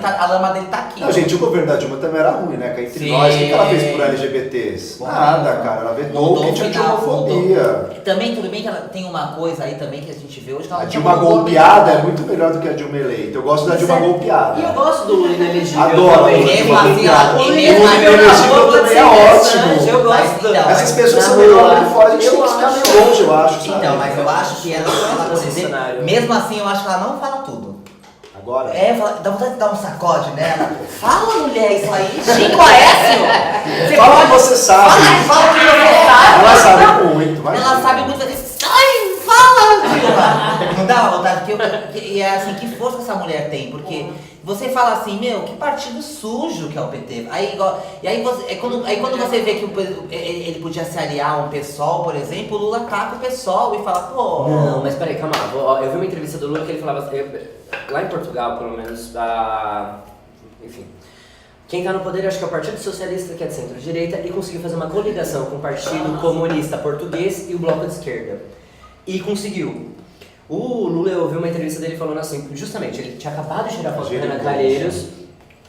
A lama dele tá aqui. Não, gente, o governo da Dilma também era ruim, né? Que entre Sim. nós, o que ela fez por LGBTs? Nada, cara. Ela vetou o que tinha de homofobia. Também, tudo bem que ela tem uma coisa aí também que a gente vê hoje. Que ela A Dilma golpeada é muito melhor do que a Dilma eleita. Eu gosto da Dilma golpeada. E eu gosto do Lula inelegível. Adoro. também. Mesmo assim, ela- O e Lula mesmo assim, inelegível também é ótimo. Eu Mas, gosto. então, Essas pessoas na são melhor rua, ali fora, a gente tem que ficar meio longe, eu acho. sabe? Então, mas eu acho que ela, por exemplo, cenário. mesmo assim, eu acho que ela não fala tudo. Agora. Dá vontade de dar um sacode nela. Fala, mulher, isso aí. Chico Aécio! Fala o que você sabe. Fala o que você sabe. Ela sabe muito, mas. Ela sabe muito disso. Sai, fala, Dilma! Não dá uma vontade, e é assim, que força essa mulher tem, porque você fala assim, meu, que partido sujo que é o PT. Quando você vê que ele podia se aliar a um PSOL, por exemplo, o Lula ataca o PSOL e fala, pô... Não, mas peraí, calma. Eu vi uma entrevista do Lula que ele falava, lá em Portugal, pelo menos, enfim... Quem está no poder, acho que é o Partido Socialista, que é de centro-direita, e conseguiu fazer uma coligação com o Partido Comunista Português e o Bloco de Esquerda. E conseguiu. O Lula, eu ouvi uma entrevista dele falando assim, justamente, ele tinha acabado de tirar foto do Renan Calheiros,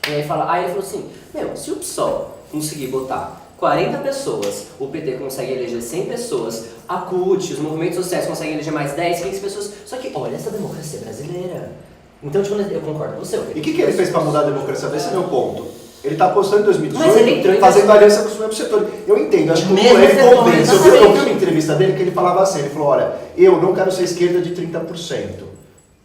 e aí ele falou assim, se o PSOL conseguir botar 40 pessoas, o PT consegue eleger 100 pessoas, a CUT, os movimentos sociais conseguem eleger mais 10, 15 pessoas, só que olha essa democracia brasileira. Então, tipo, eu concordo com você. E o que ele fez para mudar a democracia? Esse é meu ponto. Ele está apostando em 2018, entrou fazendo aliança com os mesmos setores. Eu entendo, acho que o Lula ele convence. Eu vi uma entrevista dele que ele falava assim, ele falou, olha, eu não quero ser esquerda de 30%.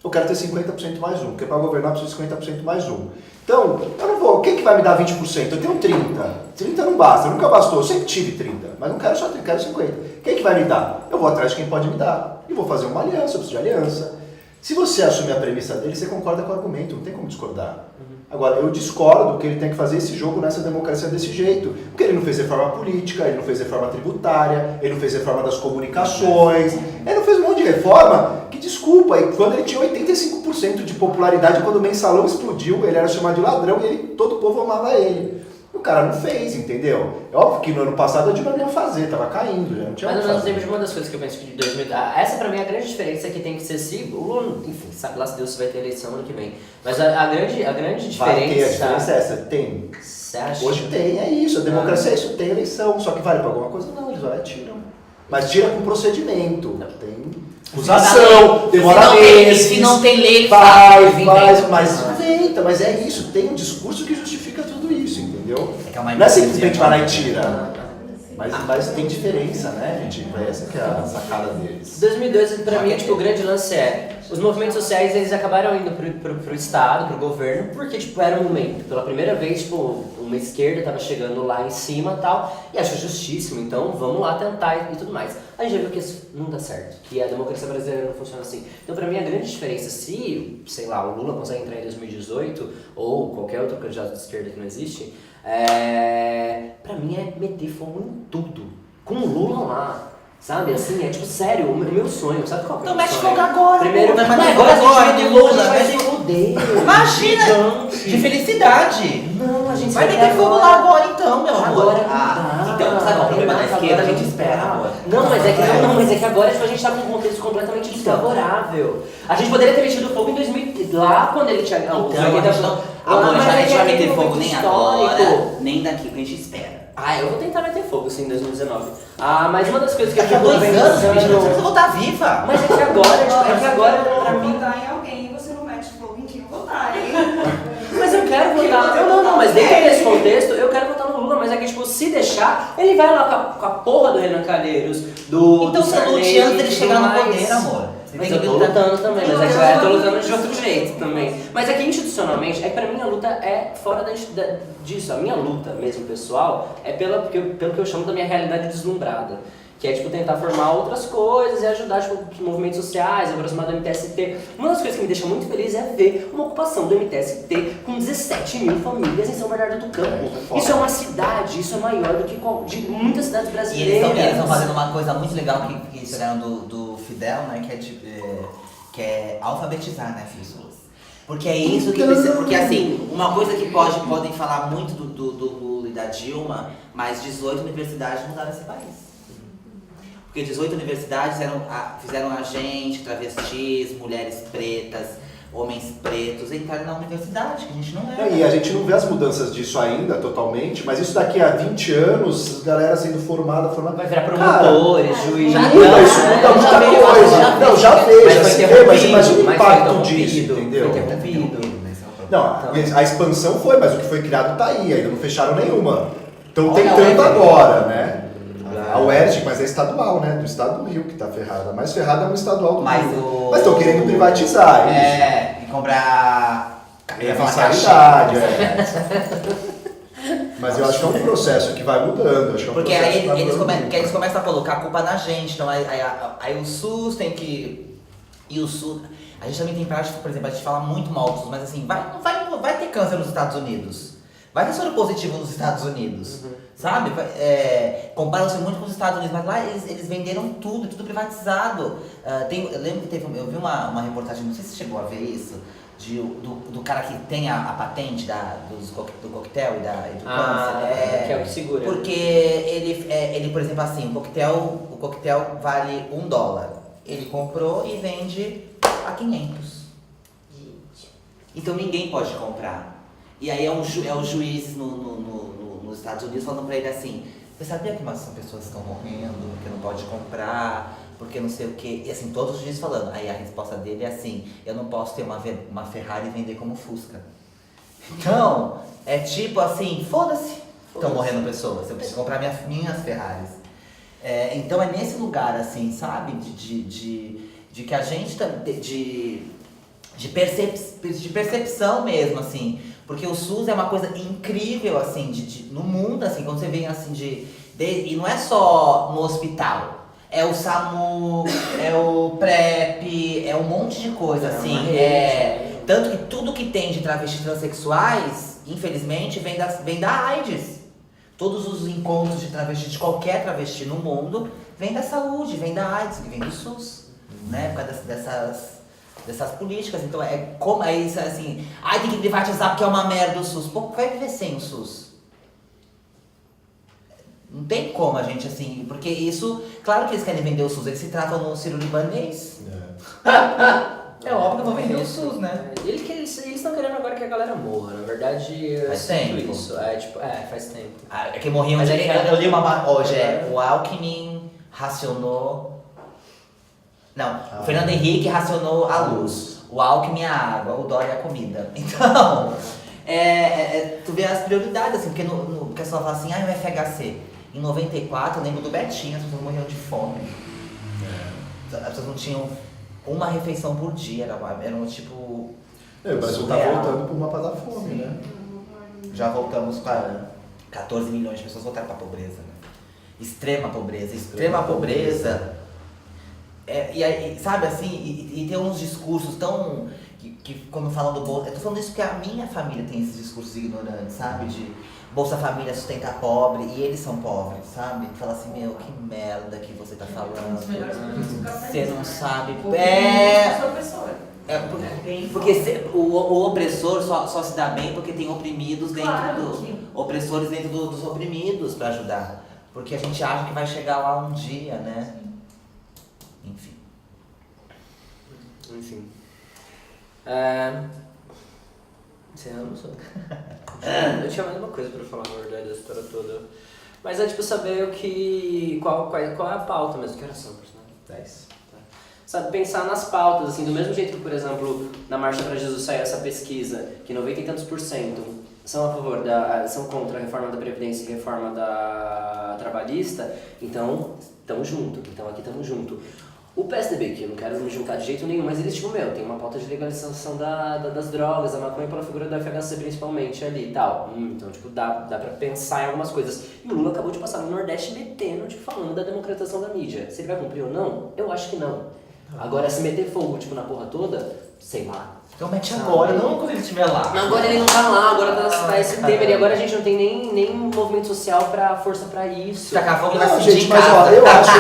Eu quero ter 50% mais um, porque para governar preciso de 50% mais um. Então, eu não vou, quem que vai me dar 20%? Eu tenho 30. 30 não basta, nunca bastou, eu sempre tive 30, mas não quero só 30, quero 50. Quem que vai me dar? Eu vou atrás de quem pode me dar. E vou fazer uma aliança, eu preciso de aliança. Se você assumir a premissa dele, você concorda com o argumento, não tem como discordar. Agora, eu discordo que ele tem que fazer esse jogo nessa democracia desse jeito. Porque ele não fez reforma política, ele não fez reforma tributária, ele não fez reforma das comunicações, ele não fez um monte de reforma que, desculpa, e quando ele tinha 85% de popularidade, quando o mensalão explodiu, ele era chamado de ladrão e todo o povo amava ele. O cara não fez, entendeu? É óbvio que no ano passado a Dilma não ia fazer, tava caindo, já não tinha. Mas nós temos uma das coisas que eu penso que de 2000. Essa pra mim é a grande diferença que tem que ser se o Lula, enfim, sabe lá se Deus vai ter eleição ano que vem. Mas a grande diferença. Vai ter, a diferença é essa, tem. Você acha? Hoje tem, é isso, a democracia é isso, tem eleição, só que vale pra alguma coisa? Não, eles vão lá e tiram. Mas tira com procedimento, tem acusação, demora meses. Se não tem lei, faz, mas inventa, mas é isso, tem um discurso que justifica tudo isso, entendeu? entendeu? É que é uma Não é simplesmente vai lá e hipocrisia. tira. Mas tem diferença, né, gente? Essa que é a sacada deles. 2002, pra mim, tipo, o grande lance é, os movimentos sociais, eles acabaram indo pro Estado, pro governo, porque, tipo, era um momento. Pela primeira vez, tipo, uma esquerda tava chegando lá em cima e tal, e achou justíssimo, então vamos lá tentar e tudo mais. A gente já viu que isso não dá certo, que a democracia brasileira não funciona assim. Então, pra mim, a grande diferença, se, sei lá, o Lula consegue entrar em 2018, ou qualquer outro candidato de esquerda que não existe, pra mim é meter fogo em tudo. Com o Lula lá. Sabe, assim, é tipo, sério, o meu sonho, sabe qual que é o Então meu mete sonho? fogo agora. Primeiro, Mas agora agora a gente vai ter fogo, a gente Lula, vai se fuder. Imagina! Gigante. De felicidade. Não, a gente Vai meter fogo lá agora então, meu amor. Agora Então, sabe qual é o problema da esquerda? A gente espera, amor. Não, mas é que agora tipo, a gente tá com um contexto completamente desfavorável. A gente poderia ter metido fogo em 2000, lá quando ele tinha... Então, a gente não... Amor, a gente vai meter fogo nem agora, nem daqui, que a gente espera. Eu vou tentar meter fogo, sim, em 2019. Mas uma das coisas que Daqui a 2 anos, bicho, não precisa voltar viva. Mas é que agora, pra mim... votar em alguém e você não mete fogo em quem votar, hein? Mas eu quero votar. Não, mas dentro desse contexto, eu quero votar no Lula, mas é que, tipo, se deixar, ele vai lá com a porra do Renan Calheiros, do. Então do você lute antes dele chegar no poder, amor. Mas eu tô lutando também, mas é que eu tô lutando de outro jeito também. Mas é que institucionalmente, pra mim a luta é fora disso. A minha luta mesmo pessoal é pelo que eu chamo da minha realidade deslumbrada. Que é, tipo, tentar formar outras coisas e ajudar, tipo, os movimentos sociais, aproximar do MTST. Uma das coisas que me deixa muito feliz é ver uma ocupação do MTST com 17 mil famílias em São Bernardo do Campo. Isso é uma cidade, isso é maior do que de muitas cidades E brasileiras. eles estão fazendo uma coisa muito legal que eles pegaram do Fidel, né? Que é alfabetizar, né, as pessoas. Porque é isso que precisa. Porque assim, uma coisa que podem falar muito do Lula e da Dilma, mas 18 universidades mudaram esse país. Porque 18 universidades fizeram a gente, travestis, mulheres pretas, homens pretos, entraram na universidade, que a gente não é. E a gente não vê as mudanças disso ainda totalmente, mas isso daqui a 20 anos, galera sendo formada. Vai virar promotores, juízes. Isso muda muita coisa. Não, já veio, já se vê, mas imagina o impacto disso, entendeu? Foi interrompido. Não, a expansão foi, mas o que foi criado tá aí, ainda não fecharam nenhuma. Estão tentando agora, né? A UERJ, mas é estadual, né? Do estado do Rio que tá ferrada. A mais ferrada é um estadual do Rio. Mas estão querendo privatizar isso. E comprar... mensalidade, Mas eu acho que é um processo que vai mudando. Acho que é um porque processo aí que vai eles mudando. começam a colocar a culpa na gente. Então aí o SUS tem que... E o SUS... A gente também tem prática, por exemplo, a gente fala muito mal do SUS, mas assim, vai ter câncer nos Estados Unidos. Vai ter soro positivo nos Estados Unidos. Sabe? Comparam-se muito com os Estados Unidos, mas lá eles venderam tudo privatizado. Eu lembro que eu vi uma reportagem, não sei se você chegou a ver isso, do cara que tem a patente do coquetel e do câncer. Que é o que segura. Porque ele, por exemplo, assim, o coquetel vale $1. Ele comprou e vende a 500. Então ninguém pode comprar. E aí é os juízes nos Estados Unidos falando pra ele assim: você sabia que são pessoas que estão morrendo, que não pode comprar, porque não sei o quê? E assim, todos os juízes falando. Aí a resposta dele é assim: eu não posso ter uma Ferrari e vender como Fusca. Então, é tipo assim, foda-se, estão morrendo pessoas, eu preciso comprar minhas Ferraris. Então é nesse lugar, assim, sabe, de que a gente tá, de percepção mesmo, assim, porque o SUS é uma coisa incrível, assim, no mundo, assim, quando você vem, assim, e não é só no hospital, é o SAMU, é o PrEP, é um monte de coisa, assim, tanto que tudo que tem de travestis transexuais, infelizmente, vem da AIDS. Todos os encontros de travesti, de qualquer travesti no mundo, vem da saúde, vem da AIDS, vem do SUS, né, por causa dessas políticas. Então é isso, assim, tem que privatizar porque é uma merda o SUS. Pô, vai viver sem o SUS? Não tem como a gente, assim, porque isso, claro que eles querem vender o SUS, eles se tratam no sírio-libanês. É óbvio que eu vou vender o SUS, né? Eles estão querendo agora que a galera morra, na verdade. Faz tempo. Isso. Faz tempo. É que morriam. Eu li uma hoje, o Alckmin racionou. Não, o Fernando Henrique racionou a luz, o Alckmin a água, o Dória a comida. Então, tu vê as prioridades, assim, porque o pessoal fala assim, o FHC. Em 94, eu lembro do Betinho, as pessoas morriam de fome. As pessoas não tinham uma refeição por dia, eram tipo... O Brasil tá voltando pro mapa da fome, né? Já voltamos para 14 milhões de pessoas voltaram para a pobreza, né? Extrema pobreza. E aí, sabe assim, e tem uns discursos tão... que quando falam do Bolsa... Eu tô falando isso porque a minha família tem esses discursos ignorantes, sabe? De Bolsa Família sustentar pobre, e eles são pobres, sabe? Fala assim, meu, que merda que você tá falando. Você não sabe. Porque o opressor só se dá bem porque tem oprimidos opressores dentro dos oprimidos pra ajudar. Porque a gente acha que vai chegar lá um dia, né? Enfim. Encerramos. Eu tinha mais uma coisa pra falar, na verdade, da história toda. Mas é tipo saber qual é a pauta mesmo. Que horas são, personagem? 10. Sabe, pensar nas pautas, assim, do mesmo jeito que, por exemplo, na Marcha para Jesus saiu essa pesquisa, que 90 e tantos % são a favor são contra a reforma da Previdência e a reforma da trabalhista, então, tamo junto, então aqui tamo junto. O PSDB, que eu não quero me juntar de jeito nenhum, mas eles, tipo, tem uma pauta de legalização das drogas, da maconha pela figura do FHC principalmente ali e tal. Então, tipo, dá pra pensar em algumas coisas. E o Lula acabou de passar no Nordeste metendo, tipo, falando da democratização da mídia. Se ele vai cumprir ou não? Eu acho que não. Agora, se meter fogo, tipo, na porra toda, sei lá. Então mete agora, não quando ele estiver lá. Não, agora ele não tá lá, agora tá esse tema ali. Agora a gente não tem nem movimento social pra força pra isso. Tacar fogo não, gente, mas ó, eu acho que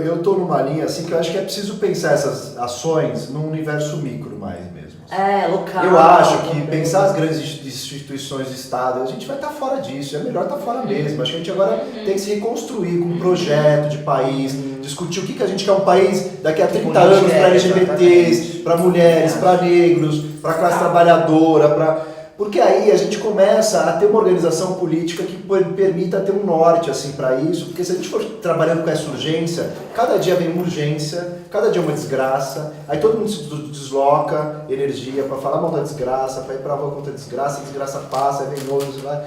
eu tô numa linha assim que eu acho que é preciso pensar essas ações num universo micro mais mesmo. Assim. Local. Eu acho que pensar as grandes instituições do Estado, a gente vai estar fora disso, é melhor estar fora mesmo. Acho que a gente agora tem que se reconstruir com um projeto de país, discutir o que a gente quer um país daqui a 30 anos para LGBTs, para mulheres, para negros, para classe trabalhadora, porque aí a gente começa a ter uma organização política que permita ter um norte assim para isso, porque se a gente for trabalhando com essa urgência, cada dia vem uma urgência, cada dia uma desgraça, aí todo mundo se desloca energia para falar mal da desgraça, para ir para a rua contra a desgraça passa, aí vem outros, vai.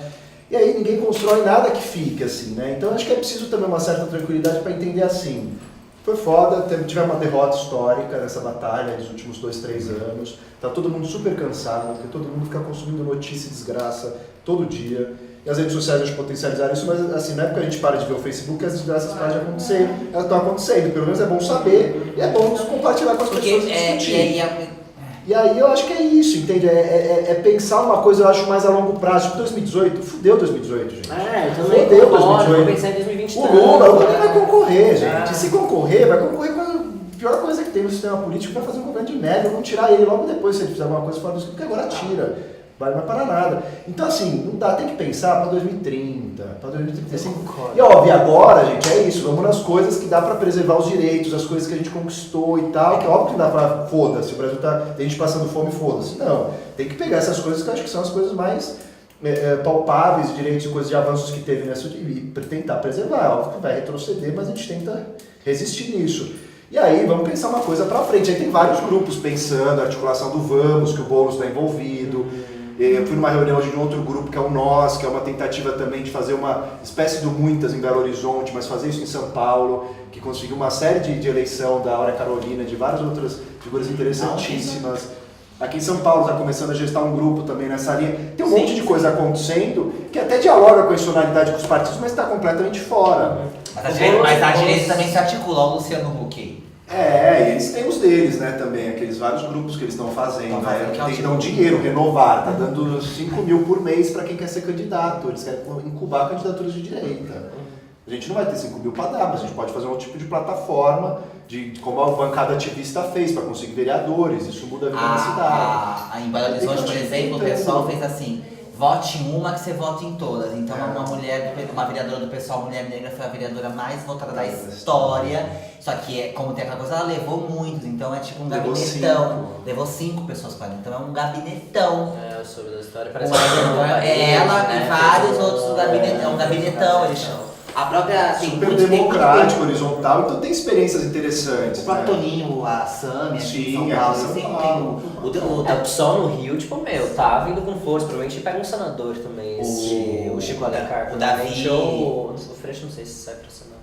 E aí ninguém constrói nada que fique assim, né? Então acho que é preciso também uma certa tranquilidade para entender assim. Foi foda, tivemos uma derrota histórica nessa batalha nos últimos 2-3 anos. Tá todo mundo super cansado, porque todo mundo fica consumindo notícia e desgraça todo dia. E as redes sociais hoje potencializaram isso, mas assim, não é porque a gente para de ver o Facebook, as desgraças param de acontecer. Elas estão acontecendo, pelo menos é bom saber e é bom compartilhar com as pessoas e discutir. E aí eu acho que é isso, entende? É pensar uma coisa, eu acho, mais a longo prazo. Tipo 2018, fudeu 2018, gente. Eu também fudeu concordo, 2018. vou pensar em 2023. O Lula vai concorrer, gente. Se concorrer, vai concorrer com a pior coisa que tem no sistema político, vai fazer um governo de merda. Vamos tirar ele logo depois, se ele fizer alguma coisa fora do porque agora tira. Vai para nada. Então assim, não dá, tem que pensar para 2030, para 2035. E óbvio, agora, gente, é isso, vamos nas coisas que dá para preservar os direitos, as coisas que a gente conquistou e tal, que é óbvio que dá para, foda-se, o Brasil tem gente passando fome, foda-se. Não, tem que pegar essas coisas que eu acho que são as coisas mais palpáveis, direitos e coisas de avanços que teve nessa e tentar preservar. Óbvio que vai retroceder, mas a gente tenta resistir nisso. E aí, vamos pensar uma coisa para frente. Aí tem vários grupos pensando, a articulação do Vamos, que o Boulos está envolvido. Eu fui numa reunião hoje de um outro grupo que é o Nós, que é uma tentativa também de fazer uma espécie do Muitas em Belo Horizonte, mas fazer isso em São Paulo, que conseguiu uma série de eleição da Aura Carolina, de várias outras figuras interessantíssimas. Aqui em São Paulo está começando a gestar um grupo também nessa linha. Tem um monte de coisa acontecendo que até dialoga com a institucionalidade com os partidos, mas está completamente fora. Mas a direita também se articula, ó, o Luciano Huck. E eles têm os deles, né, também, aqueles vários grupos que eles estão fazendo, que dão dinheiro, renovar, tá dando 5 mil por mês para quem quer ser candidato, eles querem incubar candidaturas de direita. A gente não vai ter 5 mil para dar, mas a gente pode fazer um tipo de plataforma, como a bancada ativista fez, para conseguir vereadores, isso muda a vida da cidade. Em Belo Horizonte, por exemplo, o pessoal fez assim, vote em uma que você vote em todas. Então uma vereadora do pessoal, mulher negra, foi a vereadora mais votada da história. Só que, como tem aquela coisa, ela levou muitos, então é tipo um gabinetão. Levou 5 pessoas com ela, então é um gabinetão. Eu soube da história, parece ela e vários outros do gabinetão. É um gabinetão, eles chamam. A própria. Tem super muito democrático, horizontal, então tem experiências interessantes. O próprio né? Toninho, a Sami, aqui em São Sim, Paulo, aqui em São sempre Paulo. tem O PSOL no Rio, tipo, meu, tá vindo com força. Provavelmente pega um senador também, o Chico Alencar. o Davi. Ou o Freixo, não sei se sai pra senador.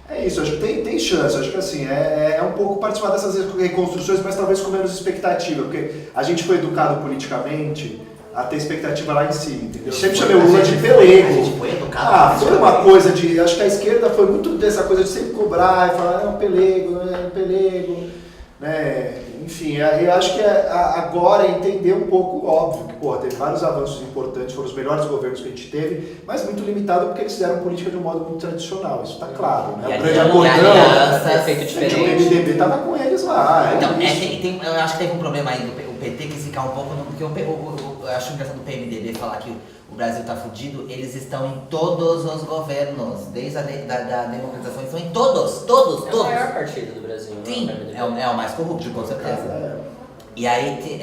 É isso, acho que tem chance, acho que assim, é um pouco participar dessas reconstruções, mas talvez com menos expectativa, porque a gente foi educado politicamente a ter expectativa lá em cima, entendeu? Eu sempre chamei o Lula de pelego. A gente foi educado. Foi uma coisa de, acho que a esquerda foi muito dessa coisa de sempre cobrar e falar, não, pelego, né? Enfim, eu acho que agora é entender um pouco, óbvio, que porra, teve vários avanços importantes, foram os melhores governos que a gente teve, mas muito limitado porque eles fizeram política de um modo muito tradicional, isso está claro, né? E O grande aliança, acordão, feito o diferente. PMDB estava com eles lá. Então, isso. eu acho que teve um problema aí do PT que ficar um pouco, porque eu acho engraçado do PMDB falar que o Brasil tá fudido, eles estão em todos os governos, desde a da democratização, eles estão em todos. É o maior partido do Brasil. Sim, né? é o mais corrupto, com certeza. E aí,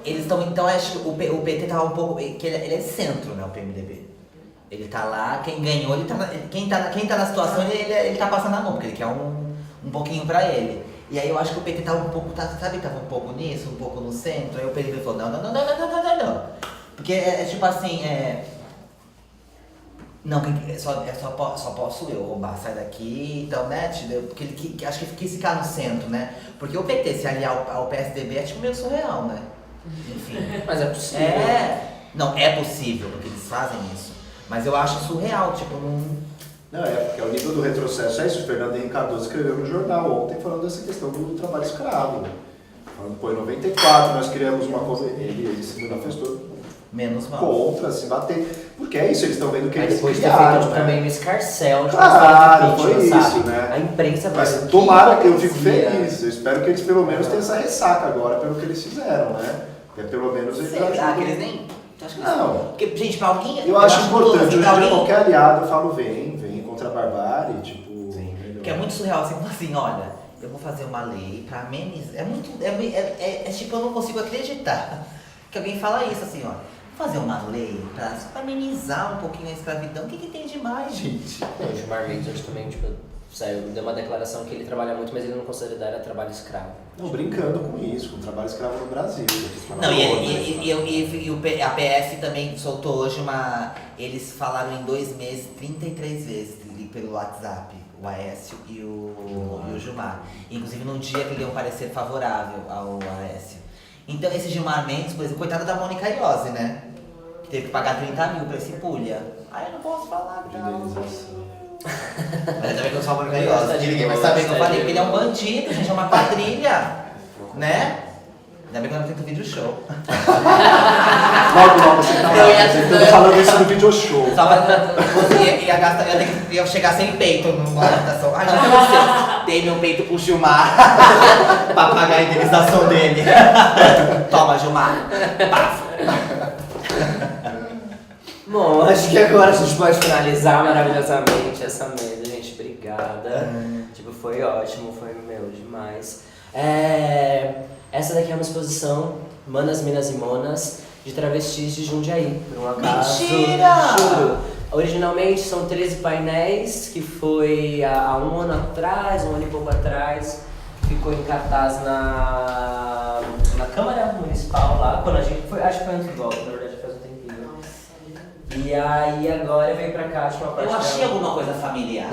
eles estão, então acho que o PT tá um pouco, que ele é centro, né, o PMDB. Ele tá lá, quem ganhou, quem tá na situação, ele tá passando a mão, porque ele quer um pouquinho pra ele. E aí eu acho que o PT tá um pouco, tava um pouco nisso, um pouco no centro, aí o PT falou, não. Porque é tipo assim, não, só posso eu roubar, sai daqui, então, né, porque ele acho que quis ficar no centro, né? Porque o PT se aliar ao PSDB é tipo meio surreal, né? Enfim. Mas é possível. Não, é possível, porque eles fazem isso. Mas eu acho surreal, tipo, Não, porque é o nível do retrocesso, é isso, o Fernando Henrique Cardoso escreveu no jornal ontem falando dessa questão do trabalho escravo. Falando, pô, em 94 nós criamos uma coisa, ele se manifestou menos mal. Contra, se bater. Porque é isso, eles estão vendo que Aí eles depois de ter criaram, feito também um escarcel de Claro, impeachment, foi sabe? isso, né? A imprensa vai. Mas tomara que eu fico feliz, eu espero que eles pelo menos tenham essa ressaca agora pelo que eles fizeram, né? Porque pelo menos eles Será que eles nem... Não. Porque, gente, pra alguém... Eu acho importante, hoje em dia alguém... qualquer aliado eu falo, vem contra a barbárie, tipo... Porque é muito surreal, assim, olha, eu vou fazer uma lei pra amenizar... É tipo, eu não consigo acreditar que alguém fala isso, assim, ó. Vou fazer uma lei pra amenizar um pouquinho a escravidão, o que tem demais, gente? O Gilmar Mendes hoje também, tipo, saiu, deu uma declaração que ele trabalha muito, mas ele não considera trabalho escravo. Não, brincando com isso, com o trabalho escravo no Brasil. Não, a PF também soltou hoje eles falaram em 2 meses, 33 vezes pelo WhatsApp, o Aécio e o Gilmar. Inclusive num dia que ele deu um parecer favorável ao Aécio. Então esse Gilmar Mendes, por exemplo, coitado da Mônica Iose, né? Que teve que pagar 30 mil pra esse pulha. Aí eu não posso falar, não. Mas ainda bem que eu sou a Mônica Iose, ninguém vai saber que eu falei, porque ele é um bandido, gente, é uma quadrilha, né? Ainda bem que eu não tenho vídeo show. Logo você tá lá, falando isso no vídeo show. Só ia chegar sem peito numa apresentação. Ai, já sei, dei meu peito pro Gilmar pra pagar a indenização dele. Toma, Gilmar. Passa. Bom, acho que agora a gente pode finalizar maravilhosamente essa mesa, gente. Obrigada. Tipo, foi ótimo, foi demais. Essa daqui é uma exposição Manas, Minas e Monas de travestis de Jundiaí, por um acaso. Mentira! Juro. Originalmente são 13 painéis, que foi há um ano atrás, um ano e pouco atrás, ficou em cartaz na Câmara Municipal lá, quando a gente foi, acho que foi antes do golpe, na verdade faz um tempinho. E aí agora veio pra cá, acho que uma parte Eu achei dela. alguma coisa familiar.